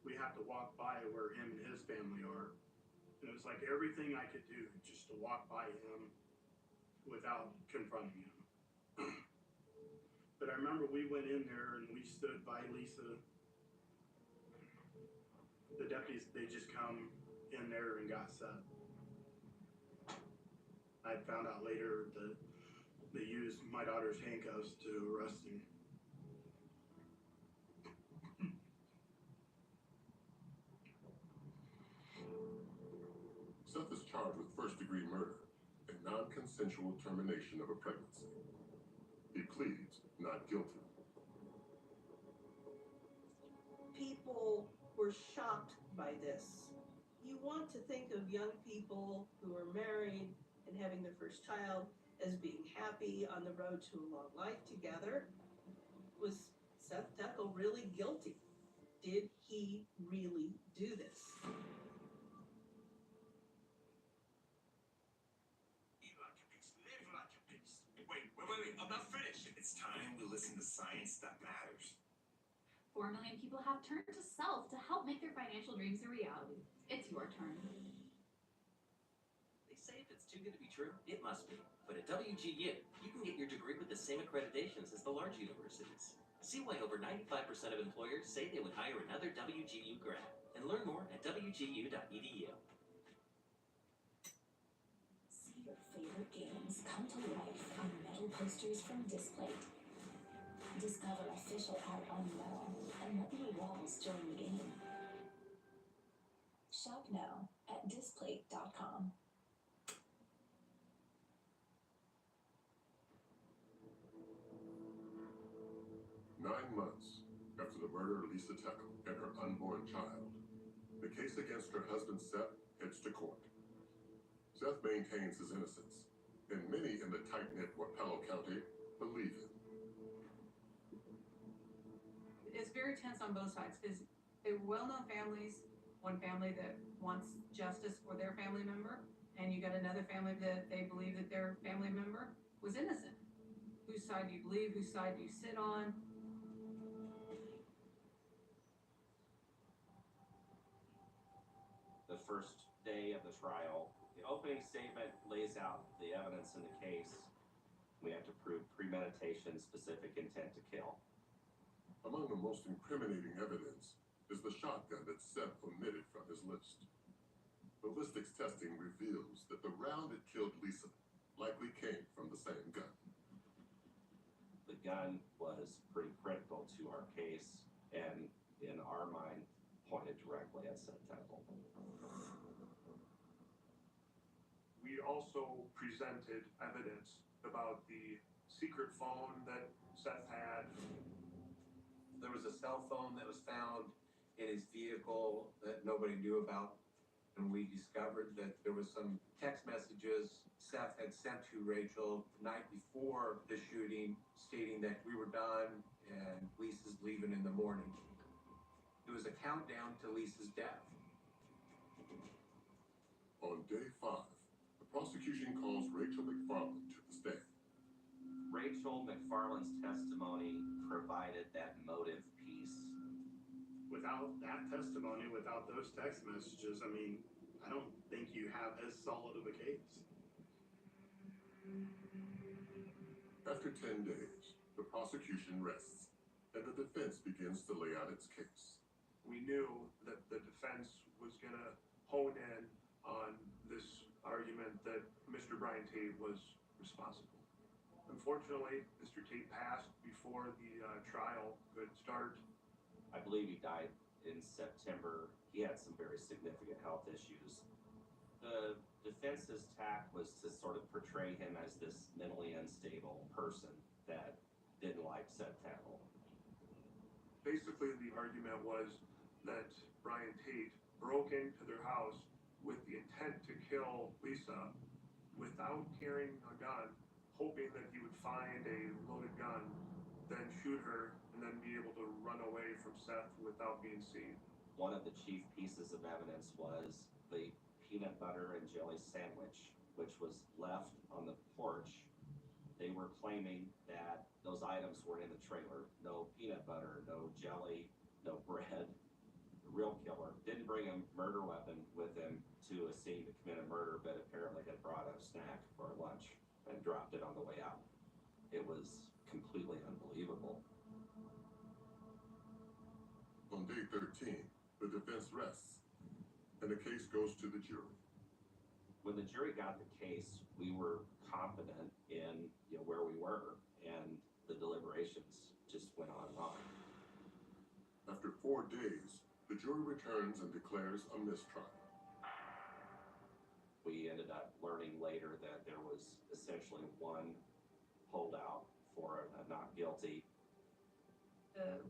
we have to walk by where him and his family are. And it was like everything I could do just to walk by him without confronting him. But I remember we went in there and we stood by Lisa. The deputies, they just come in there and got Seth. I found out later that they used my daughter's handcuffs to arrest him. Seth is charged with first-degree murder and non-consensual termination of a pregnancy. He pleads not guilty. People were shocked by this. You want to think of young people who are married and having their first child as being happy on the road to a long life together. Was Seth Teckle really guilty? Did he really do this? Eat like a beast, live like a beast. Wait, I'm not finished. It's time we listen to science that matters. 4 million people have turned to self to help make their financial dreams a reality. It's your turn. They say if it's too good to be true, it must be. But at WGU, you can get your degree with the same accreditations as the large universities. See why over 95% of employers say they would hire another WGU grad. And learn more at wgu.edu. See your favorite games come to life on metal posters from Displate. Discover official art on metal and let your walls join the game. Shop now at displate.com. 9 months after the murder of Lisa Teckle and her unborn child, the case against her husband Seth heads to court. Seth maintains his innocence, and many in the tight-knit Wapello County believe him. It's very tense on both sides because they were well-known families. One family that wants justice for their family member, and you got another family that they believe that their family member was innocent. Whose side do you believe? Whose side do you sit on? The first day of the trial, the opening statement lays out the evidence in the case. We have to prove premeditation, specific intent to kill. Among the most incriminating evidence is the shotgun that Seth omitted from his list. Ballistics testing reveals that the round that killed Lisa likely came from the same gun. The gun was pretty critical to our case, and in our mind, pointed directly at Seth Teckle. We also presented evidence about the secret phone that Seth had. There was a cell phone that was found in his vehicle that nobody knew about. And we discovered that there was some text messages Seth had sent to Rachel the night before the shooting stating that we were done and Lisa's leaving in the morning. It was a countdown to Lisa's death. On day 5, the prosecution calls Rachel McFarland to the stand. Rachel McFarland's testimony provided that motive piece. Without that testimony, without those text messages, I mean, I don't think you have as solid of a case. After 10 days, the prosecution rests, and the defense begins to lay out its case. We knew that the defense was going to hone in on this argument that Mr. Brian Tate was responsible. Unfortunately, Mr. Tate passed before the trial could start. I believe he died in September. He had some very significant health issues. The defense's tack was to sort of portray him as this mentally unstable person that didn't like Seth Teckle. Basically, the argument was that Brian Tate broke into their house with the intent to kill Lisa without carrying a gun, hoping that he would find a loaded gun, then shoot her, and then be able to run away from Seth without being seen. One of the chief pieces of evidence was the peanut butter and jelly sandwich, which was left on the porch. They were claiming that those items were in the trailer. No peanut butter, no jelly, no bread. The real killer didn't bring a murder weapon with him to a scene to commit a murder, but apparently had brought a snack for lunch and dropped it on the way out. It was completely unbelievable. On day 13, the defense rests, and the case goes to the jury. When the jury got the case, we were confident in where we were, and the deliberations just went on and on. After 4 days, the jury returns and declares a mistrial. We ended up learning later that there was essentially one holdout for a not guilty.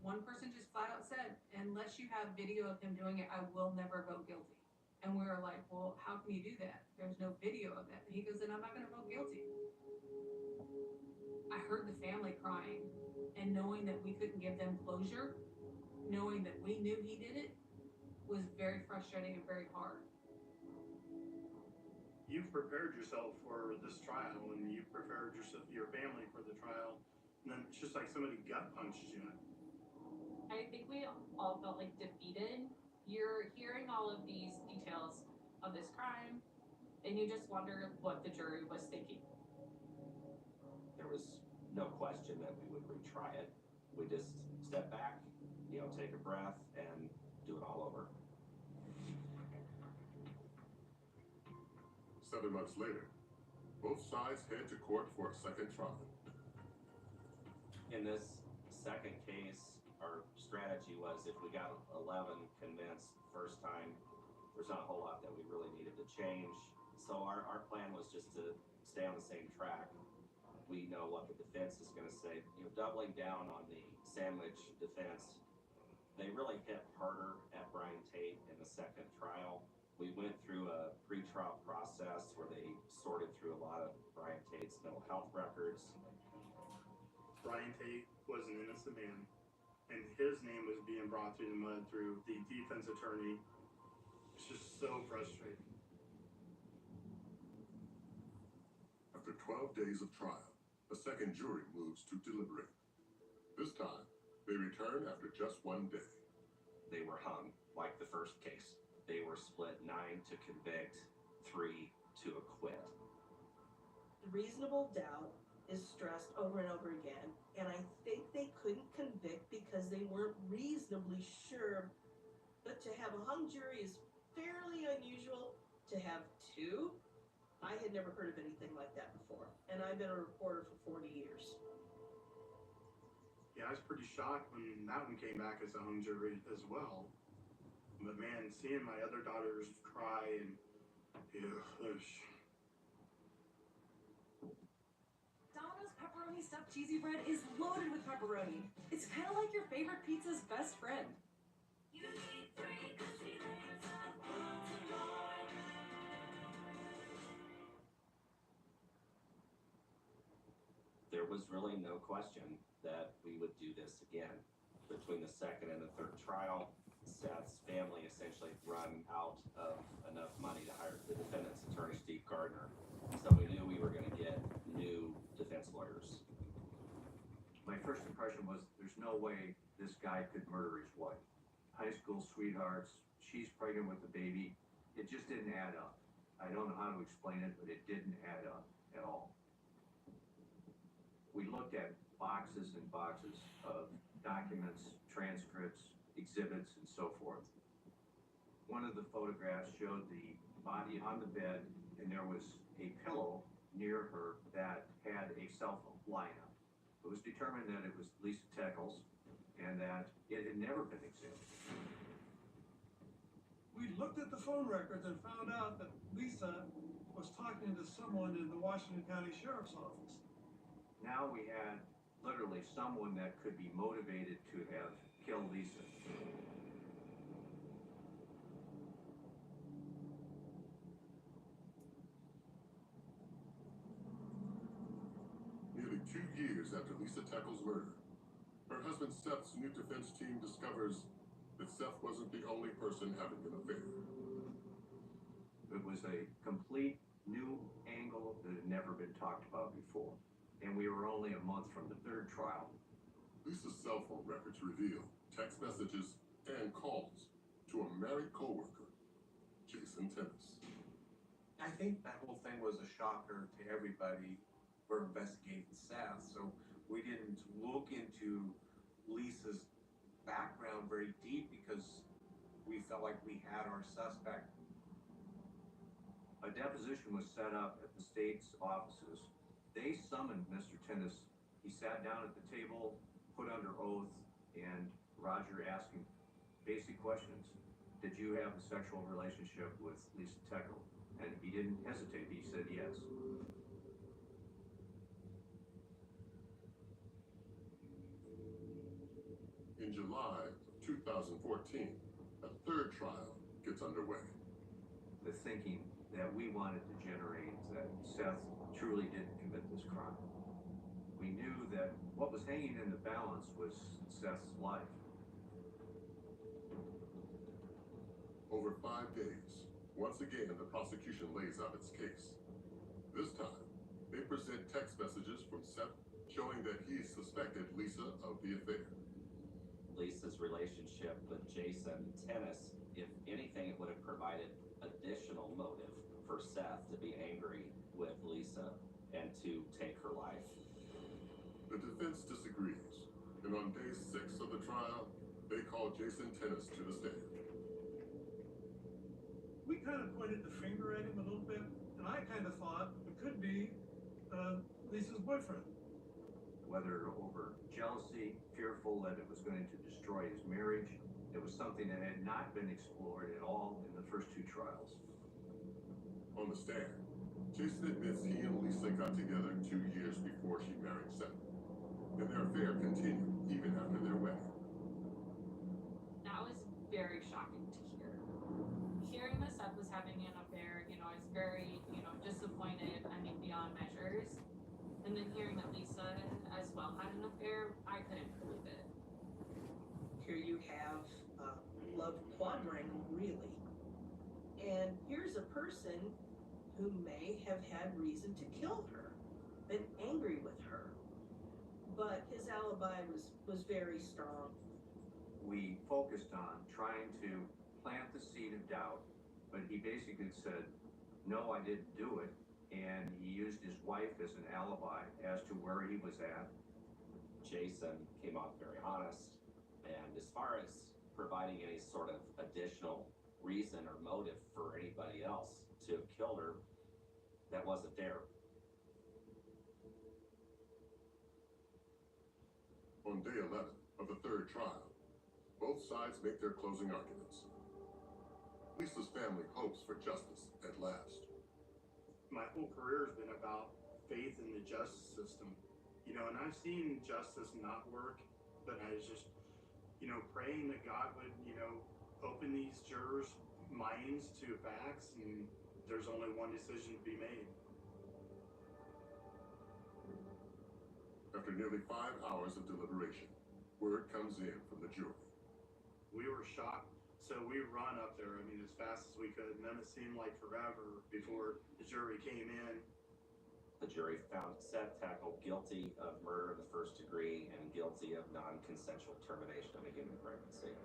One person just flat out said, unless you have video of him doing it, I will never vote guilty. And we were like, well, how can you do that? There's no video of that. And he goes, then I'm not going to vote guilty. I heard the family crying, and knowing that we couldn't give them closure, knowing that we knew he did it, was very frustrating and very hard. You've prepared yourself for this trial, and you've prepared your family for the trial, and then it's just like somebody gut punches you. I think we all felt like defeated. You're hearing all of these details of this crime, and you just wonder what the jury was thinking. There was no question that we would retry it. We just step back, take a breath, and do it all over. 7 months later, both sides head to court for a second trial. In this second case, our strategy was if we got 11 convinced first time, there's not a whole lot that we really needed to change. So our plan was just to stay on the same track. We know what the defense is going to say. Doubling down on the sandwich defense, they really hit harder at Brian Tate in the second trial. We went through a pre-trial process where they sorted through a lot of Brian Tate's mental health records. Brian Tate was an innocent man, and his name was being brought through the mud through the defense attorney. It's just so frustrating. After 12 days of trial, a second jury moves to deliberate. This time, they return after just 1 day. They were hung, like the first case. They were split 9 to convict, 3 to acquit. Reasonable doubt is stressed over and over again, and I think they couldn't convict because they weren't reasonably sure. But to have a hung jury is fairly unusual. To have 2, I had never heard of anything like that before, and I've been a reporter for 40 years. Yeah, I was pretty shocked when that one came back as a hung jury as well. But man, seeing my other daughters cry and Domino's pepperoni stuffed cheesy bread is loaded with pepperoni. It's kind of like your favorite pizza's best friend. There was really no question that we would do this again. Between the second and the third trial, Seth's family essentially run out of enough money to hire the defendant's attorney, Steve Gardner. So we knew we were going to get new defense lawyers. My first impression was there's no way this guy could murder his wife. High school sweethearts, she's pregnant with a baby. It just didn't add up. I don't know how to explain it, but it didn't add up at all. We looked at boxes and boxes of documents, transcripts, exhibits, and so forth. One of the photographs showed the body on the bed, and there was a pillow near her that had a cell phone lineup. It was determined that it was Lisa Teckles and that it had never been examined. We looked at the phone records and found out that Lisa was talking to someone in the Washington County Sheriff's Office. Now we had literally someone that could be motivated to have killed Lisa. Nearly 2 years after Lisa Teckles' murder, her husband Seth's new defense team discovers that Seth wasn't the only person having an affair. It was a complete new angle that had never been talked about before. And we were only a month from the third trial. Lisa's cell phone records reveal text messages and calls to a married co-worker, Jason Tennis. I think that whole thing was a shocker to everybody. We're investigating Seth, so we didn't look into Lisa's background very deep because we felt like we had our suspect. A deposition was set up at the state's offices. They summoned Mr. Tennis. He sat down at the table, put under oath, and Roger asked him basic questions. Did you have a sexual relationship with Lisa Teckle? And he didn't hesitate. He said yes. In July of 2014, a third trial gets underway. The thinking that we wanted to generate that Seth truly didn't commit this crime. We knew that what was hanging in the balance was Seth's life. Over 5 days, once again the prosecution lays out its case. This time, they present text messages from Seth showing that he suspected Lisa of the affair. Lisa's relationship with Jason tennis, if anything, it would have provided additional motive for Seth to be angry with Lisa and to take her life. The defense disagrees, and on day 6 of the trial, they call Jason Tennis to the stand. We kind of pointed the finger at him a little bit, and I kind of thought it could be Lisa's boyfriend. Whether over jealousy, fearful that it was going to destroy his marriage, it was something that had not been explored at all in the first 2 trials. On the stand, Jason admits he and Lisa got together 2 years before she married Seth, and their affair continued even after their wedding. That was very shocking to hear. Hearing that Seth was having an affair, I was very, disappointed, beyond measures. And then hearing that Lisa as well had an affair, I couldn't believe it. Here you have love quadrangle, really. And here's a person who may have had reason to kill her, been angry with her. But his alibi was very strong. We focused on trying to plant the seed of doubt, but he basically said, no, I didn't do it. And he used his wife as an alibi as to where he was at. Jason came off very honest, and as far as providing any sort of additional reason or motive for anybody else to have killed her, that wasn't there. On day 11 of the 3rd trial, both sides make their closing arguments. Lisa's family hopes for justice at last. My whole career has been about faith in the justice system, and I've seen justice not work, but I was just, praying that God would, open these jurors' minds to facts, and there's only one decision to be made. After nearly 5 hours of deliberation, word comes in from the jury. We were shocked. So we run up there, as fast as we could, and then it seemed like forever before the jury came in. The jury found Seth Tackle guilty of murder of the 1st degree and guilty of non-consensual termination of a human pregnancy.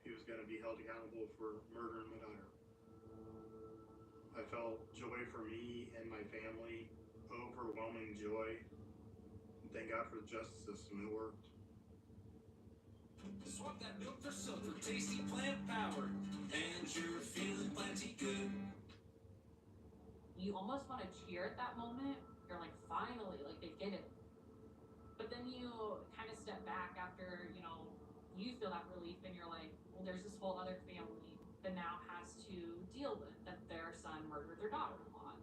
He was going to be held accountable for murdering my daughter. I felt joy for me and my family, overwhelming joy. Thank God for the justice system, it worked. Swap that milk for silver, tasty plant power, and you're feeling plenty good. You almost want to cheer at that moment. You're like, finally, they get it. But then you kind of step back after, you feel that relief, and you're like, well, there's this whole other family that now has to deal with that their son murdered their daughter-in-law.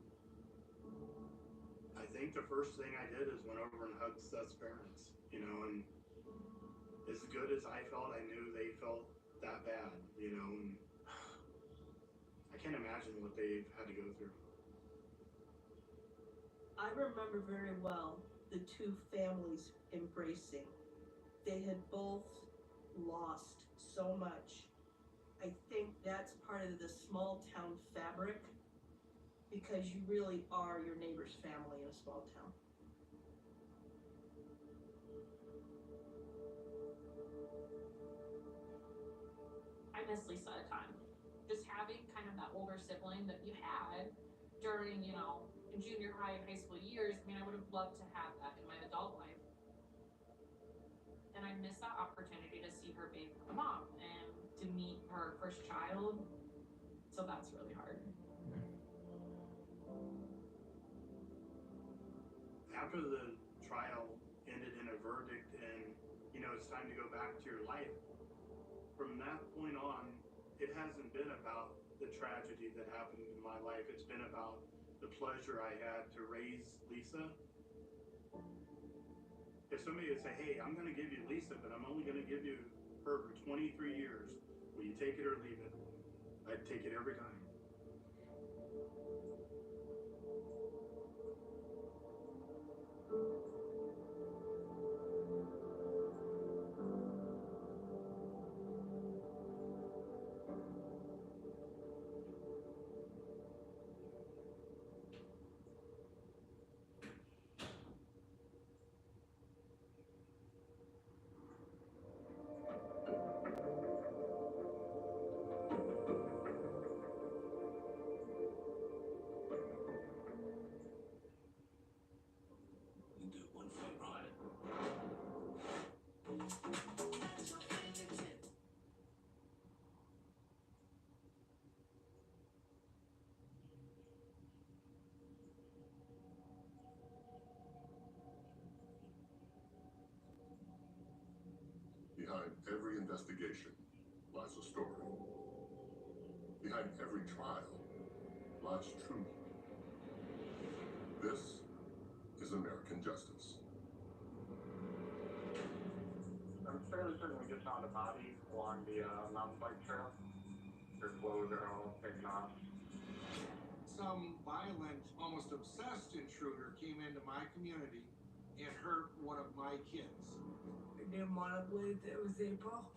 I think the first thing I did is went over and hugged Seth's parents, and as good as I felt, I knew they felt that bad, and I can't imagine what they've had to go through. I remember very well the 2 families embracing. They had both lost so much. I think that's part of the small town fabric, because you really are your neighbor's family in a small town. I miss Lisa a ton. Just having kind of that older sibling that you had during, in junior high and high school years, I would have loved to have that in my adult life. And I miss that opportunity to see her being a mom and to meet her first child. So that's really hard. After the trial ended in a verdict and, it's time to go back to your life, from that point on, it hasn't been about the tragedy that happened in my life. It's been about the pleasure I had to raise Lisa. If somebody would say, hey, I'm going to give you Lisa, but I'm only going to give you her for 23 years, will you take it or leave it? I'd take it every time. investigation lies a story. Behind every trial lies truth. This is American justice. I'm fairly certain we just found a body along the mountain bike trail. Their clothes are all taken off. Some violent, almost obsessed intruder came into my community and hurt one of my kids. I didn't want to believe that it was April.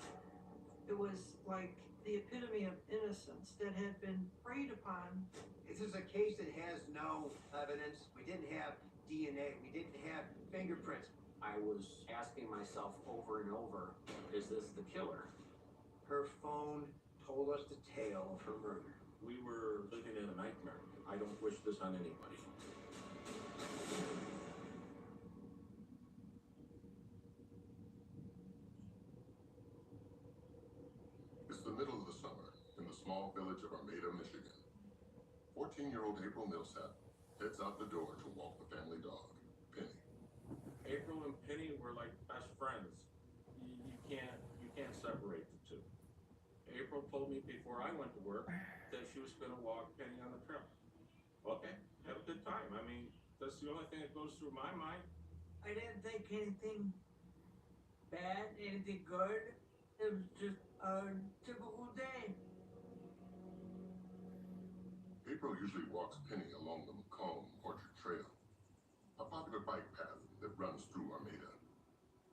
It was like the epitome of innocence that had been preyed upon. This is a case that has no evidence. We didn't have DNA. We didn't have fingerprints. I was asking myself over and over, is this the killer? Her phone told us the tale of her murder. We were living in a nightmare. I don't wish this on anybody. It's the middle of the summer in the small village of Armada, Michigan. 14-year-old April Millsap heads out the door to walk the family dog, Penny. April and Penny were like best friends. You can't separate the two. April told me before I went to work that she was going to walk Penny on the trail. Okay, have a good time. I mean, that's the only thing that goes through my mind. I didn't think anything bad, anything good. It was just a typical day. April usually walks Penny along the Macomb Orchard Trail, a popular bike path that runs through Armada.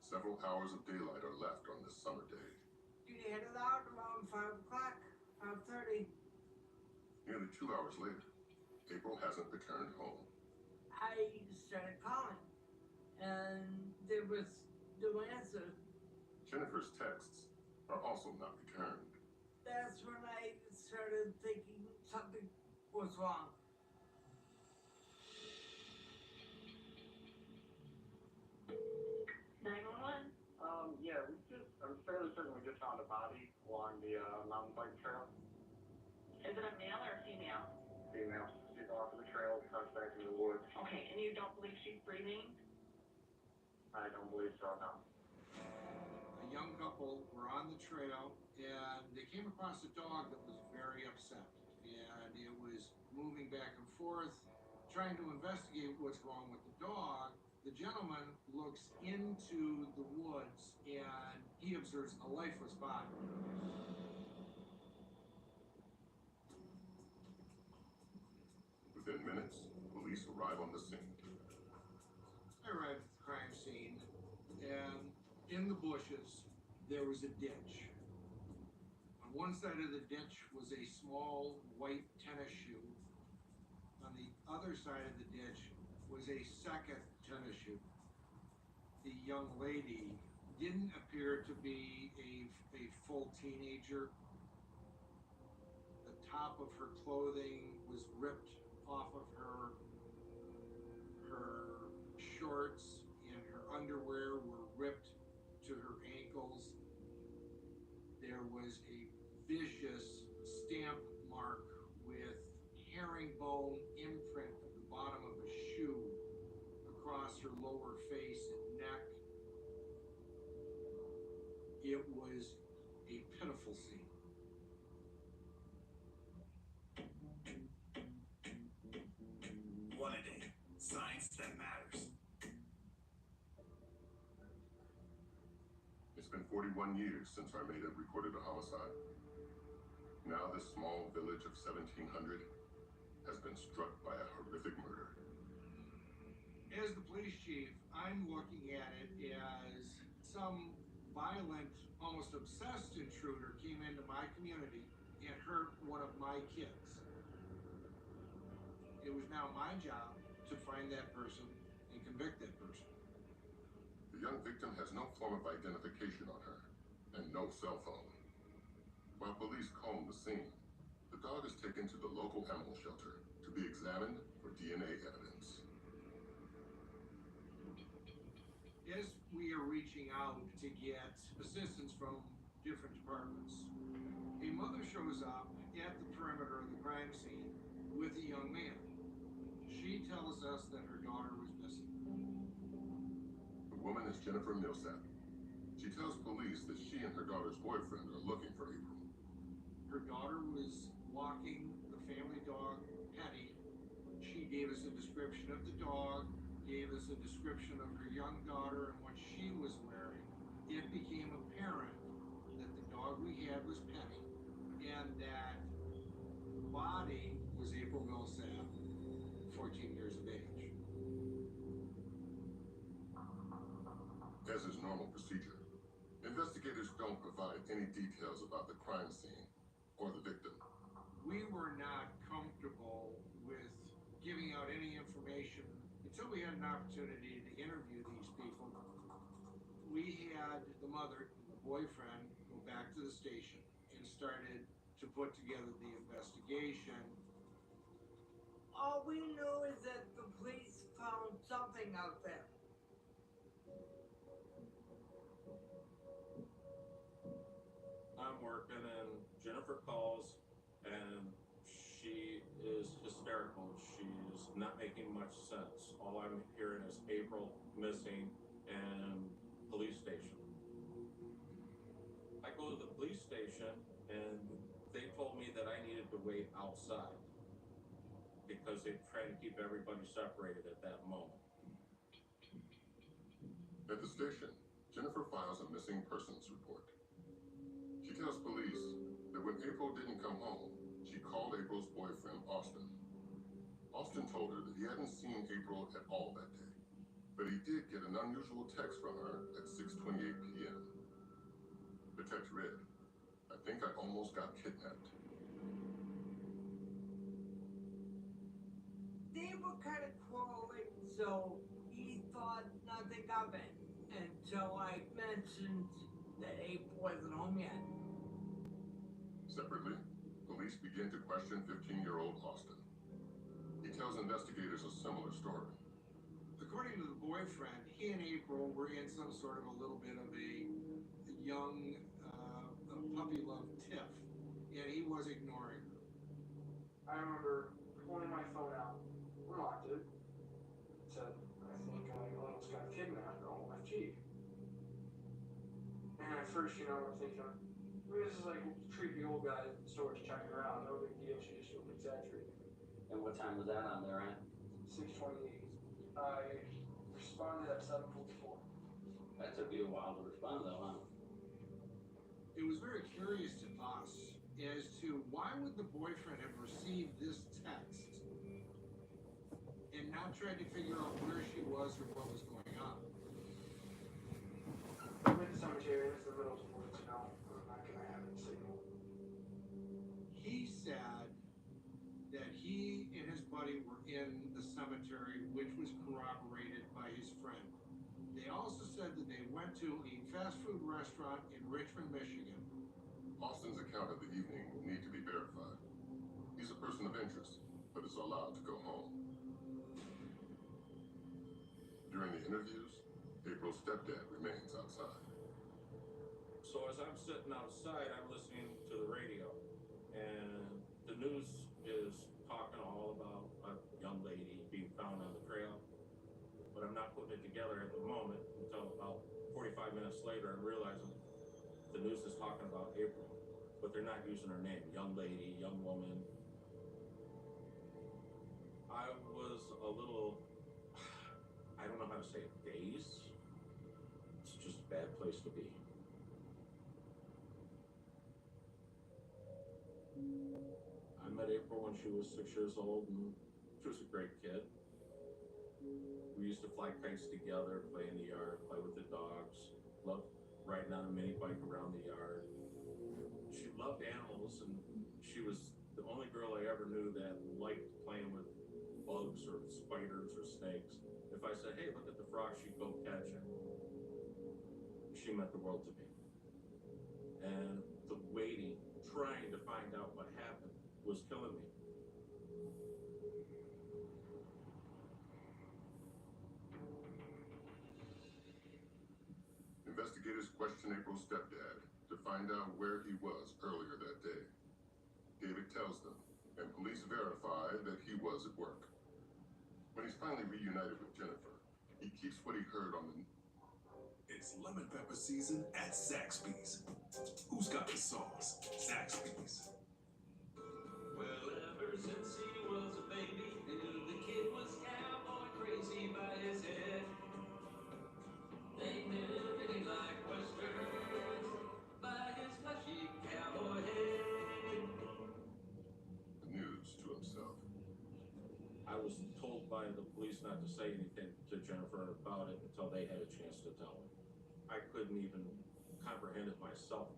Several hours of daylight are left on this summer day. She headed out around 5 o'clock, 5:30. Nearly 2 hours later, April hasn't returned home. I started calling, and there was no answer. Jennifer's texts are also not returned. That's when I started thinking something was wrong. Yeah, I'm fairly certain we just found a body along the mountain bike trail. Is it a male or a female? Female. She's off of the trail, tucked back in the woods. Okay, and you don't believe she's breathing? I don't believe so, no. A young couple were on the trail and they came across a dog that was very upset. And it was moving back and forth, trying to investigate what's wrong with the dog. The gentleman looks into the woods and he observes a lifeless body. Within minutes, police arrive on the scene. I arrived at the crime scene, and in the bushes, there was a ditch. On one side of the ditch was a small white tennis shoe. On the other side of the ditch was a second tennis shoe. The young lady didn't appear to be a full teenager. The top of her clothing was ripped off of her. Her shorts and her underwear were ripped to her ankles. There was a vicious stamp mark with herringbone imprint at the bottom of a shoe across her lower face and neck. It was a pitiful scene. One a day. Science that matters. It's been 41 years since Armada recorded a homicide. Now this small village of 1,700 has been struck by a horrific murder. As the police chief, I'm looking at it as some violent, almost obsessed intruder came into my community and hurt one of my kids. It was now my job to find that person and convict that person. The young victim has no form of identification on her and no cell phone. While police comb the scene, the dog is taken to the local animal shelter to be examined for DNA evidence. As we are reaching out to get assistance from different departments, a mother shows up at the perimeter of the crime scene with a young man. She tells us that her daughter was missing. The woman is Jennifer Millsap. She tells police that she and her daughter's boyfriend are looking for April. Her daughter was walking the family dog, Penny. She gave us a description of the dog, gave us a description of her young daughter and what she was wearing. It became apparent that the dog we had was Penny and that the body was April Millsap, 14 years of age. As is normal procedure, investigators don't provide any details about the crime scene or the victim. We were not comfortable with giving out any information until we had an opportunity to interview these people. We had the mother and the boyfriend go back to the station and started to put together the investigation. All we knew is that the police found something out there. I'm working and Jennifer calls and she is hysterical. She's not making much sense. All I'm hearing is April missing and police station. I go to the police station and they told me that I needed to wait outside because they try to keep everybody separated at that moment. At the station, Jennifer files a missing persons report. She tells police that when April didn't come home, she called April's boyfriend, Austin. Austin told her that he hadn't seen April at all that day, but he did get an unusual text from her at 6:28 p.m. The text read, "I think I almost got kidnapped." They were kind of quarreling, so he thought nothing of it until I mentioned that April wasn't home yet. Separately, police begin to question 15-year-old Austin. He tells investigators a similar story. According to the boyfriend, he and April were in some sort of a little bit of a young puppy love tiff, and he was ignoring her. I remember pulling my phone out, unlocked it, said, "I think I almost got kidnapped or OMG." And at first, I'm thinking, this is like creepy old guy at the store just checking around, no big deal, she just exaggerated. And what time was that on their end? 6:28. I responded at 7:44. That took you a while to respond though, huh? It was very curious to us as to why would the boyfriend have received this text and not tried to figure out where she was or what was going on. I'm in the cemetery, it's the middle of the woods, I'm not gonna have it signal. He said that he and his buddy were in the cemetery, which was corroborated by his friend. They also said that they went to a fast food restaurant in Richmond, Michigan. Austin's account of the evening will need to be verified. He's a person of interest, but is allowed to go home. During the interviews, April's stepdad remains outside. So as I'm sitting outside, I'm listening to the radio, and the news is talking all about a young lady being found on the trail, but I'm not putting it together at the moment until about 45 minutes later. I'm realizing the news is talking about April, but they're not using her name. Young lady, young woman. I was a little, I don't know how to say it, dazed. It's just a bad place to be. I met April when she was 6 years old, and she was a great kid. We used to fly kites together, play in the yard, play with the dogs, loved riding on a mini bike around the yard. She loved animals, and she was the only girl I ever knew that liked playing with bugs or spiders or snakes. If I said, "Hey, look at the frog," she'd go catch it. She meant the world to me. And the waiting, trying to find out what happened, was killing me. Investigators question April's stepdad to find out where he was earlier that day. David tells them, and police verify that he was at work. When he's finally reunited with Jennifer, he keeps what he heard on the It's lemon pepper season at Zaxby's. Who's got the sauce? Zaxby's. Well, ever since he was a baby, they knew the kid was cowboy crazy by his head. They knew that he liked westerns by his fleshy cowboy head. The news to himself. I was told by the police not to say anything to Jennifer about it until they had a chance to tell her. I couldn't even comprehend it myself.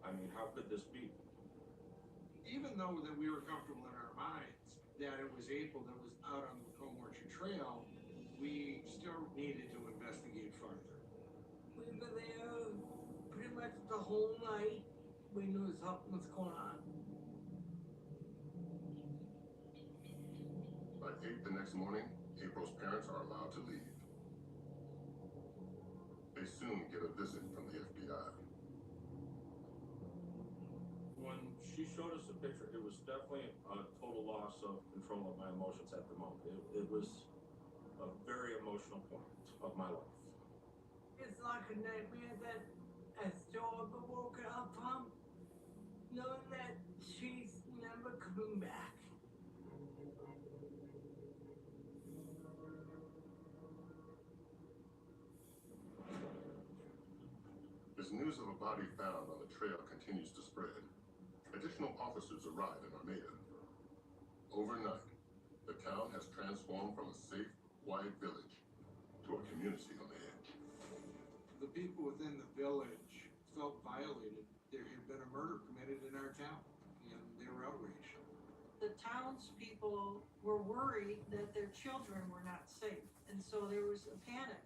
I mean, how could this be? Even though that we were comfortable in our minds that it was April that was out on the Macomb Orchard Trail, we still needed to investigate further. We were there pretty much the whole night. We knew something was going on. By 8 the next morning, April's parents are allowed to leave. They soon get a visit from the FBI. When she showed us the picture, it was definitely a total loss of control of my emotions at the moment. It was a very emotional point of my life. It's like a nightmare that I still ever woken up from, knowing that she's never coming back. As news of a body found on the trail continues to spread, additional officers arrive in Armada. Overnight, the town has transformed from a safe, quiet village to a community on edge. The people within the village felt violated. There had been a murder committed in our town, and they were outraged. The townspeople were worried that their children were not safe, and so there was a panic,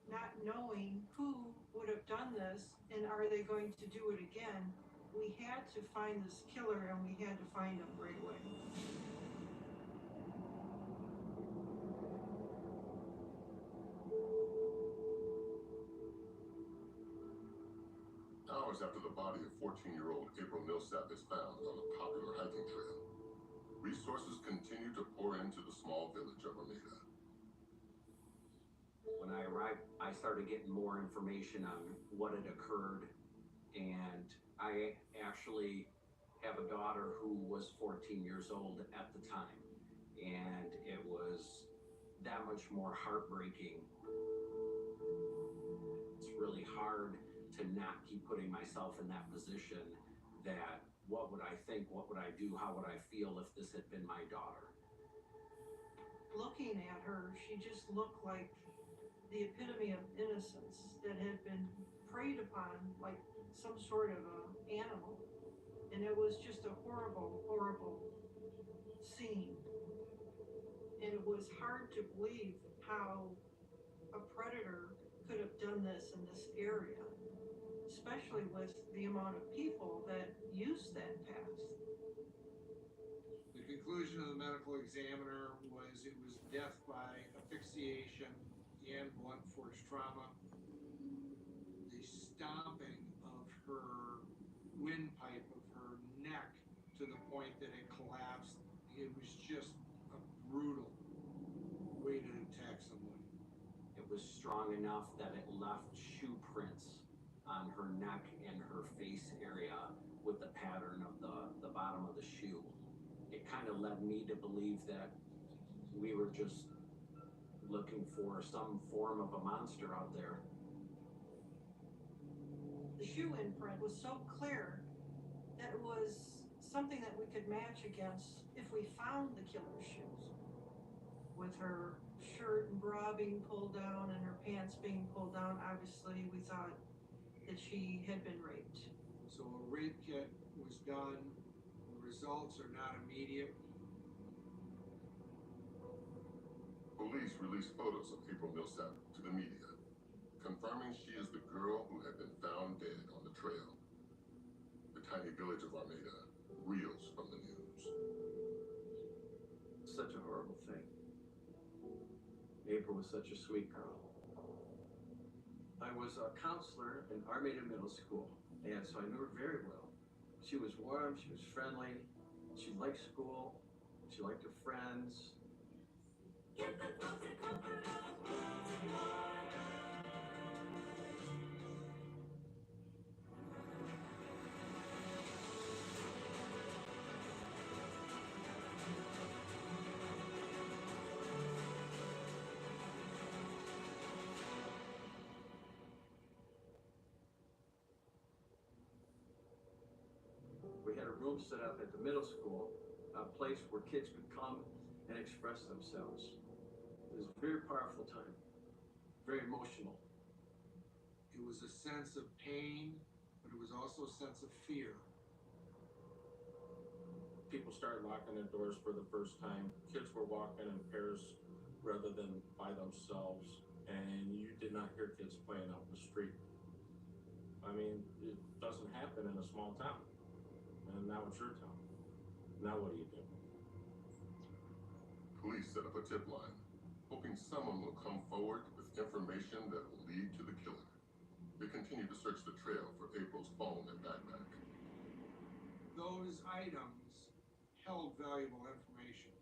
not knowing who would have done this and are they going to do it again. We had to find this killer, and we had to find him right away. Hours after the body of 14-year-old April Millsap is found on a popular hiking trail, resources continue to pour into the small village of Armada. When I arrived, I started getting more information on what had occurred, and I actually have a daughter who was 14 years old at the time, and it was that much more heartbreaking. It's really hard to not keep putting myself in that position that what would I think, what would I do, how would I feel if this had been my daughter? Looking at her, she just looked like the epitome of innocence that had been preyed upon like some sort of an animal. And it was just a horrible, horrible scene. And it was hard to believe how a predator could have done this in this area, especially with the amount of people that use that path. The conclusion of the medical examiner was it was death by asphyxiation and blunt force trauma. The stomping of her windpipe of her neck to the point that it collapsed, it was just a brutal way to attack someone. It was strong enough that it left shoe prints on her neck and her face area with the pattern of the bottom of the shoe. It kind of led me to believe that we were just looking for some form of a monster out there. The shoe imprint was so clear that it was something that we could match against if we found the killer's shoes. With her shirt and bra being pulled down and her pants being pulled down, obviously we thought that she had been raped. So a rape kit was done. The results are not immediate. Police released photos of April Millsap to the media, confirming she is the girl who had been found dead on the trail. The tiny village of Armada reels from the news. Such a horrible thing. April was such a sweet girl. I was a counselor in Armada Middle School, and so I knew her very well. She was warm, she was friendly, she liked school, she liked her friends. room set up at the middle school, a place where kids could come and express themselves. It was a very powerful time, very emotional. It was a sense of pain, but it was also a sense of fear. People started locking their doors for the first time. Kids were walking in pairs rather than by themselves, and you did not hear kids playing out in the street. I mean, it doesn't happen in a small town, and now it's your town. Now what do you do? Police set up a tip line, hoping someone will come forward with information that will lead to the killing. They continue to search the trail for April's phone and backpack. Those items held valuable information,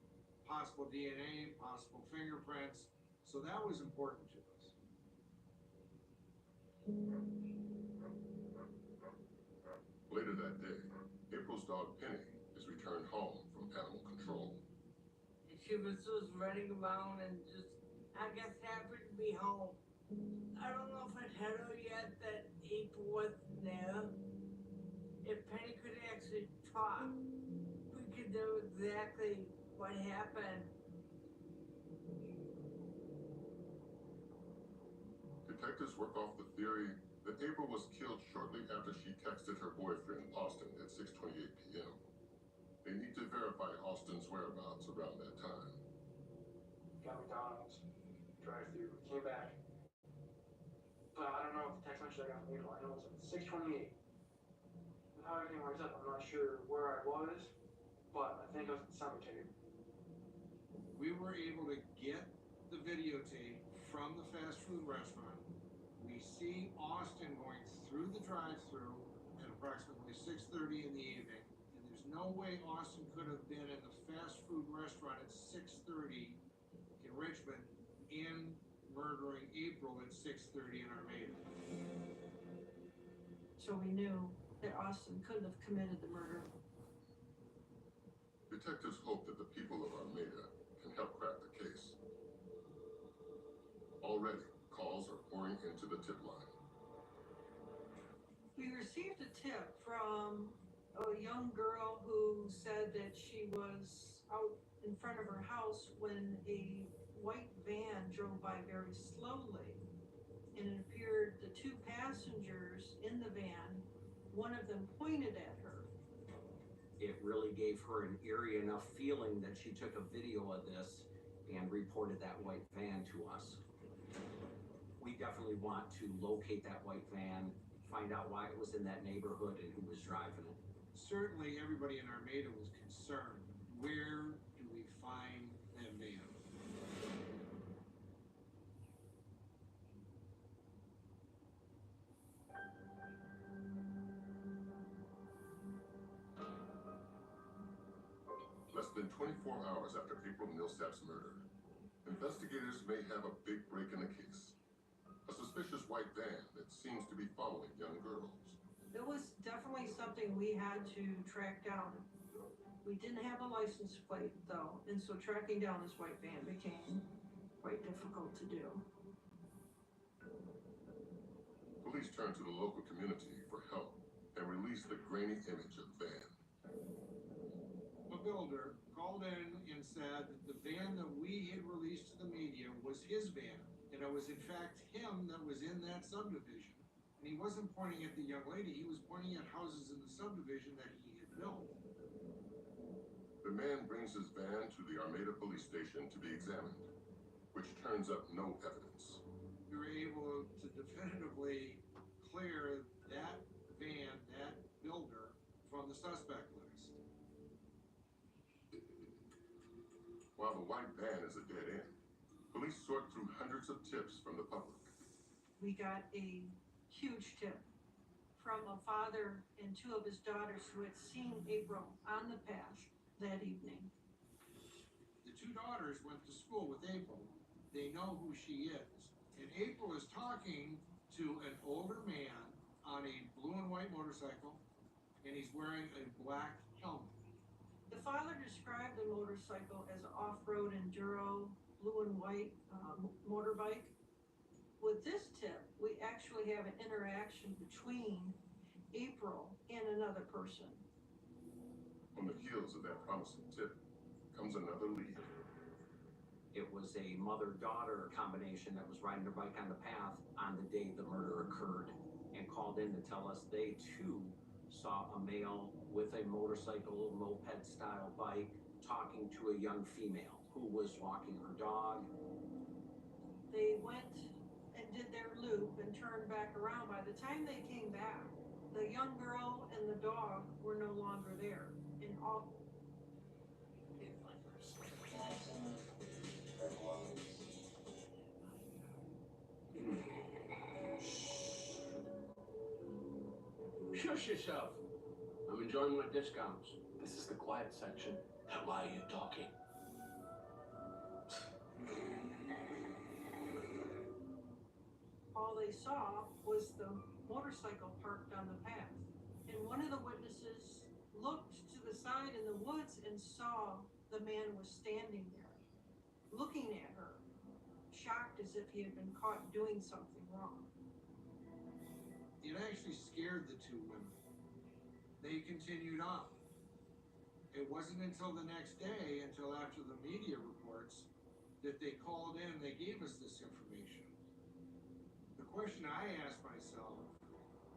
possible DNA, possible fingerprints, so that was important to us. Later that day, April's dog Penny is returned home from animal control. She was just running around and just, I guess, happy to be home. I don't know if I told her yet that April wasn't there. If Penny could actually talk, we could know exactly what happened. Detectives work off the theory that April was killed shortly after she texted her boyfriend Austin at 6:28 p.m. They need to verify Austin's whereabouts around that time. Got McDonald's, drive-through, came back. But I don't know if the text message I got from April, I know it was at 6:28. With how everything works up, I'm not sure where I was, but I think I was at the cemetery. We were able to get the videotape from the fast food restaurant. We see Austin going through the drive-through at approximately 6:30 in the evening, and there's no way Austin could have been in the fast food restaurant at 6:30 in Richmond and murdering April at 6:30 in Armada. So we knew that Austin couldn't have committed the murder. Detectives hope that the people of Armada can help crack the case. Already, calls are pouring into the tip line. We received a tip from a young girl who said that she was out in front of her house when a white van drove by very slowly, and it appeared the two passengers in the van, one of them pointed at her. It really gave her an eerie enough feeling that she took a video of this and reported that white van to us. We definitely want to locate that white van, find out why it was in that neighborhood and who was driving it. Certainly everybody in Armada was concerned. Where do we find that van? Less than 24 hours after April Millsap's murder, investigators may have a big break in the case. A suspicious white van that seems to be following young girls. It was definitely something we had to track down. We didn't have a license plate though, and so tracking down this white van became quite difficult to do. Police turn to the local community for help and release the grainy image of the van. A builder called in and said that the van that we had released to the media was his van, and it was in fact him that was in that subdivision. And he wasn't pointing at the young lady, he was pointing at houses in the subdivision that he had built. The man brings his van to the Armada police station to be examined, which turns up no evidence. We were able to definitively clear that van, that builder, from the suspect list. While the white van is a dead end, police sort through hundreds of tips from the public. We got a huge tip from a father and two of his daughters who had seen April on the path that evening. The two daughters went to school with April. They know who she is. And April is talking to an older man on a blue and white motorcycle, and he's wearing a black helmet. The father described the motorcycle as an off-road enduro, blue and white motorbike. With this tip, we actually have an interaction between April and another person. On the heels of that promising tip comes another lead. It was a mother-daughter combination that was riding their bike on the path on the day the murder occurred and called in to tell us they too saw a male with a motorcycle, moped-style bike talking to a young female who was walking her dog. They went and did their loop and turned back around. By the time they came back, the young girl and the dog were no longer there. And all Shush yourself. I'm enjoying my discounts. This is the quiet section. Now why are you talking? all they saw was the motorcycle parked on the path. And one of the witnesses looked to the side in the woods and saw the man was standing there, looking at her, shocked as if he had been caught doing something wrong. It actually scared the two women. They continued on. It wasn't until the next day, until after the media reports, that they called in and they gave us this information. The question I asked myself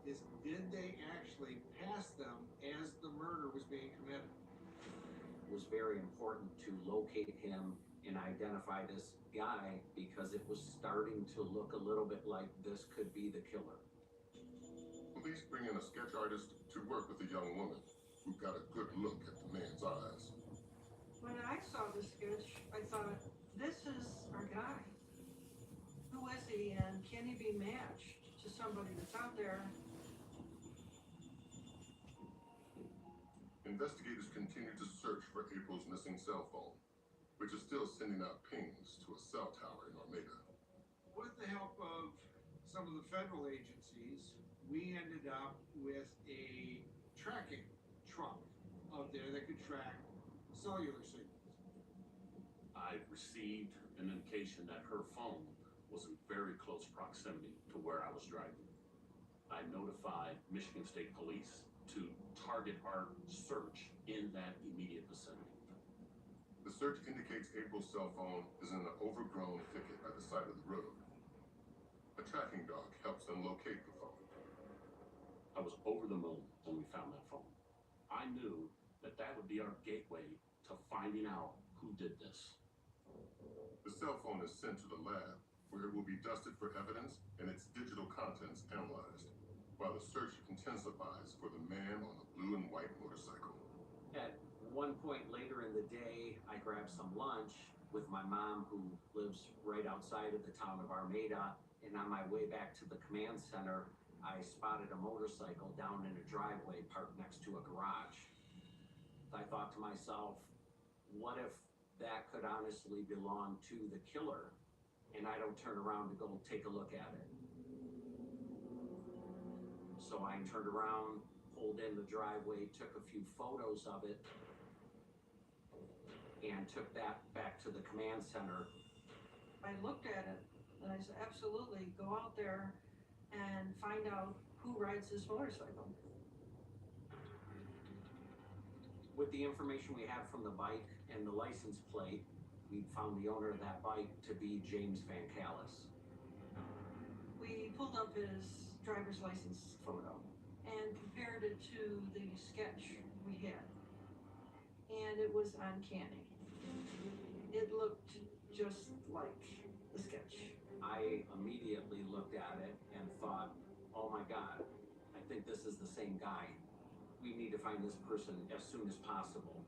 is, did they actually pass them as the murder was being committed? It was very important to locate him and identify this guy because it was starting to look a little bit like this could be the killer. Police bring in a sketch artist to work with a young woman who got a good look at the man's eyes. When I saw the sketch, I thought, this is our guy. Who is he, and can he be matched to somebody that's out there? Investigators continue to search for April's missing cell phone, which is still sending out pings to a cell tower in Armada. With the help of some of the federal agencies, we ended up with a tracking truck out there that could track cellular signals. I received an indication that her phone was in very close proximity to where I was driving. I notified Michigan State Police to target our search in that immediate vicinity. The search indicates April's cell phone is in an overgrown thicket by the side of the road. A tracking dog helps them locate the phone. I was over the moon when we found that phone. I knew that that would be our gateway to finding out who did this. The cell phone is sent to the lab, where it will be dusted for evidence and its digital contents analyzed, while the search intensifies for the man on the blue and white motorcycle. At one point later in the day, I grabbed some lunch with my mom, who lives right outside of the town of Armada, and on my way back to the command center, I spotted a motorcycle down in a driveway parked next to a garage. I thought to myself, what if that could honestly belong to the killer, and I don't turn around to go take a look at it? So I turned around, pulled in the driveway, took a few photos of it, and took that back to the command center. I looked at it and I said, absolutely, go out there and find out who rides this motorcycle. With the information we had from the bike and the license plate, we found the owner of that bike to be James Van Callis. We pulled up his driver's license photo and compared it to the sketch we had. And it was uncanny. It looked just like the sketch. I immediately looked at it and thought, oh my God, I think this is the same guy. We need to find this person as soon as possible.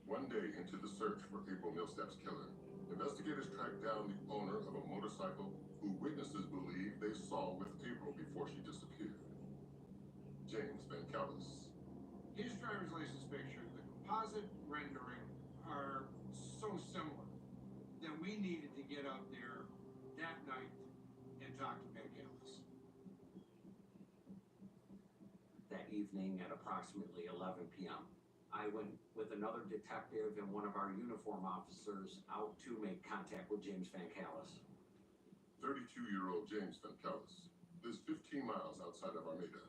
One day into the search for April Millsap's killer, investigators tracked down the owner of a motorcycle who witnesses believe they saw with April before she disappeared. James Van Callis. His driver's license picture, the composite rendering, are so similar that we needed to get out there that night and talk to Van Callis. That evening at approximately 11 p.m., I went with another detective and one of our uniform officers out to make contact with James Van Callis. 32-year-old James Vancalis lives 15 miles outside of Armada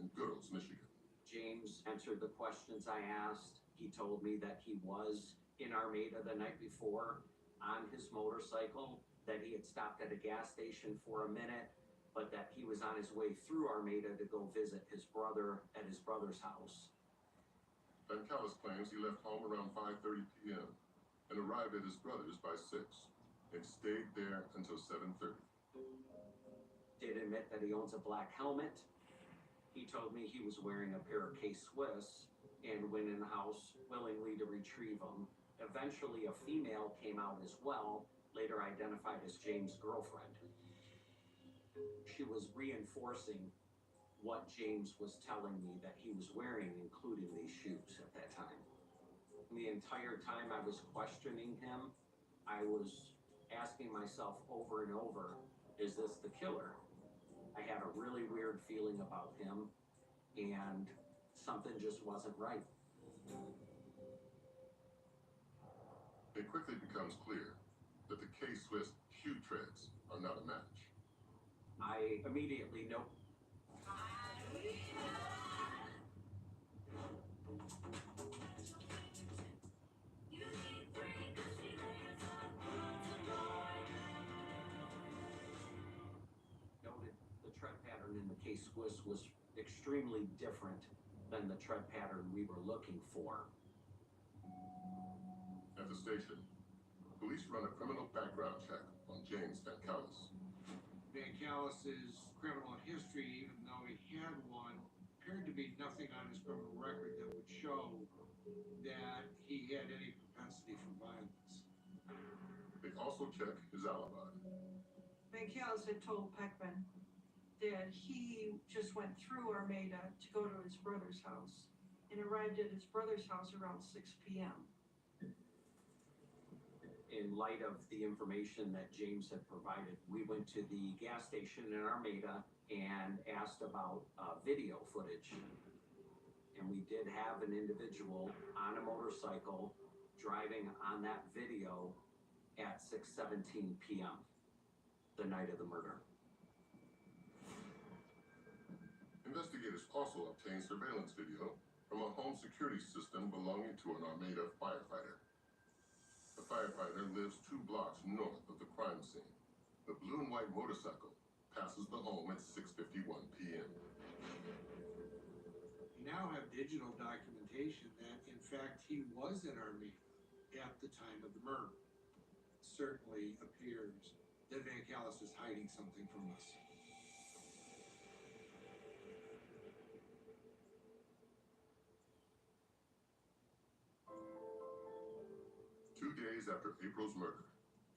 in Goodles, Michigan. James answered the questions I asked. He told me that he was in Armada the night before on his motorcycle, that he had stopped at a gas station for a minute, but that he was on his way through Armada to go visit his brother at his brother's house. Vancalis claims he left home around 5:30 p.m. and arrived at his brother's by 6 and stayed there until 7:30. Did admit that he owns a black helmet. He told me he was wearing a pair of K-Swiss and went in the house willingly to retrieve them. Eventually, a female came out as well, later identified as James' girlfriend. She was reinforcing what James was telling me that he was wearing, including these shoes at that time. The entire time I was questioning him, I was asking myself over and over, is this the killer? I had a really weird feeling about him, and something just wasn't right. It quickly becomes clear that the K-Swiss Q treads are not a match. I immediately know. Noted the tread pattern in the K-Swiss was extremely different than the tread pattern we were looking for. At the station, police run a criminal background check on James Vancalis. Vancalis's criminal history, even though he had one, appeared to be nothing on his criminal record that would show that he had any propensity for violence. They also check his alibi. Vancalis had told Peckman that he just went through Armada to go to his brother's house and arrived at his brother's house around 6 p.m. In light of the information that James had provided, we went to the gas station in Armada and asked about video footage. And we did have an individual on a motorcycle driving on that video at 6:17 p.m. the night of the murder. Investigators also obtained surveillance video from a home security system belonging to an Armada firefighter. The firefighter lives 2 blocks north of the crime scene. The blue and white motorcycle passes the home at 6:51 p.m. We now have digital documentation that, in fact, he was in Armada at the time of the murder. It certainly appears that Vancalis is hiding something from us. Days after April's murder,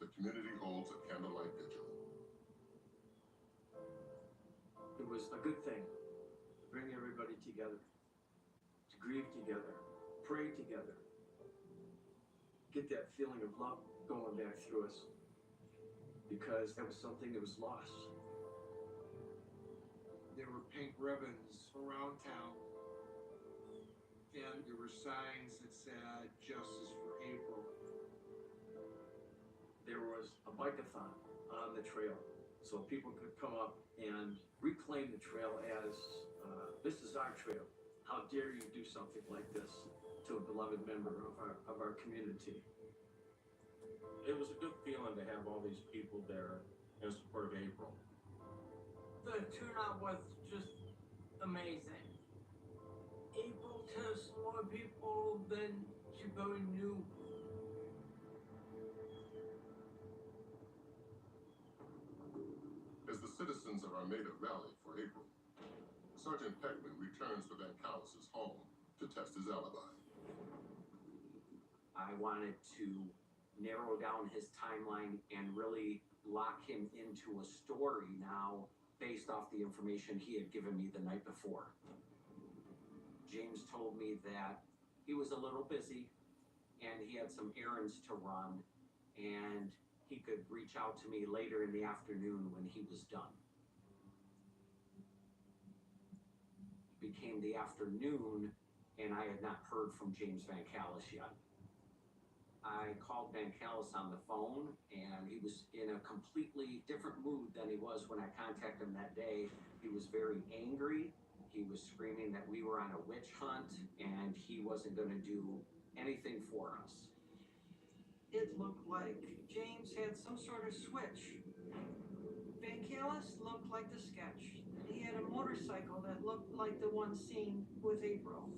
the community holds a candlelight vigil. It was a good thing to bring everybody together, to grieve together, pray together, get that feeling of love going back through us, because that was something that was lost. There were pink ribbons around town, and there were signs that said "Justice for April." There was a bike-a-thon on the trail, so people could come up and reclaim the trail as, this is our trail. How dare you do something like this to a beloved member of our community? It was a good feeling to have all these people there in support of April. The turnout was just amazing. April touched more people than she probably knew. As the citizens of Armada rally for April, Sergeant Peckman returns to Vancalis' home to test his alibi. I wanted to narrow down his timeline and really lock him into a story now based off the information he had given me the night before. James told me that he was a little busy and he had some errands to run, and he could reach out to me later in the afternoon when he was done. It became the afternoon, and I had not heard from James Vancalis yet. I called Vancalis on the phone, and he was in a completely different mood than he was when I contacted him that day. He was very angry. He was screaming that we were on a witch hunt, and he wasn't going to do anything for us. It looked like James had some sort of switch. Vancalis looked like the sketch. He had a motorcycle that looked like the one seen with April.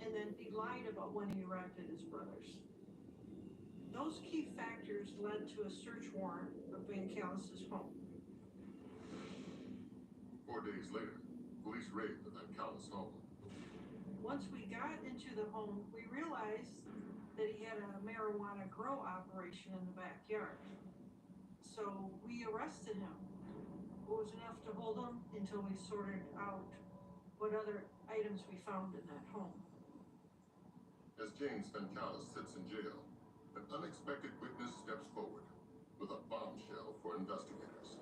And then he lied about when he arrived at his brother's. Those key factors led to a search warrant of Vancalis's home. 4 days later, police raided the Vancalis home. Once we got into the home, we realized that he had a marijuana grow operation in the backyard. So we arrested him. It was enough to hold him until we sorted out what other items we found in that home. As James Vancalis sits in jail, an unexpected witness steps forward with a bombshell for investigators.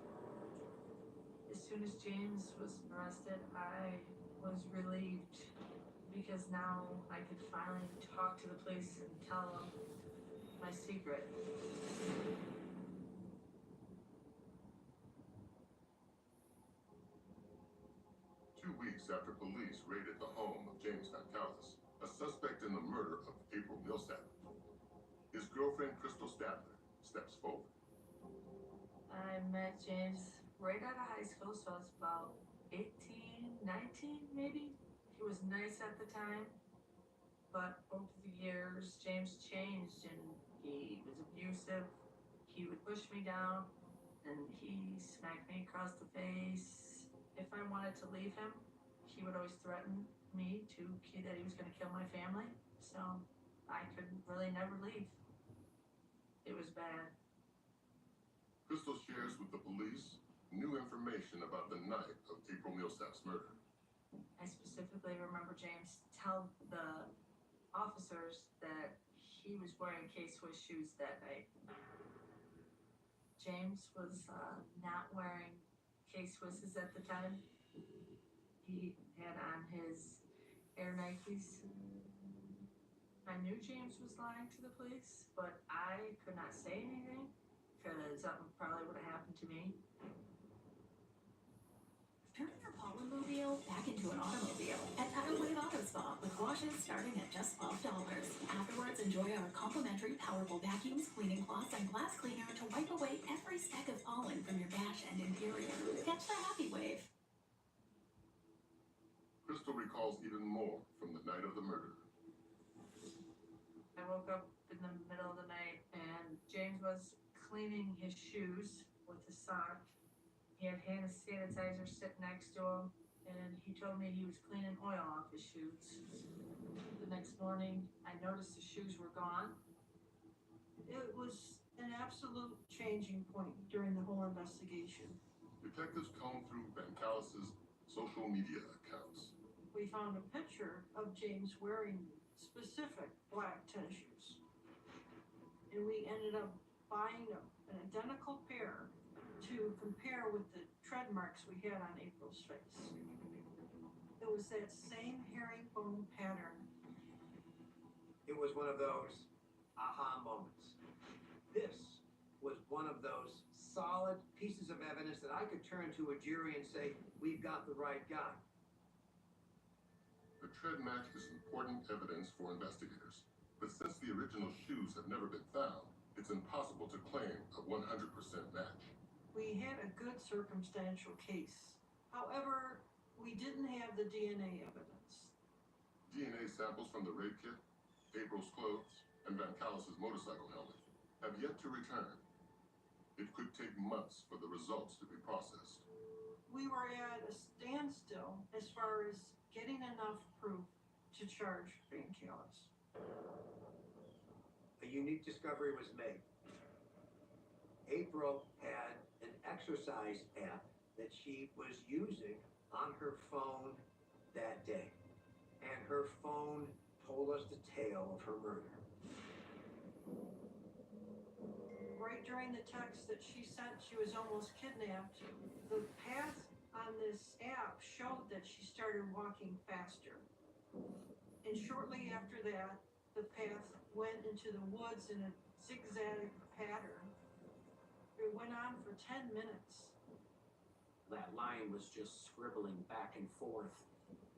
As soon as James was arrested, I was relieved because now I could finally talk to the police and tell them my secret. 2 weeks after police raided the home of James Vancalis, a suspect in the murder of April Millsap, his girlfriend Crystal Stadler steps forward. I met James right out of high school, so I was about 18, 19 maybe. He was nice at the time, but over the years, James changed and he was abusive. He would push me down and he smacked me across the face. If I wanted to leave him, he would always threaten me that he was going to kill my family, so I could really never leave. It was bad. Crystal shares with the police new information about the night of April Millsap's murder. I specifically remember James tell the officers that he was wearing K-Swiss shoes that night. James was not wearing K-Swisses at the time. He had on his Air Nikes. I knew James was lying to the police, but I could not say anything because something probably would have happened to me. Turn your Polymobile back into an automobile at Tidal Wave Auto Spa with washes starting at just $12. Afterwards, enjoy our complimentary powerful vacuums, cleaning cloths, and glass cleaner to wipe away every speck of pollen from your dash and interior. Catch the happy wave. Crystal recalls even more from the night of the murder. I woke up in the middle of the night and James was cleaning his shoes with a sock. He had hand sanitizer sitting next to him, and he told me he was cleaning oil off his shoes. The next morning, I noticed the shoes were gone. It was an absolute changing point during the whole investigation. Detectives combed through Vancalis's social media accounts. We found a picture of James wearing specific black tennis shoes. And we ended up buying an identical pair to compare with the tread marks we had on April's face. It was that same herringbone pattern. It was one of those aha moments. This was one of those solid pieces of evidence that I could turn to a jury and say, we've got the right guy. The tread match is important evidence for investigators, but since the original shoes have never been found, it's impossible to claim a 100% match. We had a good circumstantial case. However, we didn't have the DNA evidence. DNA samples from the raid kit, April's clothes, and Vancalis's motorcycle helmet have yet to return. It could take months for the results to be processed. We were at a standstill as far as getting enough proof to charge Vancalis. A unique discovery was made. April had an exercise app that she was using on her phone that day. And her phone told us the tale of her murder. Right during the text that she sent, she was almost kidnapped. The path on this app showed that she started walking faster. And shortly after that, The path went into the woods in a zigzag pattern. It went on for 10 minutes. That line was just scribbling back and forth,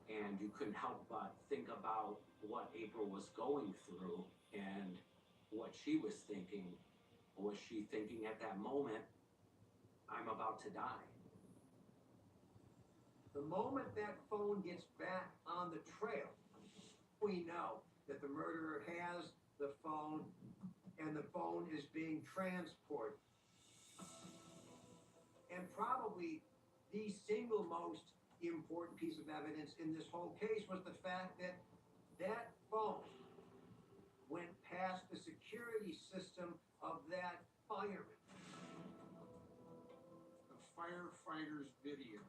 and you couldn't help but think about what April was going through and what she was thinking. Was she thinking at that moment, I'm about to die? The moment that phone gets back on the trail, we know that the murderer has the phone and the phone is being transported. And probably the single most important piece of evidence in this whole case was the fact that that phone went past the security system of that fireman. The firefighter's video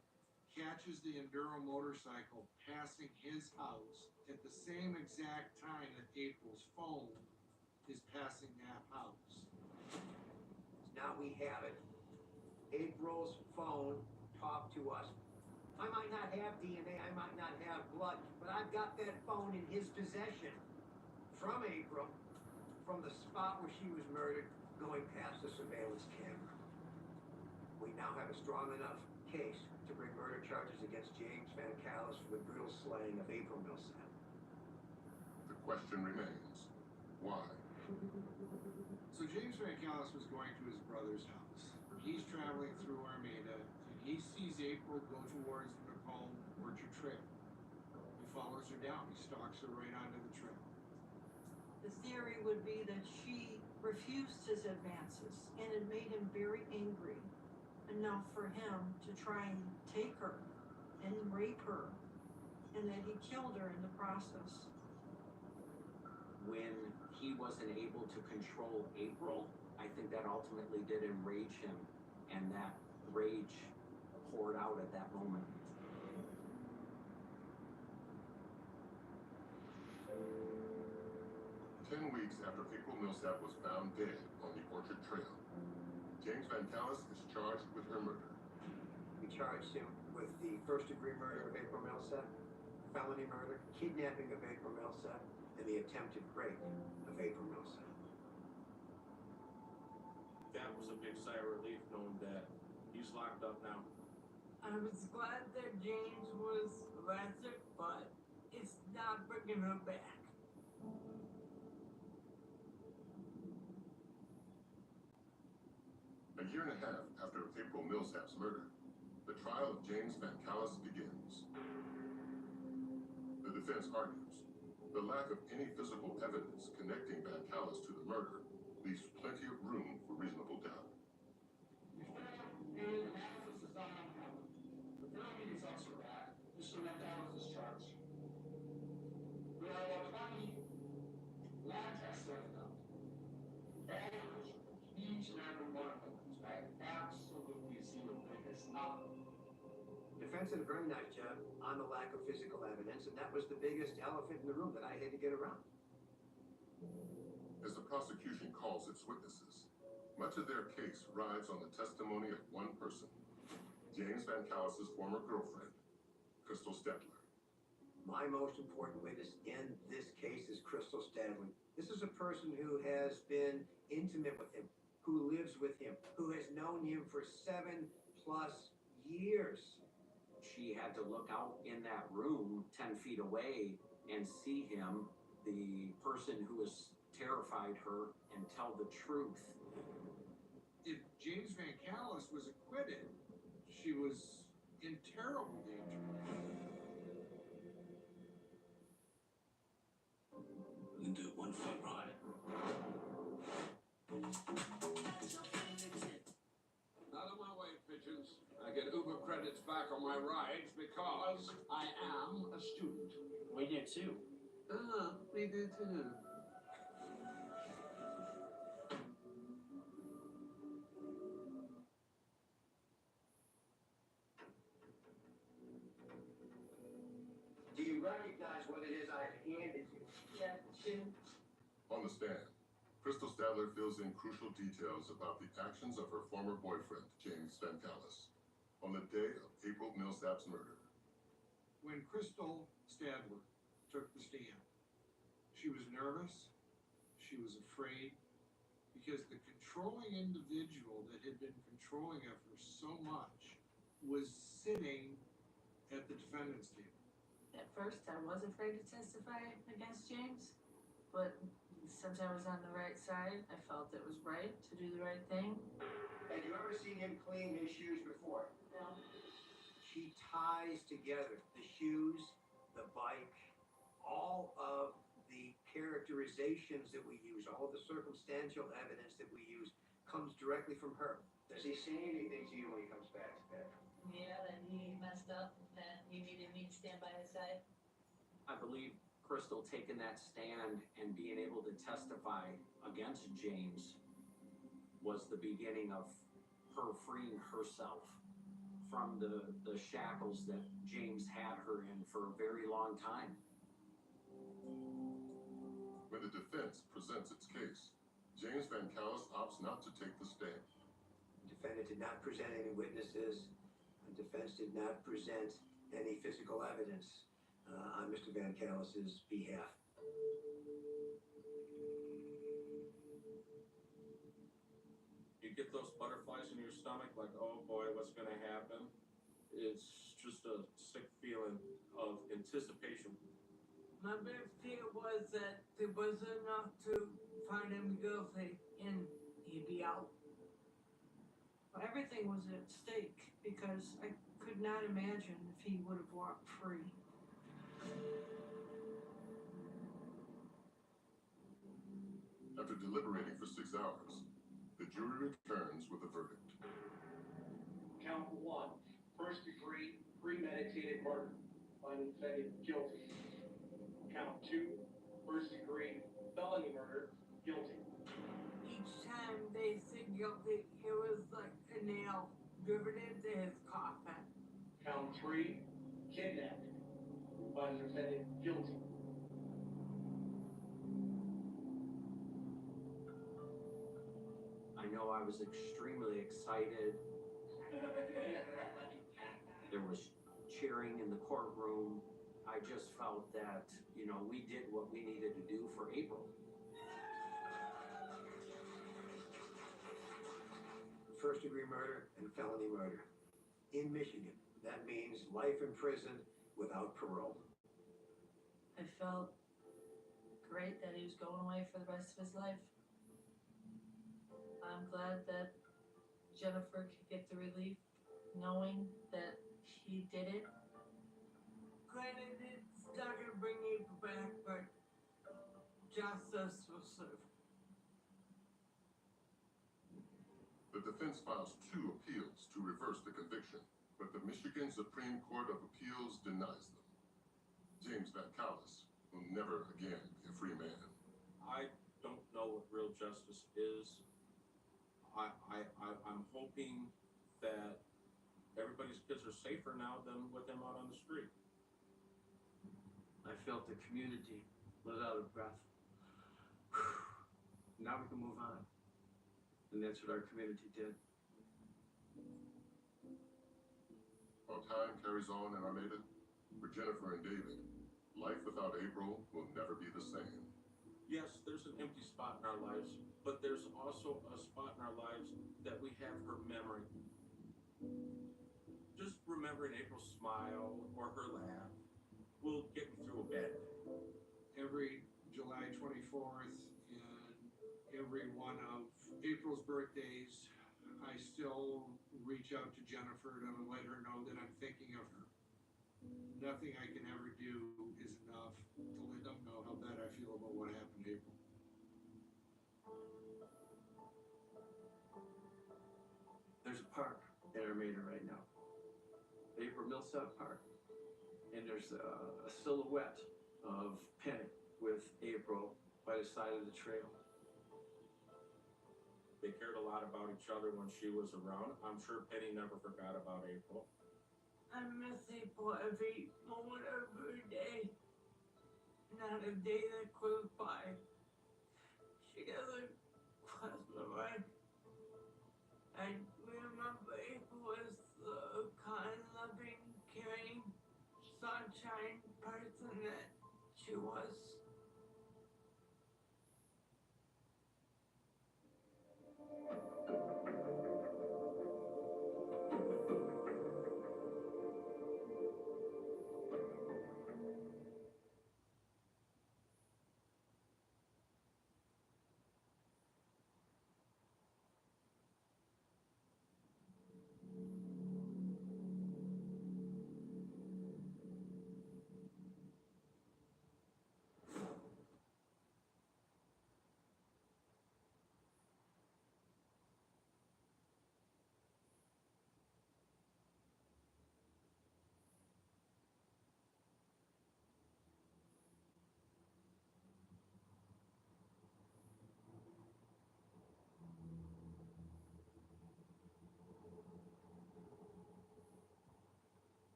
catches the Enduro motorcycle passing his house at the same exact time that April's phone is passing that house. Now we have it. April's phone talked to us. I might not have DNA, I might not have blood, but I've got that phone in his possession from April, from the spot where she was murdered, going past the surveillance camera. We now have a strong enough case to bring murder charges against James Van Callis for the brutal slaying of April Millsap. The question remains, why? So James Van Callis was going to his brother's house. He's traveling through Armada, and he sees April go towards the McCall Orchard Trail. He follows her down. He stalks her right onto the trail. The theory would be that she refused his advances, and it made him very angry, enough for him to try and take her and rape her, and that he killed her in the process. When he wasn't able to control April, I think that ultimately did enrage him, and that rage poured out at that moment. Ten weeks after April Millsap was found dead on the Orchard Trail, James Van Callis is charged with her murder. We charged him with the first-degree murder of April Millsap, felony murder, kidnapping of April Millsap, and the attempted rape of April Millsap. That was a big sigh of relief knowing that he's locked up now. I was glad that James was arrested, but it's not bringing her back. A year and a half after April Millsap's murder, the trial of James Van Callis begins. The defense argues the lack of any physical evidence connecting Van Callis to the murder leaves plenty of room for reasonable doubt. And analysis is not uncommon. The penalty results are bad. Mr. Van Callis is charged. There are about 20 lab tests that are done. All of which, each and every one of them, comes back absolutely zero. It's not. Defense did a very nice job on the lack of physical evidence, and that was the biggest elephant in the room that I had to get around. As the prosecution calls its witnesses, much of their case rides on the testimony of one person, James Van Callis' former girlfriend, Crystal Stadler. My most important witness in this case is Crystal Stadler. This is a person who has been intimate with him, who lives with him, who has known him for 7+ years. She had to look out in that room 10 feet away and see him, the person who has terrified her, and tell the truth. If James Van Callis was acquitted, she was in terrible danger. We can do one foot ride. Out of my way, pigeons. I get Uber credits back on my rides because I am a student. We do too. We do too. Do you recognize what it is I've handed you? Yeah, two. On the stand, Crystal Stadler fills in crucial details about the actions of her former boyfriend, James Van Callis, on the day of April Millsap's murder. When Crystal Stadler took the stand, She was nervous. She was afraid because the controlling individual that had been controlling her for so much was sitting at the defendant's table. At first, I was afraid to testify against James, but since I was on the right side, I felt it was right to do the right thing. Had you ever seen him clean his shoes before? No. She ties together the shoes, the bike, all of the characterizations that we use, all of the circumstantial evidence that we use comes directly from her. Does he say anything to you when he comes back to bed? Yeah, that he messed up and he needed me to stand by his side. I believe Crystal taking that stand and being able to testify against James was the beginning of her freeing herself from the shackles that James had her in for a very long time. When the defense presents its case, James Van Callis opts not to take the stand. The defendant did not present any witnesses. The defense did not present any physical evidence on Mr. Van Callis's behalf. You get those butterflies in your stomach, like, oh boy, what's gonna happen? It's just a sick feeling of anticipation. My big fear was that there wasn't enough to find him guilty and he'd be out. Everything was at stake because I could not imagine if he would have walked free. After deliberating for 6 hours, the jury returns with a verdict. Count 1, first degree premeditated murder. Find the defendant guilty. Count 2, first degree felony murder. Guilty. Each time they said guilty, it was like a nail driven into his coffin. Count 3, kidnapping. Find the defendant guilty. I know I was extremely excited. There was cheering in the courtroom. I just felt that, we did what we needed to do for April. First degree murder and felony murder. In Michigan, that means life in prison without parole. I felt great that he was going away for the rest of his life. I'm glad that Jennifer could get the relief knowing that he did it. Granted, it's not gonna bring April back, but justice was served. The defense files 2 appeals to reverse the conviction, but the Michigan Supreme Court of Appeals denies them. James Van Callis will never again be a free man. I don't know what real justice is. I'm hoping that everybody's kids are safer now than with them out on the street. I felt the community let out a breath. Now we can move on. And that's what our community did. While time carries on in Armada, for Jennifer and David, life without April will never be the same. Yes, there's an empty spot in our lives, but there's also a spot in our lives that we have her memory. Just remembering April's smile or her laugh will get me through a bad day. Every July 24th and every one of April's birthdays, I still reach out to Jennifer to let her know that I'm thinking of her. Nothing I can ever do is enough to let them know how bad I feel about what happened to April. There's a park in Armada right now. April Millsap Park. And there's a silhouette of Penny with April by the side of the trail. They cared a lot about each other when she was around. I'm sure Penny never forgot about April. I miss April every moment of her day. Not a day that goes by. She doesn't cross my mind. I remember April as the kind, loving, caring, sunshine person that she was.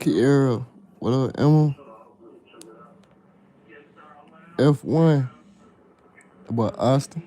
Kiera, what up, Emma? F1. About Austin.